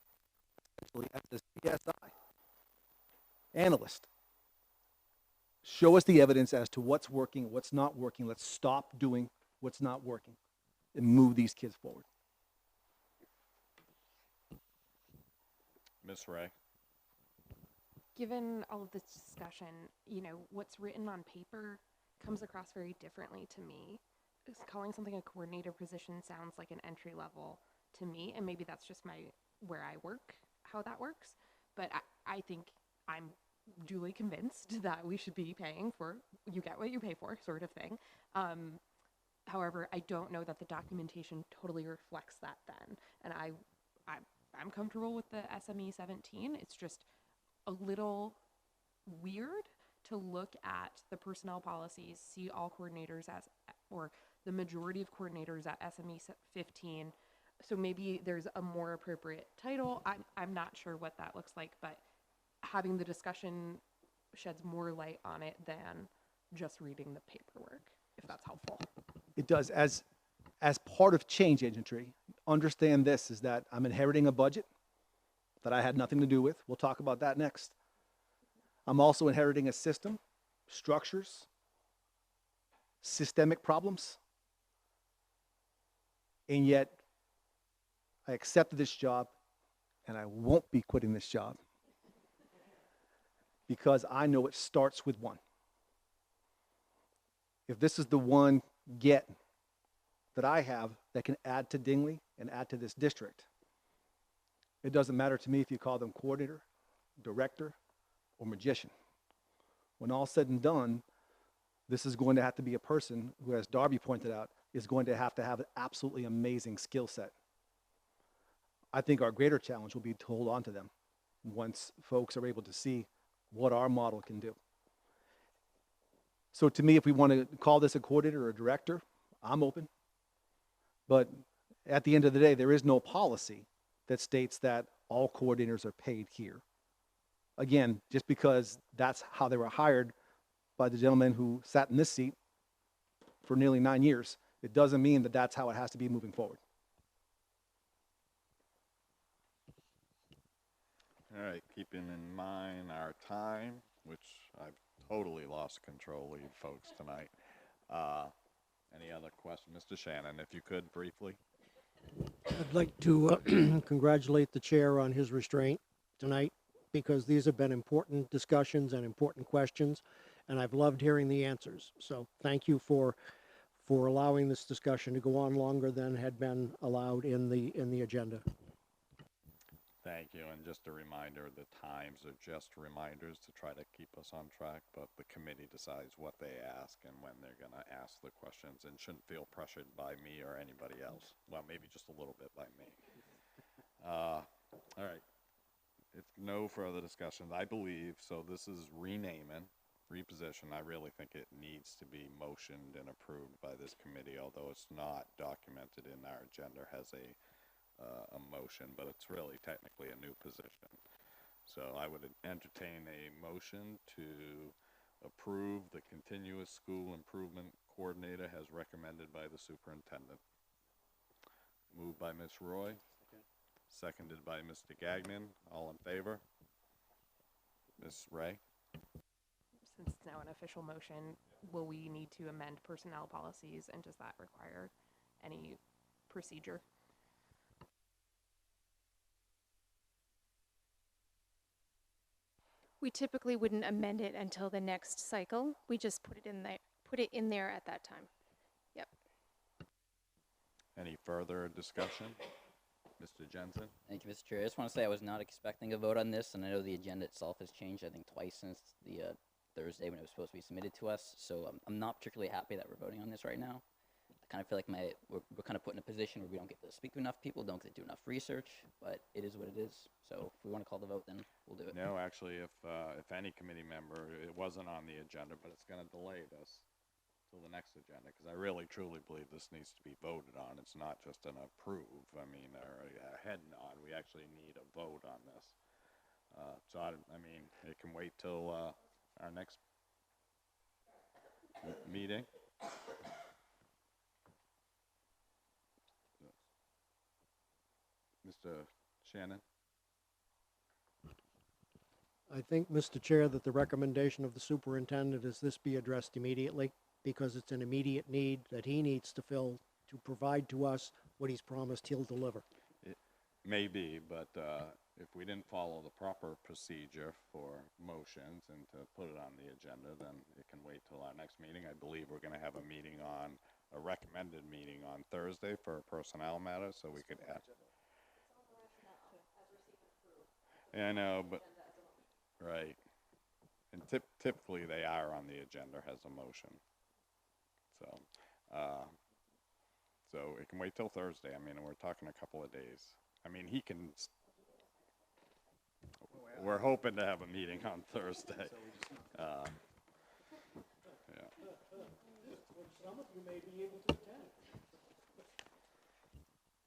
essentially as a CSI analyst. Show us the evidence as to what's working, what's not working. Let's stop doing what's not working and move these kids forward. Ms. Ray? Given all of this discussion, what's written on paper comes across very differently to me. Calling something a coordinator position sounds like an entry level to me, and maybe that's just where I work, how that works. But I think I'm duly convinced that we should be paying for, you get what you pay for, sort of thing. However, I don't know that the documentation totally reflects that then. And I'm comfortable with the SME 17. It's just a little weird to look at the personnel policies, see all coordinators as, or the majority of coordinators at SME 15. So maybe there's a more appropriate title. I'm not sure what that looks like, but having the discussion sheds more light on it than just reading the paperwork, if that's helpful. It does. As part of change agentry, understand this is that I'm inheriting a budget that I had nothing to do with. We'll talk about that next. I'm also inheriting a system, structures, systemic problems, and yet I accepted this job and I won't be quitting this job because I know it starts with one. If this is the one get that I have that can add to Dingley and add to this district, it doesn't matter to me if you call them coordinator, director, or magician. When all said and done, this is going to have to be a person who, as Darby pointed out, is going to have an absolutely amazing skill set. I think our greater challenge will be to hold on to them once folks are able to see what our model can do. So to me, if we want to call this a coordinator or a director, I'm open. But at the end of the day, there is no policy that states that all coordinators are paid here. Again, just because that's how they were hired by the gentleman who sat in this seat for nearly 9 years, it doesn't mean that that's how it has to be moving forward. All right, keeping in mind our time, which I've totally lost control of you folks tonight. Any other questions? Mr. Shannon, if you could briefly. I'd like to congratulate the chair on his restraint tonight, because these have been important discussions and important questions, and I've loved hearing the answers. So thank you for allowing this discussion to go on longer than had been allowed in the agenda. Thank you, and just a reminder, the times are just reminders to try to keep us on track, but the committee decides what they ask and when they're going to ask the questions, and shouldn't feel pressured by me or anybody else. Well, maybe just a little bit by me. All right. If no further discussions, I believe, so this is renaming, reposition. I really think it needs to be motioned and approved by this committee, although it's not documented in our agenda as a motion, but it's really technically a new position. So I would entertain a motion to approve the continuous school improvement coordinator as recommended by the superintendent. Moved by Ms. Roy. Seconded by Mr. Gagnon. All in favor? Ms. Ray? Since it's now an official motion, will we need to amend personnel policies, and does that require any procedure? We typically wouldn't amend it until the next cycle. We just put it in there at that time. Yep. Any further discussion? Mr. Jensen? Thank you, Mr. Chair. I just want to say I was not expecting a vote on this, and I know the agenda itself has changed, I think, twice since the Thursday when it was supposed to be submitted to us. So I'm not particularly happy that we're voting on this right now. I kind of feel like we're kind of put in a position where we don't get to speak to enough people, don't get to do enough research, but it is what it is. So if we want to call the vote, then we'll do it. No, actually, if any committee member, it wasn't on the agenda, but it's going to delay this till the next agenda, because I really, truly believe this needs to be voted on. It's not just an approve, or a head nod. We actually need a vote on this. So, I mean, it can wait till our next meeting. Mr. Shannon? I think, Mr. Chair, that the recommendation of the superintendent is this be addressed immediately, because it's an immediate need that he needs to fill to provide to us what he's promised he'll deliver. It may be, but if we didn't follow the proper procedure for motions and to put it on the agenda, then it can wait till our next meeting. I believe we're going to have a recommended meeting on Thursday for a personnel matter, so we could add. Yeah, I know, but, right. And typically they are on the agenda as a motion. So, so it can wait till Thursday. I mean, we're talking a couple of days. I mean, we're hoping to have a meeting on Thursday. Yeah. Some of you may be able to attend.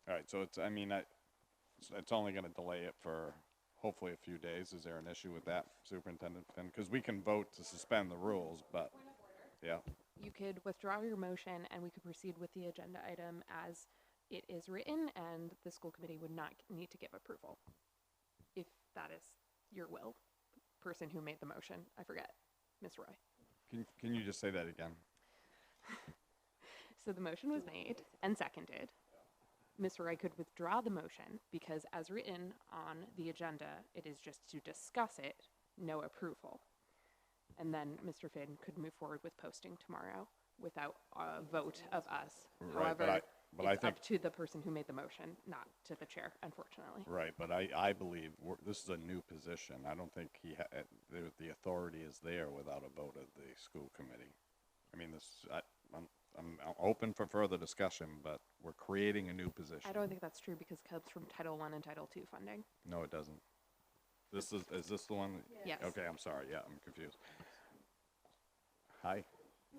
All right, so it's, I mean, it's only gonna delay it for hopefully a few days. Is there an issue with that, Superintendent Finn? Because we can vote to suspend the rules, but, yeah. You could withdraw your motion and we could proceed with the agenda item as it is written, and the school committee would not need to give approval. If that is your will, person who made the motion, I forget, Ms. Roy. Can you just say that again? So the motion was made and seconded. Ms. Roy could withdraw the motion because as written on the agenda, it is just to discuss it, no approval. And then Mr. Finn could move forward with posting tomorrow without a vote of us. Right, However, but I it's think, up to the person who made the motion, not to the chair, unfortunately. right, but I believe this is a new position. I don't think the authority is there without a vote of the school committee. I mean, I'm open for further discussion, but we're creating a new position. I don't think that's true because it comes from Title I and Title II funding. No, it doesn't. Is this the one? Yes. Okay, I'm sorry. Yeah, I'm confused. Hi.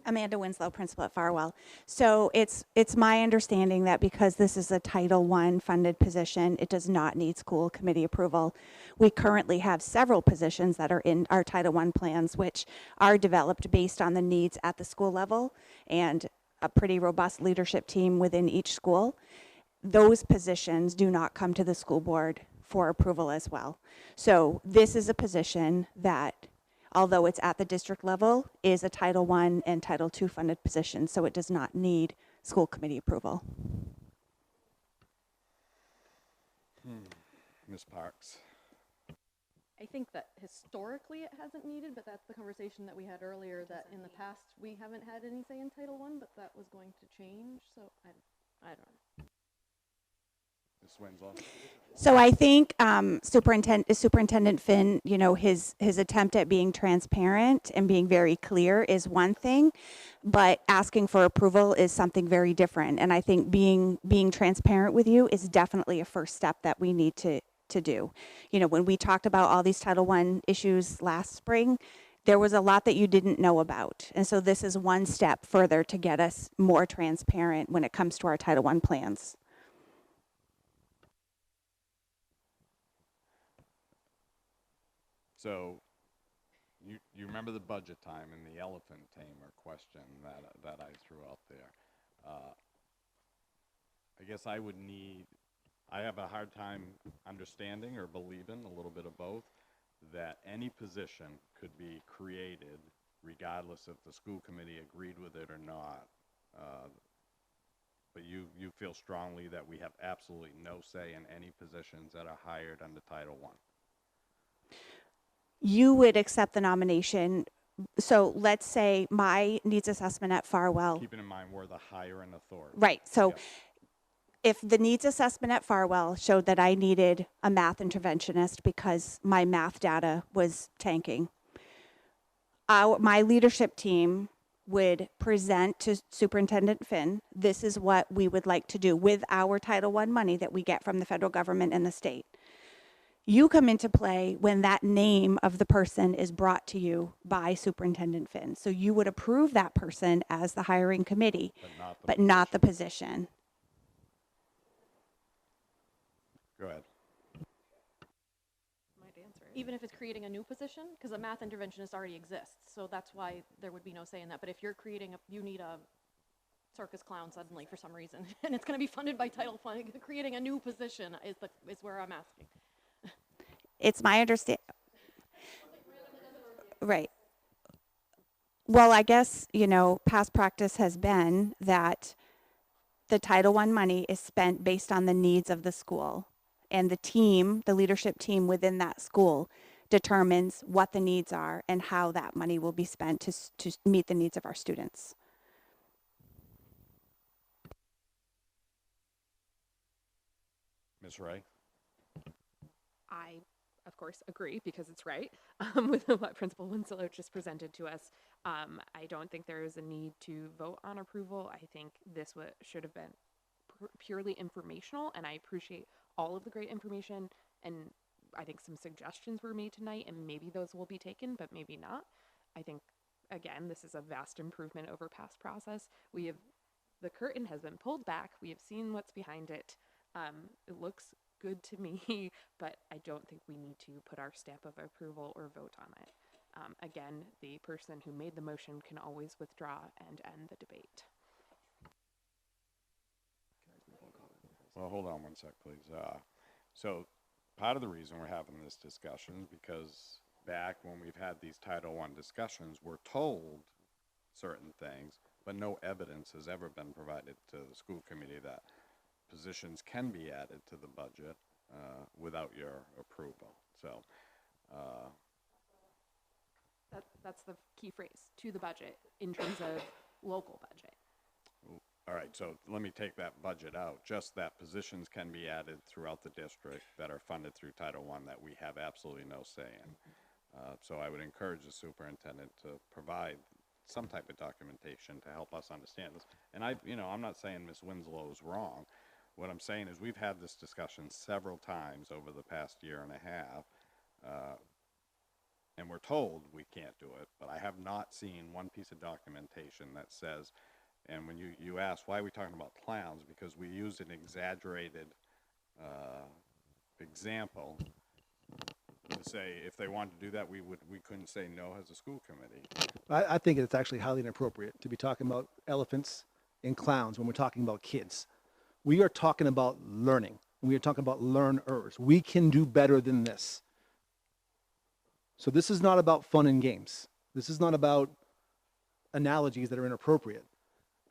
Amanda Winslow, principal at Farwell. So it's my understanding that because this is a Title I funded position, it does not need school committee approval. We currently have several positions that are in our Title I plans, which are developed based on the needs at the school level and a pretty robust leadership team within each school. Those positions do not come to the school board for approval as well. So this is a position that, although it's at the district level, is a Title I and Title II funded position, so it does not need school committee approval. Ms. Parks. I think that historically it hasn't needed, but that's the conversation that we had earlier, that in the past we haven't had any say in Title I, but that was going to change, so I don't know. Ms. Winslow. So I think Superintendent Finn, you know, his attempt at being transparent and being very clear is one thing, but asking for approval is something very different. And I think being transparent with you is definitely a first step that we need to do. You know, when we talked about all these Title I issues last spring, there was a lot that you didn't know about. And so this is one step further to get us more transparent when it comes to our Title I plans. So, you remember the budget time and the elephant tamer question that I threw out there. I guess I have a hard time understanding or believing, a little bit of both, that any position could be created regardless if the school committee agreed with it or not. But you feel strongly that we have absolutely no say in any positions that are hired under Title I. You would accept the nomination. So let's say my needs assessment at Farwell. Keeping in mind we're the hiring authority. Right. So Yes. if the needs assessment at Farwell showed that I needed a math interventionist because my math data was tanking, my leadership team would present to Superintendent Finn, this is what we would like to do with our Title I money that we get from the federal government and the state. You come into play when that name of the person is brought to you by Superintendent Finn. So you would approve that person as the hiring committee, but not the position. Go ahead. Might answer it. Even if it's creating a new position, because a math interventionist already exists, so that's why there would be no say in that. But if you're creating you need a circus clown suddenly for some reason, and it's going to be funded by Title I, creating a new position is where I'm asking. It's my understanding. Right. Well, I guess, you know, past practice has been that the Title I money is spent based on the needs of the school. And the leadership team within that school determines what the needs are and how that money will be spent to meet the needs of our students. Ms. Ray? I, of course, agree because it's right with what Principal Winslow just presented to us. I don't think there is a need to vote on approval. I think this should have been purely informational, and I appreciate all of the great information, and I think some suggestions were made tonight, and maybe those will be taken, but maybe not. I think, again, this is a vast improvement over past process. The curtain has been pulled back. We have seen what's behind it. It looks good to me, but I don't think we need to put our stamp of approval or vote on it. Again, the person who made the motion can always withdraw and end the debate. Well, hold on one sec, please. So part of the reason we're having this discussion is because back when we've had these Title I discussions, we're told certain things, but no evidence has ever been provided to the school committee that positions can be added to the budget without your approval. So That's the key phrase, to the budget, in terms of local budget. all right, so let me take that budget out. Just that positions can be added throughout the district that are funded through Title I that we have absolutely no say in. So I would encourage the superintendent to provide some type of documentation to help us understand this. And I'm not saying Ms. Winslow is wrong. What I'm saying is we've had this discussion several times over the past year and a half, and we're told we can't do it, but I have not seen one piece of documentation that says, and when you ask, why are we talking about clowns? Because we used an exaggerated example to say if they wanted to do that, we couldn't say no as a school committee. I think it's actually highly inappropriate to be talking about elephants and clowns when we're talking about kids. We are talking about learning. We are talking about learners. We can do better than this. So this is not about fun and games. This is not about analogies that are inappropriate.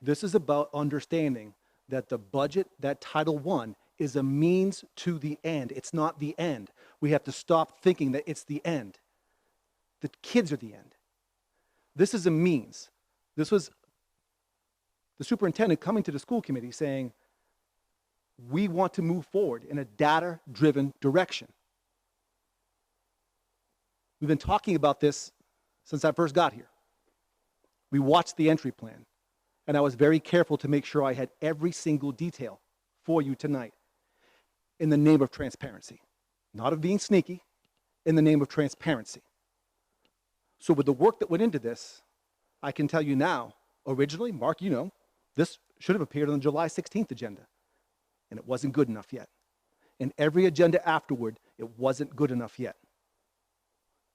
This is about understanding that the budget, that Title I, is a means to the end. It's not the end. We have to stop thinking that it's the end. The kids are the end. This is a means. This was the superintendent coming to the school committee saying, we want to move forward in a data-driven direction. We've been talking about this since I first got here. We watched the entry plan, and I was very careful to make sure I had every single detail for you tonight in the name of transparency. Not of being sneaky, in the name of transparency. So with the work that went into this, I can tell you now, originally, Mark, this should have appeared on the July 16th agenda, and it wasn't good enough yet. And every agenda afterward, it wasn't good enough yet.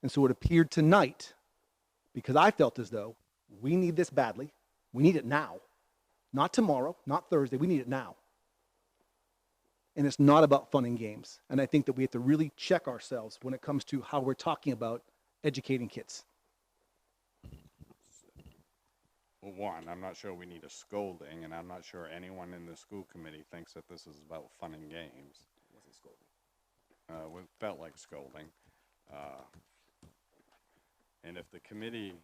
And so it appeared tonight, because I felt as though we need this badly. We need it now. Not tomorrow, not Thursday. We need it now. And it's not about fun and games. And I think that we have to really check ourselves when it comes to how we're talking about educating kids. Well, one, I'm not sure we need a scolding, and I'm not sure anyone in the school committee thinks that this is about fun and games. It wasn't scolding. It felt like scolding. And if the committee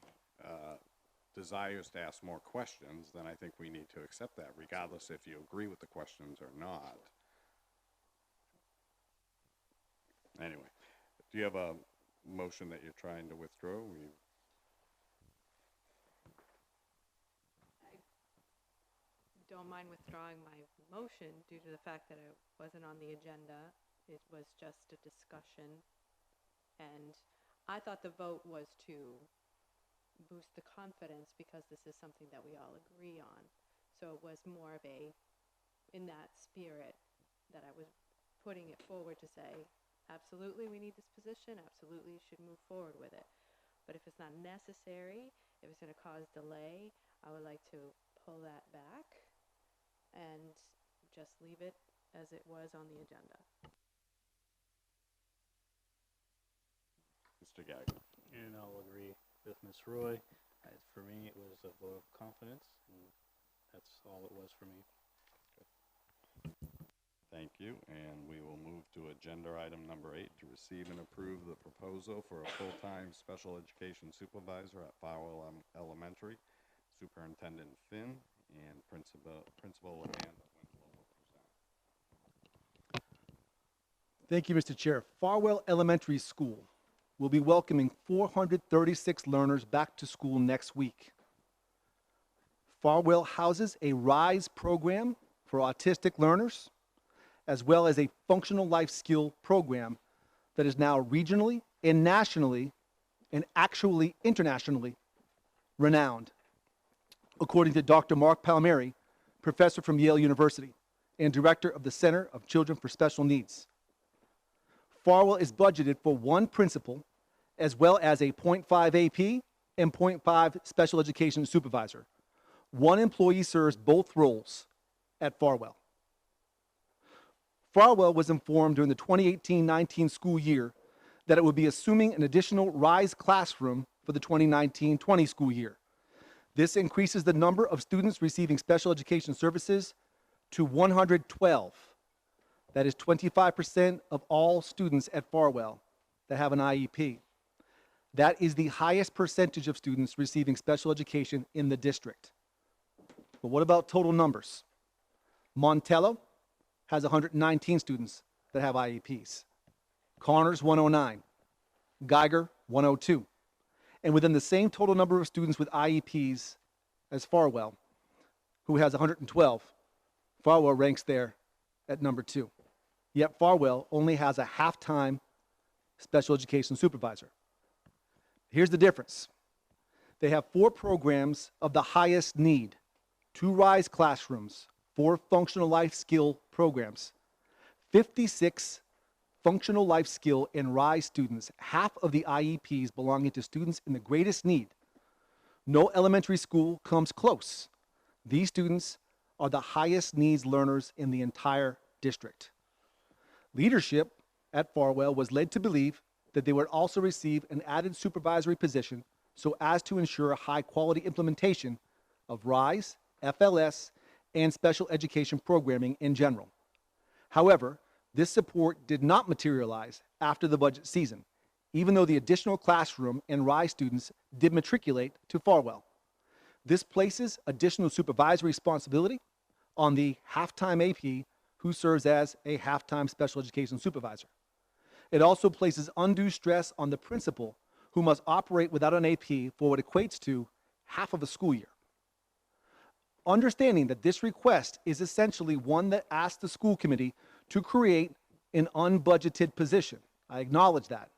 desires to ask more questions, then I think we need to accept that, regardless if you agree with the questions or not. Anyway, do you have a motion that you're trying to withdraw? I don't mind withdrawing my motion due to the fact that it wasn't on the agenda. It was just a discussion. And I thought the vote was to boost the confidence because this is something that we all agree on. So it was more of in that spirit that I was putting it forward to say, absolutely we need this position, absolutely you should move forward with it. But if it's not necessary, if it's going to cause delay, I would like to pull that back and just leave it as it was on the agenda. Mr. Gagnon. And I'll agree with Ms. Roy. For me, it was a vote of confidence, and that's all it was for me. Thank you, and we will move to agenda item number 8, to receive and approve the proposal for a full-time special education supervisor at Farwell Elementary. Superintendent Finn and Principal Amanda Winslow will present. Thank you, Mr. Chair. Farwell Elementary School will be welcoming 436 learners back to school next week. Farwell houses a RISE program for autistic learners, as well as a functional life skill program that is now regionally and nationally and actually internationally renowned, according to Dr. Mark Palmieri, professor from Yale University. and director of the Center of Children for Special Needs. Farwell is budgeted for one principal as well as a .5 AP and .5 special education supervisor. One employee serves both roles at Farwell. Farwell was informed during the 2018-19 school year that it would be assuming an additional RISE classroom for the 2019-20 school year. This increases the number of students receiving special education services to 112. That is 25% of all students at Farwell that have an IEP. That is the highest percentage of students receiving special education in the district. But what about total numbers? Montello has 119 students that have IEPs. Connors, 109. Geiger, 102. And within the same total number of students with IEPs as Farwell, who has 112, Farwell ranks there at number 2. Yet Farwell only has a half-time special education supervisor. Here's the difference. They have 4 programs of the highest need, 2 RISE classrooms, 4 functional life skill programs, 56 functional life skill and RISE students, half of the IEPs belonging to students in the greatest need. No elementary school comes close. These students are the highest needs learners in the entire district. Leadership at Farwell was led to believe that they would also receive an added supervisory position so as to ensure a high-quality implementation of RISE, FLS, and special education programming in general. However, this support did not materialize after the budget season, even though the additional classroom and RISE students did matriculate to Farwell. This places additional supervisory responsibility on the half-time AP who serves as a half-time special education supervisor. It also places undue stress on the principal who must operate without an AP for what equates to half of a school year. Understanding that this request is essentially one that asks the school committee to create an unbudgeted position. I acknowledge that.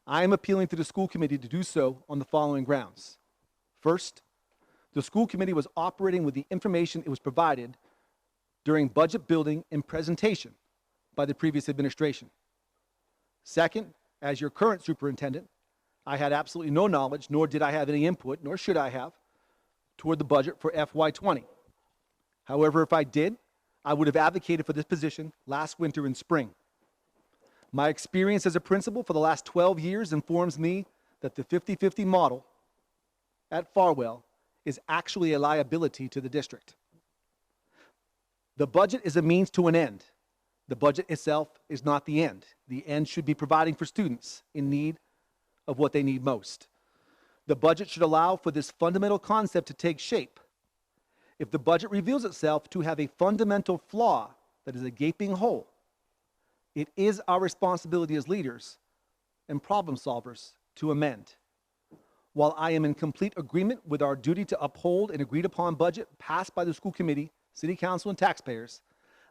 I am appealing to the school committee to do so on the following grounds. First, the school committee was operating with the information it was provided during budget building and presentation by the previous administration. Second, as your current superintendent, I had absolutely no knowledge, nor did I have any input, nor should I have, toward the budget for FY20. However, if I did, I would have advocated for this position last winter and spring. My experience as a principal for the last 12 years informs me that the 50-50 model at Farwell is actually a liability to the district. The budget is a means to an end. The budget itself is not the end. The end should be providing for students in need of what they need most. The budget should allow for this fundamental concept to take shape. If the budget reveals itself to have a fundamental flaw that is a gaping hole, it is our responsibility as leaders and problem solvers to amend. While I am in complete agreement with our duty to uphold an agreed upon budget passed by the school committee, city council, and taxpayers,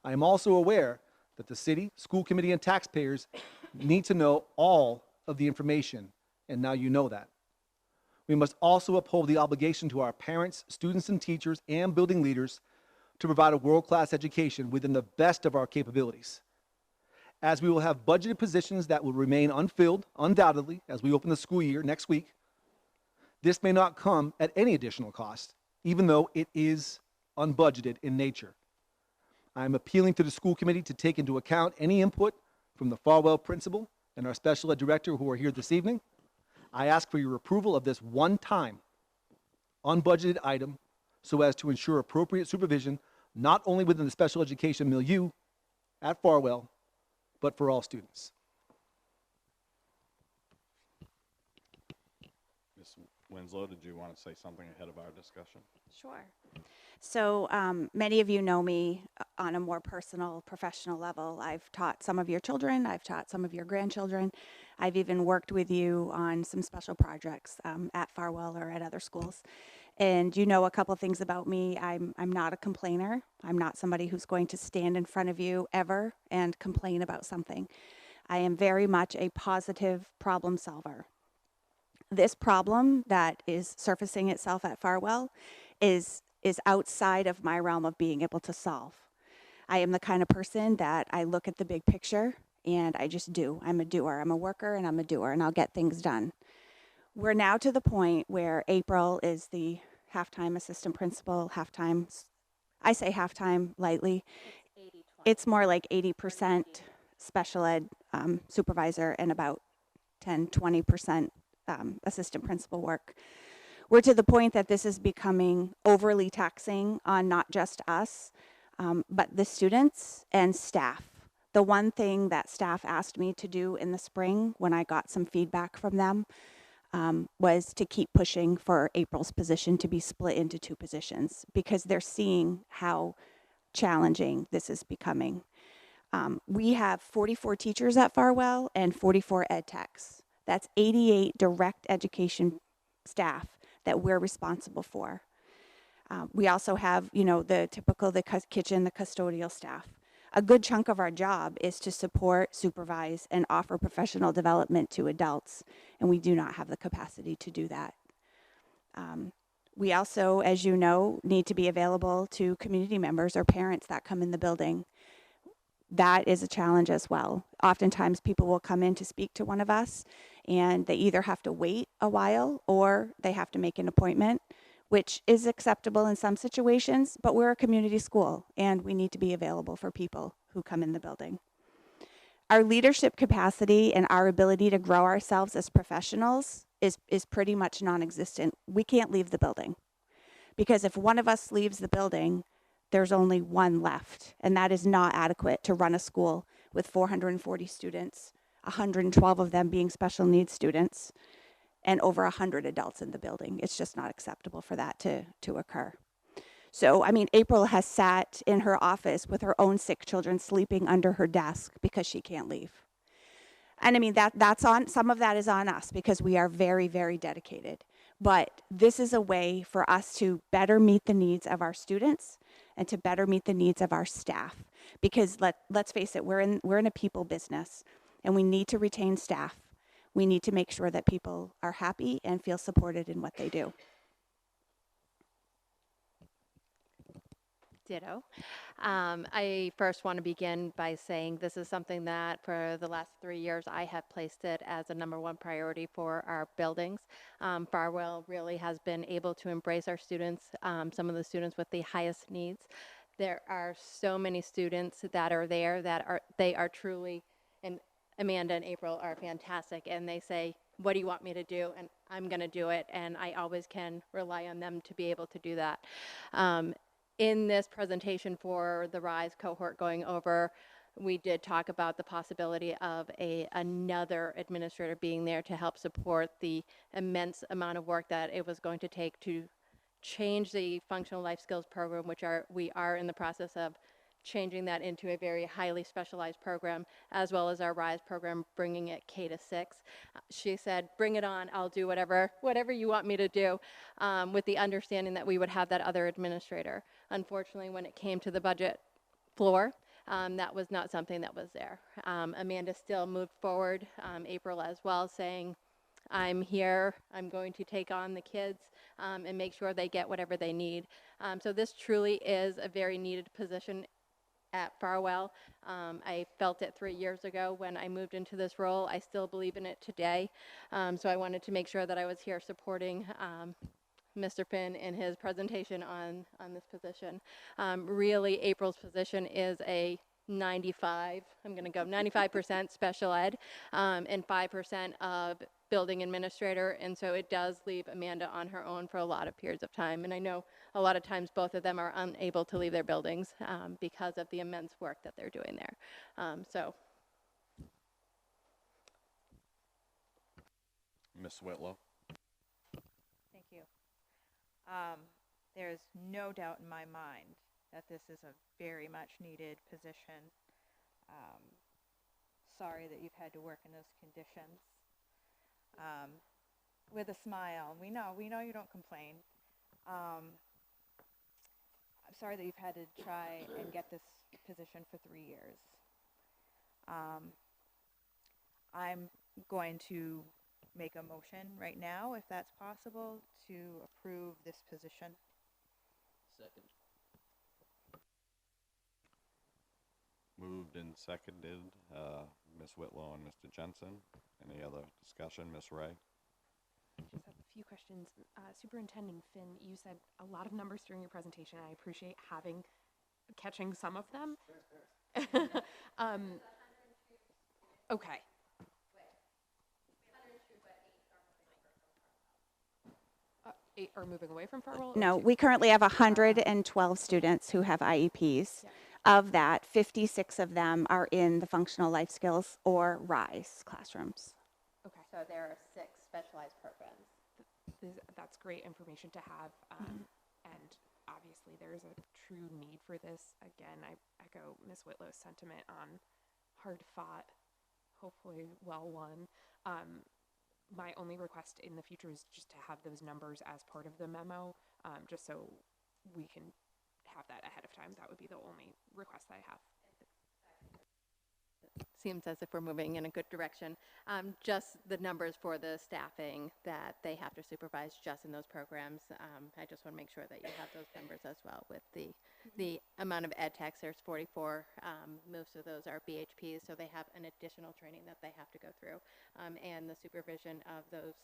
I am also aware that the city, school committee, and taxpayers need to know all of the information, and now you know that. We must also uphold the obligation to our parents, students, and teachers, and building leaders to provide a world-class education within the best of our capabilities. As we will have budgeted positions that will remain unfilled, undoubtedly, as we open the school year next week, this may not come at any additional cost, even though it is unbudgeted in nature. I am appealing to the school committee to take into account any input from the Farwell principal and our special ed director who are here this evening. I ask for your approval of this one-time unbudgeted item so as to ensure appropriate supervision not only within the special education milieu at Farwell, but for all students. Ms. Winslow, did you want to say something ahead of our discussion? Sure. So many of you know me on a more personal, professional level. I've taught some of your children. I've taught some of your grandchildren. I've even worked with you on some special projects at Farwell or at other schools. And you know a couple things about me. I'm not a complainer. I'm not somebody who's going to stand in front of you ever and complain about something. I am very much a positive problem solver. This problem that is surfacing itself at Farwell is outside of my realm of being able to solve. I am the kind of person that I look at the big picture and I just do. I'm a doer. I'm a worker and I'm a doer, and I'll get things done. We're now to the point where April is the halftime assistant principal, I say halftime lightly. It's more like 80% special ed supervisor and about 20% assistant principal work. We're to the point that this is becoming overly taxing on not just us, but the students and staff. The one thing that staff asked me to do in the spring when I got some feedback from them was to keep pushing for April's position to be split into 2 positions, because they're seeing how challenging this is becoming. We have 44 teachers at Farwell and 44 ed techs. That's 88 direct education staff that we're responsible for. We also have, the typical, the kitchen, the custodial staff. A good chunk of our job is to support, supervise, and offer professional development to adults, and we do not have the capacity to do that. We also, as you know, need to be available to community members or parents that come in the building. That is a challenge as well. Oftentimes people will come in to speak to one of us, and they either have to wait a while or they have to make an appointment, which is acceptable in some situations, but we're a community school and we need to be available for people who come in the building. Our leadership capacity and our ability to grow ourselves as professionals is pretty much non-existent. We can't leave the building, because if one of us leaves the building, there's only one left, and that is not adequate to run a school with 440 students, 112 of them being special needs students, and over 100 adults in the building. It's just not acceptable for that to occur. So, April has sat in her office with her own sick children sleeping under her desk because she can't leave. And that's on, some of that is on us because we are very, very dedicated. But this is a way for us to better meet the needs of our students and to better meet the needs of our staff. Because let's face it, we're in a people business, and we need to retain staff. We need to make sure that people are happy and feel supported in what they do. Ditto. I first want to begin by saying this is something that for the last 3 years I have placed it as a #1 priority for our buildings. Farwell really has been able to embrace our students, some of the students with the highest needs. There are so many students that are there they are truly, and Amanda and April are fantastic, and they say, what do you want me to do? And I'm going to do it, and I always can rely on them to be able to do that. In this presentation for the RISE cohort going over, we did talk about the possibility of another administrator being there to help support the immense amount of work that it was going to take to change the functional life skills program, which we are in the process of changing that into a very highly specialized program, as well as our RISE program, bringing it K-6. She said, bring it on, I'll do whatever you want me to do, with the understanding that we would have that other administrator. Unfortunately, when it came to the budget floor, that was not something that was there. Amanda still moved forward, April as well, saying, I'm here, I'm going to take on the kids and make sure they get whatever they need. So this truly is a very needed position at Farwell. I felt it 3 years ago when I moved into this role. I still believe in it today. So I wanted to make sure that I was here supporting Mr. Finn in his presentation on this position. Really, April's position is a 95% special ed and 5% of building administrator, and so it does leave Amanda on her own for a lot of periods of time. And I know a lot of times both of them are unable to leave their buildings because of the immense work that they're doing there. Ms. Whitlow. Thank you. There's no doubt in my mind that this is a very much needed position. Sorry that you've had to work in those conditions. With a smile, we know you don't complain. I'm sorry that you've had to try and get this position for 3 years. I'm going to make a motion right now, if that's possible, to approve this position. Second. Moved and seconded, Ms. Whitlow and Mr. Jensen. Any other discussion? Ms. Ray? Just have a few questions. Superintendent Finn, you said a lot of numbers during your presentation. I appreciate catching some of them. Okay. Eight are moving away from Farwell? Or No, two? we currently have 112 students who have IEPs. Yeah. Of that, 56 of them are in the functional life skills or RISE classrooms. Okay. So there are 6 specialized programs. That's great information to have. And obviously, there's a true need for this. Again, I echo Ms. Whitlow's sentiment on hard fought, hopefully well won. My only request in the future is just to have those numbers as part of the memo, just so we can have that ahead of time. That would be the only request that I have. Seems as if we're moving in a good direction. Just the numbers for the staffing that they have to supervise just in those programs. I just want to make sure that you have those numbers as well with the amount of ed techs. There's 44. Most of those are BHPs, so they have an additional training that they have to go through. And the supervision of those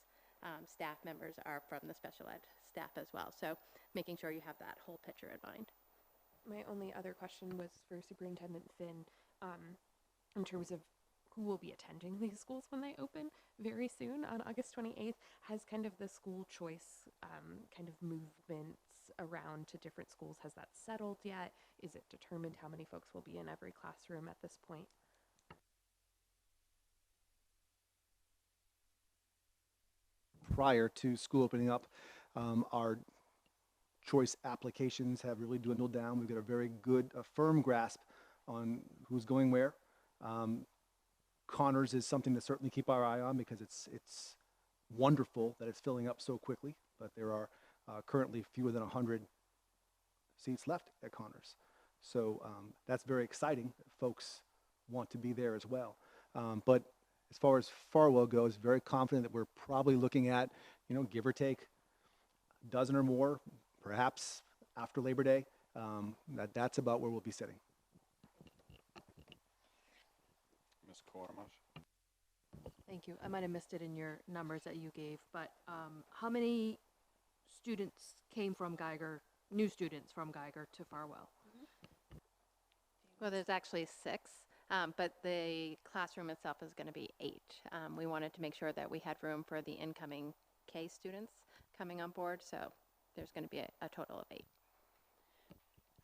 staff members are from the special ed staff as well. So making sure you have that whole picture in mind. My only other question was for Superintendent Finn, in terms of who will be attending these schools when they open very soon on August 28th. Has kind of the school choice kind of movements around to different schools, has that settled yet? Is it determined how many folks will be in every classroom at this point? Prior to school opening up, our choice applications have really dwindled down. We've got a very good, firm grasp on who's going where. Connors is something to certainly keep our eye on because it's wonderful that it's filling up so quickly, but there are currently fewer than 100 seats left at Connors. So that's very exciting that folks want to be there as well. But as far as Farwell goes, very confident that we're probably looking at, give or take a dozen or more, perhaps after Labor Day. That's about where we'll be sitting. Ms. Cordimash? Thank you. I might have missed it in your numbers that you gave, but how many students came from Geiger, new students from Geiger to Farwell? Well, there's actually 6, but the classroom itself is going to be 8. We wanted to make sure that we had room for the incoming K students coming on board, so there's going to be a total of 8.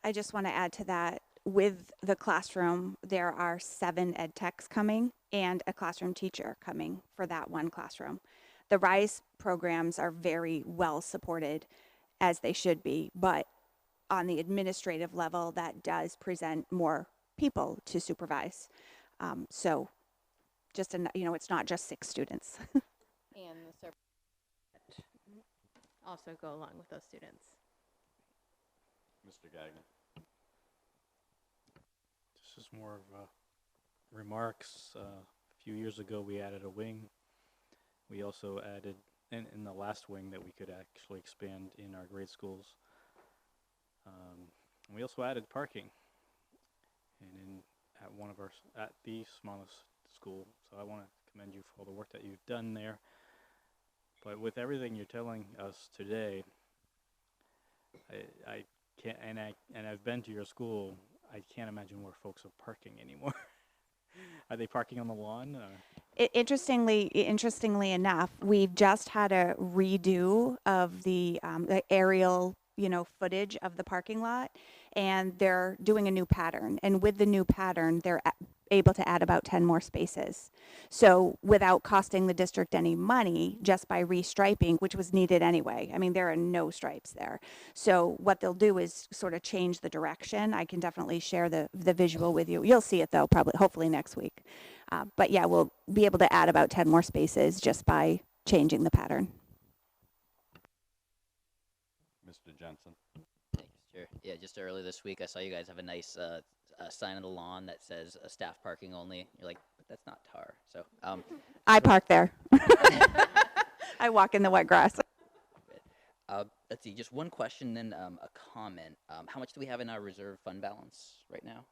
I just want to add to that, with the classroom, there are 7 ed techs coming and a classroom teacher coming for that one classroom. The RISE programs are very well supported, as they should be, but on the administrative level, that does present more people to supervise. So just, it's not just 6 students. And the service also go along with those students. Mr. Gagnon? This is more of remarks. A few years ago, we added a wing. We also added, in the last wing, that we could actually expand in our grade schools. We also added parking, and at the smallest school. So I want to commend you for all the work that you've done there. But with everything you're telling us today, I can't, and I've been to your school. I can't imagine where folks are parking anymore. Are they parking on the lawn? Interestingly enough, we've just had a redo of the aerial, footage of the parking lot, and they're doing a new pattern. And with the new pattern, they're able to add about 10 more spaces. So without costing the district any money, just by restriping, which was needed anyway. I mean, there are no stripes there. So what they'll do is sort of change the direction. I can definitely share the visual with you. You'll see it though, hopefully next week. But yeah, we'll be able to add about 10 more spaces just by changing the pattern. Mr. Jensen? Thanks, Chair. Yeah, just earlier this week, I saw you guys have a nice sign on the lawn that says staff parking only. You're like, but that's not tar. So I park there. I walk in the wet grass. Let's see, just one question, then a comment. How much do we have in our reserve fund balance right now?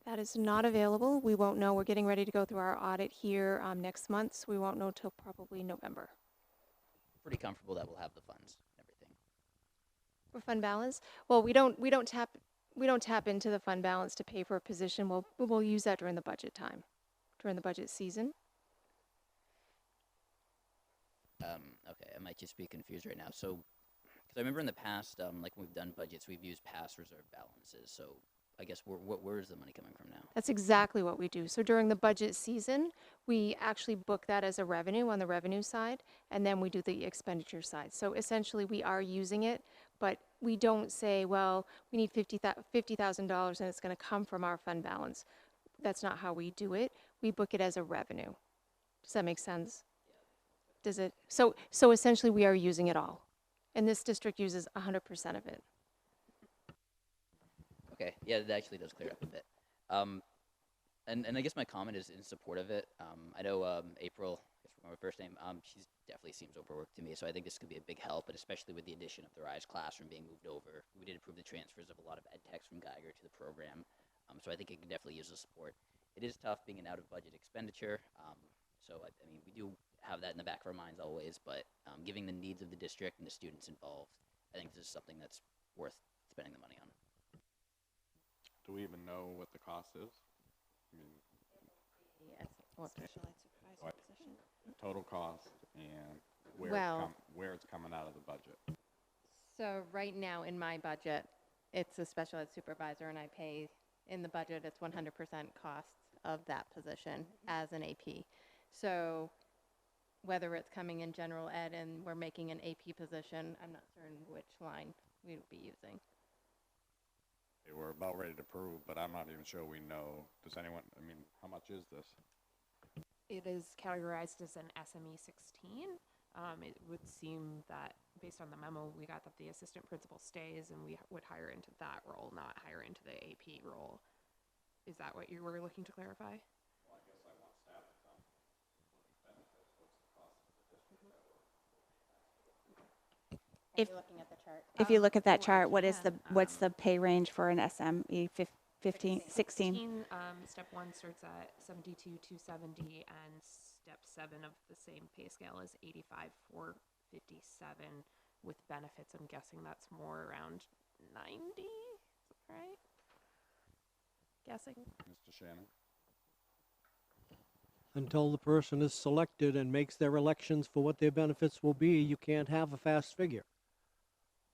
That is not available. We won't know. We're getting ready to go through our audit here next month, so we won't know till probably November. Pretty comfortable that we'll have the funds and everything. For fund balance, well, we don't tap into the fund balance to pay for a position. We'll use that during the budget time, during the budget season. Okay, I might just be confused right now. So, because I remember in the past, like when we've done budgets, we've used past reserve balances. So, I guess where is the money coming from now? That's exactly what we do. So during the budget season, we actually book that as a revenue on the revenue side, and then we do the expenditure side. So essentially, we are using it, but we don't say, well, we need $50,000 and it's going to come from our fund balance. That's not how we do it. We book it as a revenue. Does that make sense? Does it? So essentially, we are using it all, and this district uses 100% of it. Okay, yeah, that actually does clear up a bit. And I guess my comment is in support of it. I know April, if I remember her first name, she definitely seems overworked to me, so I think this could be a big help, and especially with the addition of the RISE classroom being moved over. We did approve the transfers of a lot of ed techs from Geiger to the program, so I think it can definitely use the support. It is tough being an out-of-budget expenditure, so I mean, we do have that in the back of our minds always, but given the needs of the district and the students involved, I think this is something that's worth spending the money on. Do we even know what the cost is? I mean, Yes. Special ed supervisor what position. total cost and where, Well- where it's coming out of the budget? So right now in my budget, it's a special ed supervisor and I pay, in the budget, it's 100% costs of that position as an AP. So whether it's coming in general ed and we're making an AP position, I'm not certain which line we would be using. Okay, we're about ready to prove, but I'm not even sure we know. Does anyone, I mean, how much is this? It is categorized as an SME 16. It would seem that based on the memo we got that the assistant principal stays and we would hire into that role, not hire into the AP role. Is that what you were looking to clarify? If, Looking at the chart. if you look at that Well, chart, what is yeah, what's the pay range for an SME 15, 16? Step 1 starts at 72,270, and step 7 of the same pay scale is 85,457 with benefits. I'm guessing that's more around 90, right? Guessing. Mr. Shannon? Until the person is selected and makes their elections for what their benefits will be, you can't have a fast figure.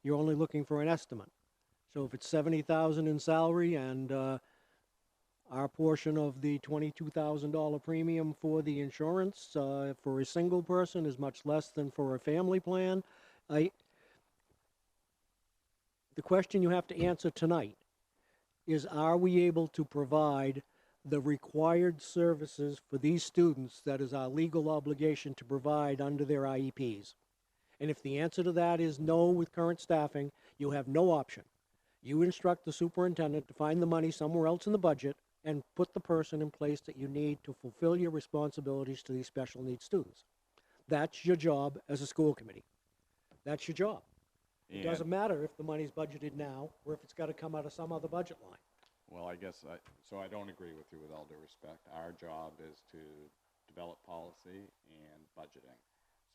You're only looking for an estimate. So if it's 70,000 in salary and our portion of the $22,000 premium for the insurance for a single person is much less than for a family plan, the question you have to answer tonight is, are we able to provide the required services for these students that is our legal obligation to provide under their IEPs? And if the answer to that is no with current staffing, you have no option. You instruct the superintendent to find the money somewhere else in the budget and put the person in place that you need to fulfill your responsibilities to these special needs students. That's your job as a school committee. That's your job. It doesn't matter if the money's budgeted now or if it's got to come out of some other budget line. Well, I guess, so I don't agree with you with all due respect. Our job is to develop policy and budgeting.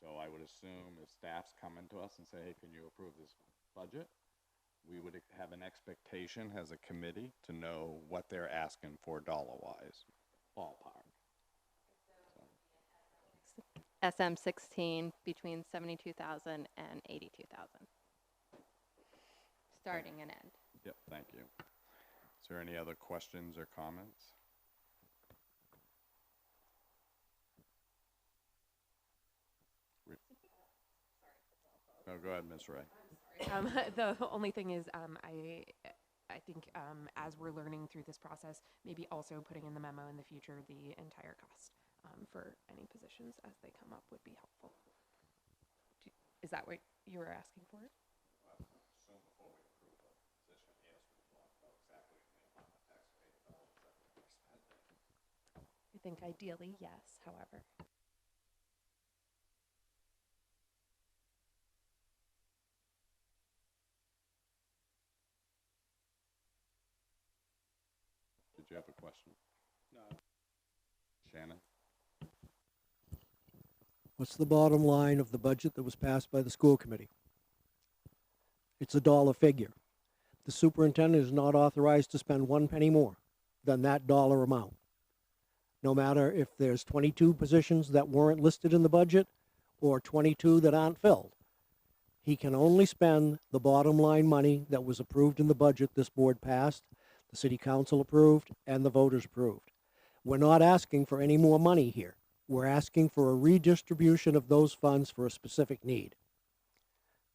So I would assume if staff's coming to us and say, hey, can you approve this budget? We would have an expectation as a committee to know what they're asking for dollar-wise, ballpark. SM 16 between 72,000 and 82,000. Starting and end. Yep, thank you. Is there any other questions or comments? No, go ahead, Ms. Ray. The only thing is, I think as we're learning through this process, maybe also putting in the memo in the future the entire cost for any positions as they come up would be helpful. Is that what you were asking for? I think ideally, yes, however. Did you have a question? No. Shannon? What's the bottom line of the budget that was passed by the school committee? It's a dollar figure. The superintendent is not authorized to spend one penny more than that dollar amount. No matter if there's 22 positions that weren't listed in the budget or 22 that aren't filled. He can only spend the bottom line money that was approved in the budget this board passed, the city council approved, and the voters approved. We're not asking for any more money here. We're asking for a redistribution of those funds for a specific need.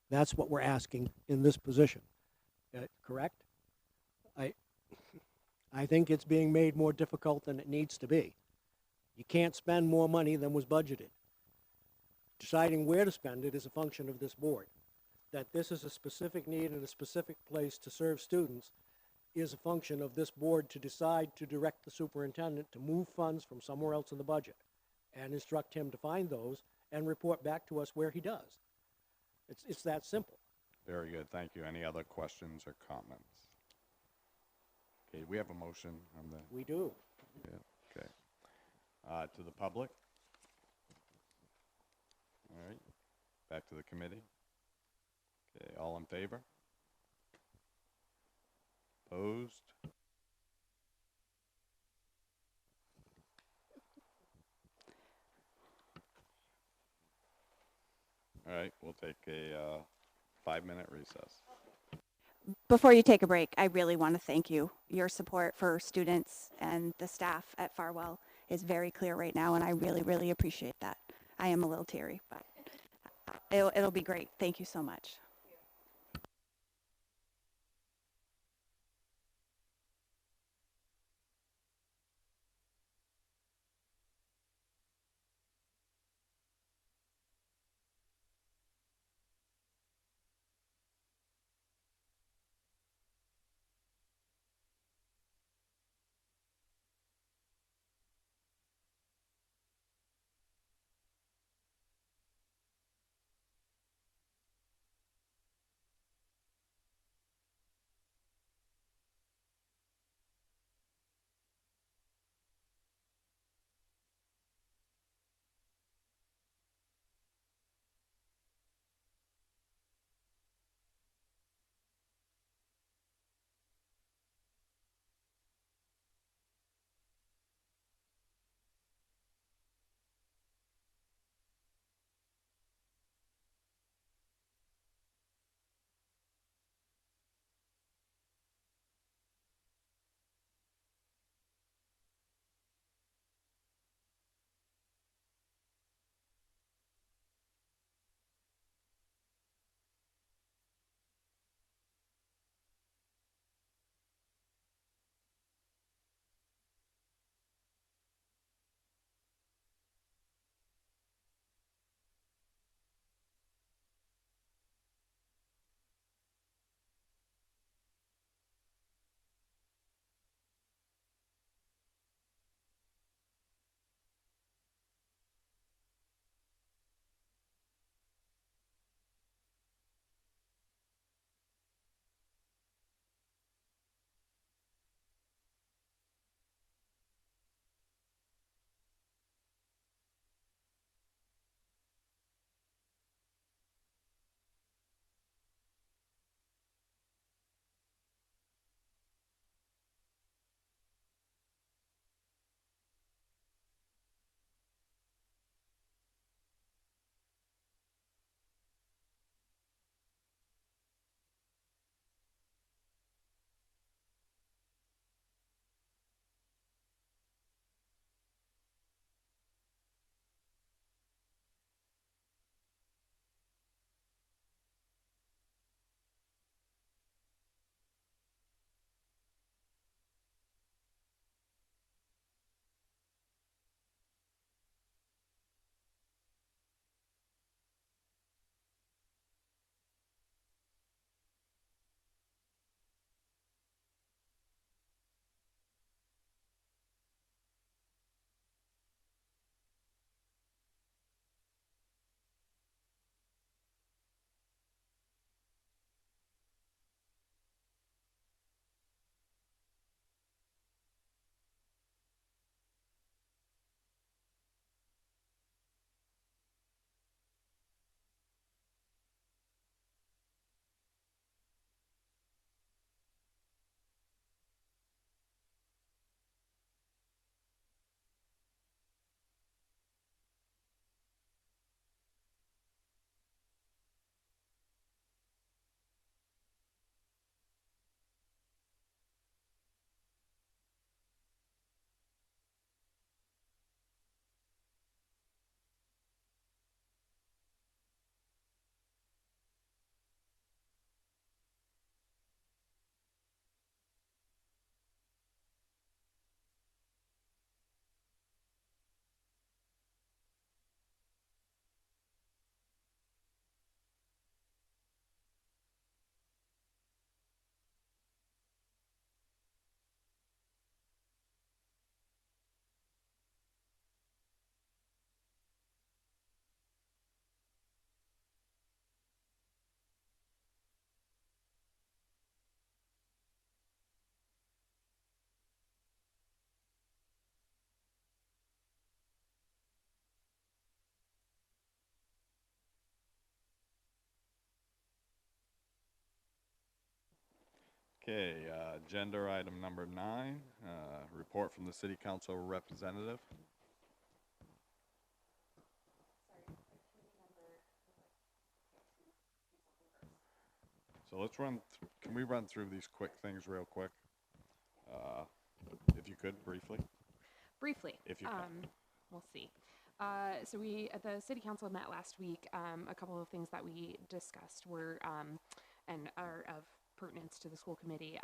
That's what we're asking in this position. Correct? I think it's being made more difficult than it needs to be. You can't spend more money than was budgeted. Deciding where to spend it is a function of this board. That this is a specific need in a specific place to serve students is a function of this board to decide to direct the superintendent to move funds from somewhere else in the budget and instruct him to find those and report back to us where he does. It's that simple. Very good, thank you. Any other questions or comments? Okay, we have a motion on the, We do. yeah, okay. To the public? All right, back to the committee. Okay, all in favor? Opposed? All right, we'll take a 5-minute recess. Before you take a break, I really want to thank you. Your support for students and the staff at Farwell is very clear right now, and I really, really appreciate that. I am a little teary, but it'll be great. Thank you so much. Okay, agenda item number 9, report from the city council representative. So let's can we run through these quick things real quick? If you could, briefly. Briefly. If you can. We'll see. So we, at the city council met last week. A couple of things that we discussed were, and are of pertinence to the school committee.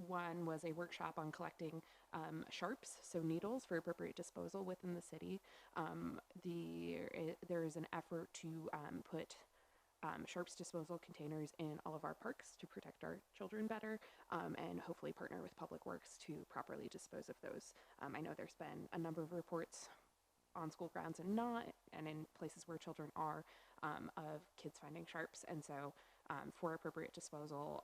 One was a workshop on collecting sharps, so needles for appropriate disposal within the city. There is an effort to put sharps disposal containers in all of our parks to protect our children better, and hopefully partner with Public Works to properly dispose of those. I know there's been a number of reports on school grounds and not, and in places where children are, of kids finding sharps. And so for appropriate disposal,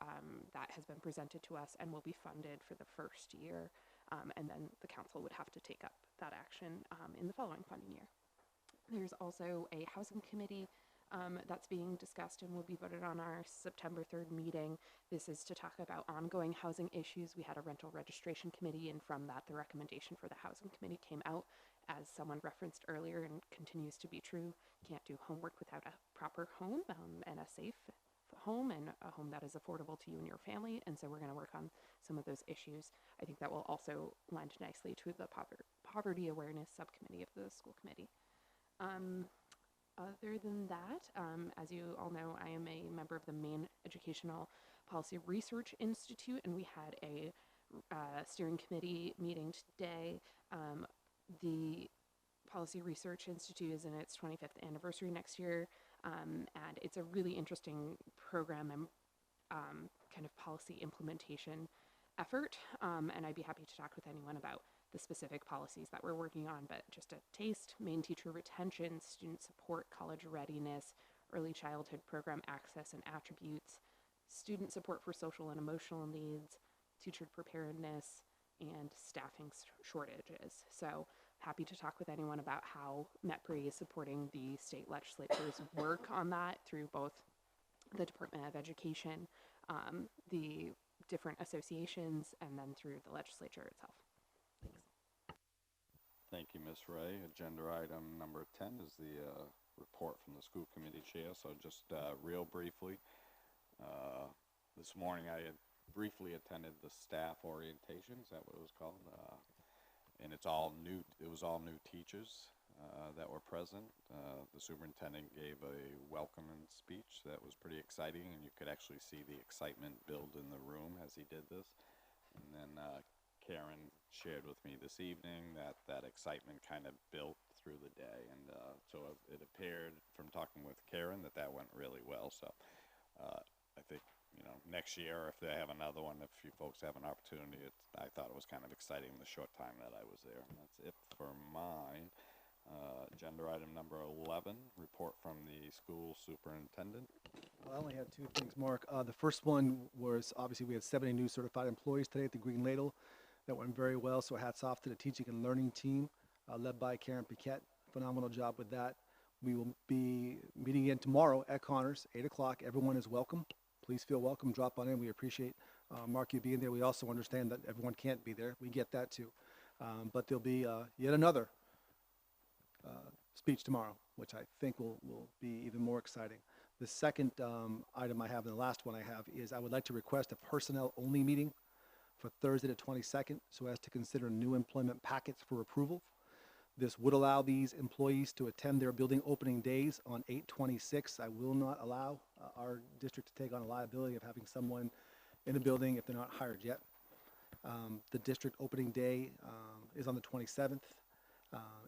that has been presented to us and will be funded for the first year. And then the council would have to take up that action in the following funding year. There's also a housing committee that's being discussed and will be voted on our September 3rd meeting. This is to talk about ongoing housing issues. We had a rental registration committee, and from that, the recommendation for the housing committee came out, as someone referenced earlier and continues to be true. Can't do homework without a proper home and a safe home, and a home that is affordable to you and your family. And so we're going to work on some of those issues. I think that will also lend nicely to the poverty awareness subcommittee of the school committee. Other than that, as you all know, I am a member of the Maine Educational Policy Research Institute, and we had a steering committee meeting today. The Policy Research Institute is in its 25th anniversary next year, and it's a really interesting program and kind of policy implementation effort, and I'd be happy to talk with anyone about the specific policies that we're working on. But just a taste: Maine teacher retention, student support, college readiness, early childhood program access and attributes, student support for social and emotional needs, teacher preparedness, and staffing shortages. So happy to talk with anyone about how METPRI is supporting the state legislature's work on that through both the Department of Education, the different associations, and then through the legislature itself. Thank you, Ms. Ray. Agenda item number 10 is the report from the school committee chair. So just real briefly, this morning I had briefly attended the staff orientation. Is that what it was called? And it's all new. It was all new teachers that were present. The superintendent gave a welcoming speech that was pretty exciting, and you could actually see the excitement build in the room as he did this. And then Karen shared with me this evening that that excitement kind of built through the day, and so it appeared from talking with Karen that that went really well. So I think, you know, next year, if they have another one, if you folks have an opportunity, I thought it was kind of exciting the short time that I was there. And that's it for mine. Agenda item number 11, report from the school superintendent. Well, I only had 2 things, Mark. The first one was, obviously, we had 70 new certified employees today at the Green Ladle. That went very well, so hats off to the teaching and learning team, led by Karen Piquette. Phenomenal job with that. We will be meeting again tomorrow at Connors, 8 o'clock. Everyone is welcome. Please feel welcome. Drop on in. We appreciate, Mark, you being there. We also understand that everyone can't be there. We get that, too. But there'll be yet another speech tomorrow, which I think will be even more exciting. The second item I have, and the last one I have, is I would like to request a personnel-only meeting for Thursday the 22nd, so as to consider new employment packets for approval. This would allow these employees to attend their building opening days on 8/26. I will not allow our district to take on a liability of having someone in the building if they're not hired yet. The district opening day is on the 27th.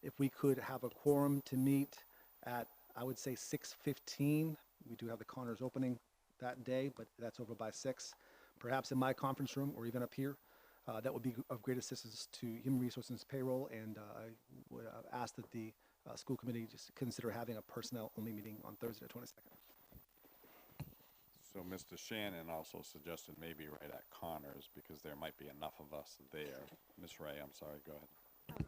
If we could have a quorum to meet at, I would say, 6:15. We do have the Connors opening that day, but that's over by 6. Perhaps in my conference room or even up here. That would be of great assistance to Human Resources payroll, and I would ask that the school committee just consider having a personnel-only meeting on Thursday the 22nd. So Mr. Shannon also suggested maybe right at Connors, because there might be enough of us there. Ms. Ray, I'm sorry, go ahead.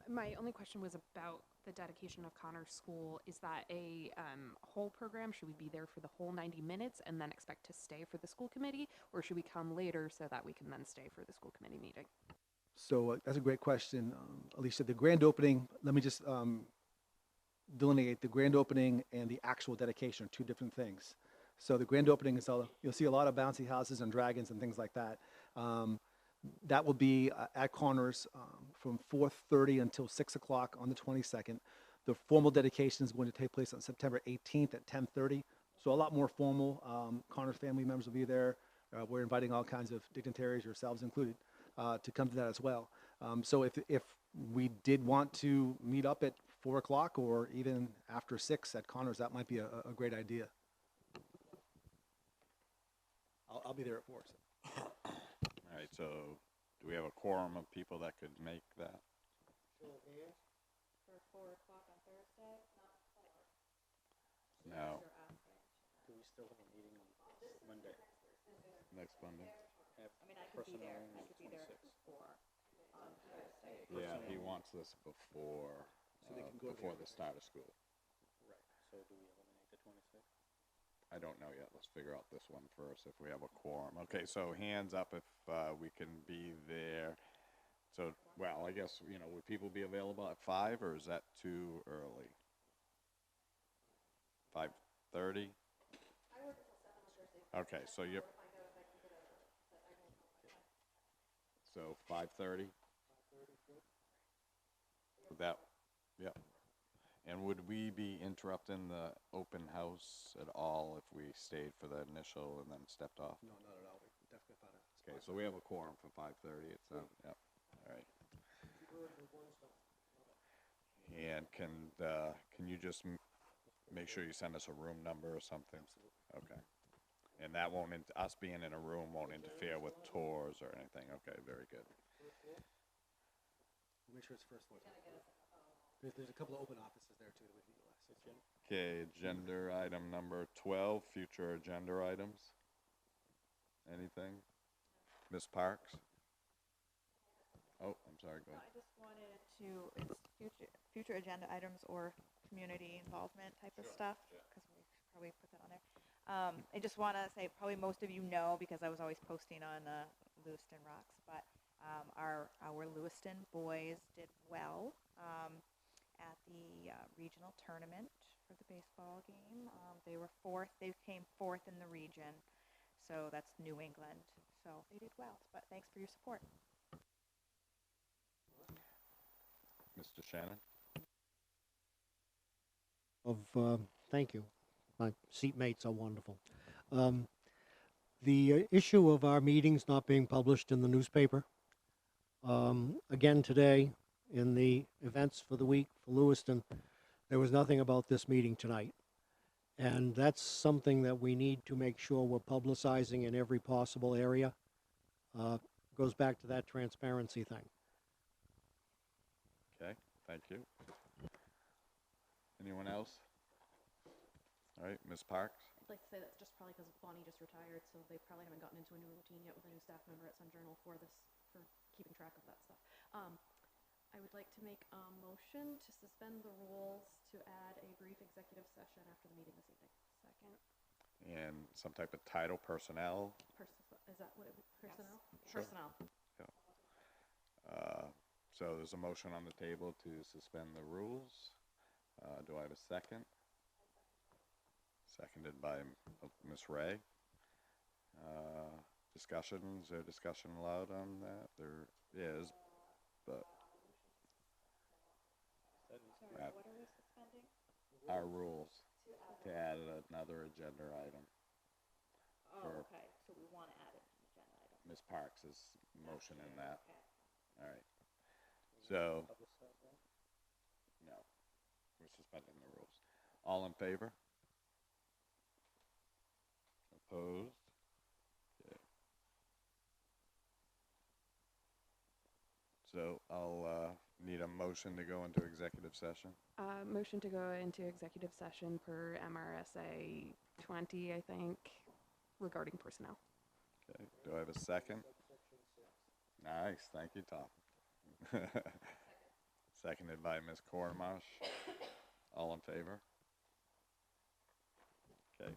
My only question was about the dedication of Connor School. Is that a whole program? Should we be there for the whole 90 minutes and then expect to stay for the school committee? Or should we come later so that we can then stay for the school committee meeting? So that's a great question, Alicia. The grand opening, let me just delineate the grand opening and the actual dedication are two different things. So the grand opening is you'll see a lot of bouncy houses and dragons and things like that. That will be at Connors from 4:30 until 6 o'clock on the 22nd. The formal dedication is going to take place on September 18th at 10:30. So a lot more formal. Connors family members will be there. We're inviting all kinds of dignitaries, yourselves included, to come to that as well. So if we did want to meet up at 4 o'clock or even after 6 at Connors, that might be a great idea. I'll be there at 4. So. All right, so do we have a quorum of people that could make that? For 4 o'clock on Thursday? No. Do we still have a meeting on Monday? Next Monday? I mean, I could be there. I could be there at 4 on Thursday. Yeah, he wants this before, So they can go before there. the start of school. Right. So do we eliminate the 26th? I don't know yet. Let's figure out this one first, if we have a quorum. Okay, so hands up if we can be there. So, well, I guess, would people be available at 5, or is that too early? 5:30? Okay, so you're... So 5:30? Would that, yep. And would we be interrupting the open house at all if we stayed for the initial and then stepped off? No, not at all. We definitely found it. Okay, so we have a quorum for 5:30. It's yep. All right. And can you just make sure you send us a room number or something? Okay. And that won't us being in a room won't interfere with tours or anything. Okay, very good. We'll make sure it's first floor. There's a couple of open offices there too that we can utilize. Okay, agenda item number 12, future agenda items. Anything? Ms. Parks? Oh, I'm sorry, go No, ahead. I just wanted to, it's future agenda items or community involvement type of stuff, because we should probably put that on there. I just want to say, probably most of you know, because I was always posting on Lewiston Rocks, but our Lewiston boys did well at the regional tournament for the baseball game. They were fourth. They came fourth in the region, so that's New England. So they did well, but thanks for your support. Mr. Shannon? Thank you. My seatmates are wonderful. The issue of our meetings not being published in the newspaper. Again today, in the events for the week for Lewiston, there was nothing about this meeting tonight. And that's something that we need to make sure we're publicizing in every possible area. Goes back to that transparency thing. Okay, thank you. Anyone else? All right, Ms. Parks? I'd like to say that's just probably because Bonnie just retired, so they probably haven't gotten into a new routine yet with a new staff member at Sun Journal for keeping track of that stuff. I would like to make a motion to suspend the rules to add a brief executive session after the meeting this evening. Second. And some type of title, personnel? Is that what it would, personnel? Sure. Personnel. Yeah. So there's a motion on the table to suspend the rules. Do I have a second? Seconded by Ms. Ray. Discussion, is there discussion allowed on that? There is, but Sorry, what are we suspending? our rules to add another agenda item. Oh, for okay, so we want to add it to the agenda item. Ms. Parks' motion in that. All right. So, no, we're suspending the rules. All in favor? Opposed? Okay. So I'll need a motion to go into executive session. Motion to go into executive session per MRSA 20, I think, regarding personnel. Okay, do I have a second? Nice, thank you, Tom. Seconded by Ms. Cormash. All in favor? Okay.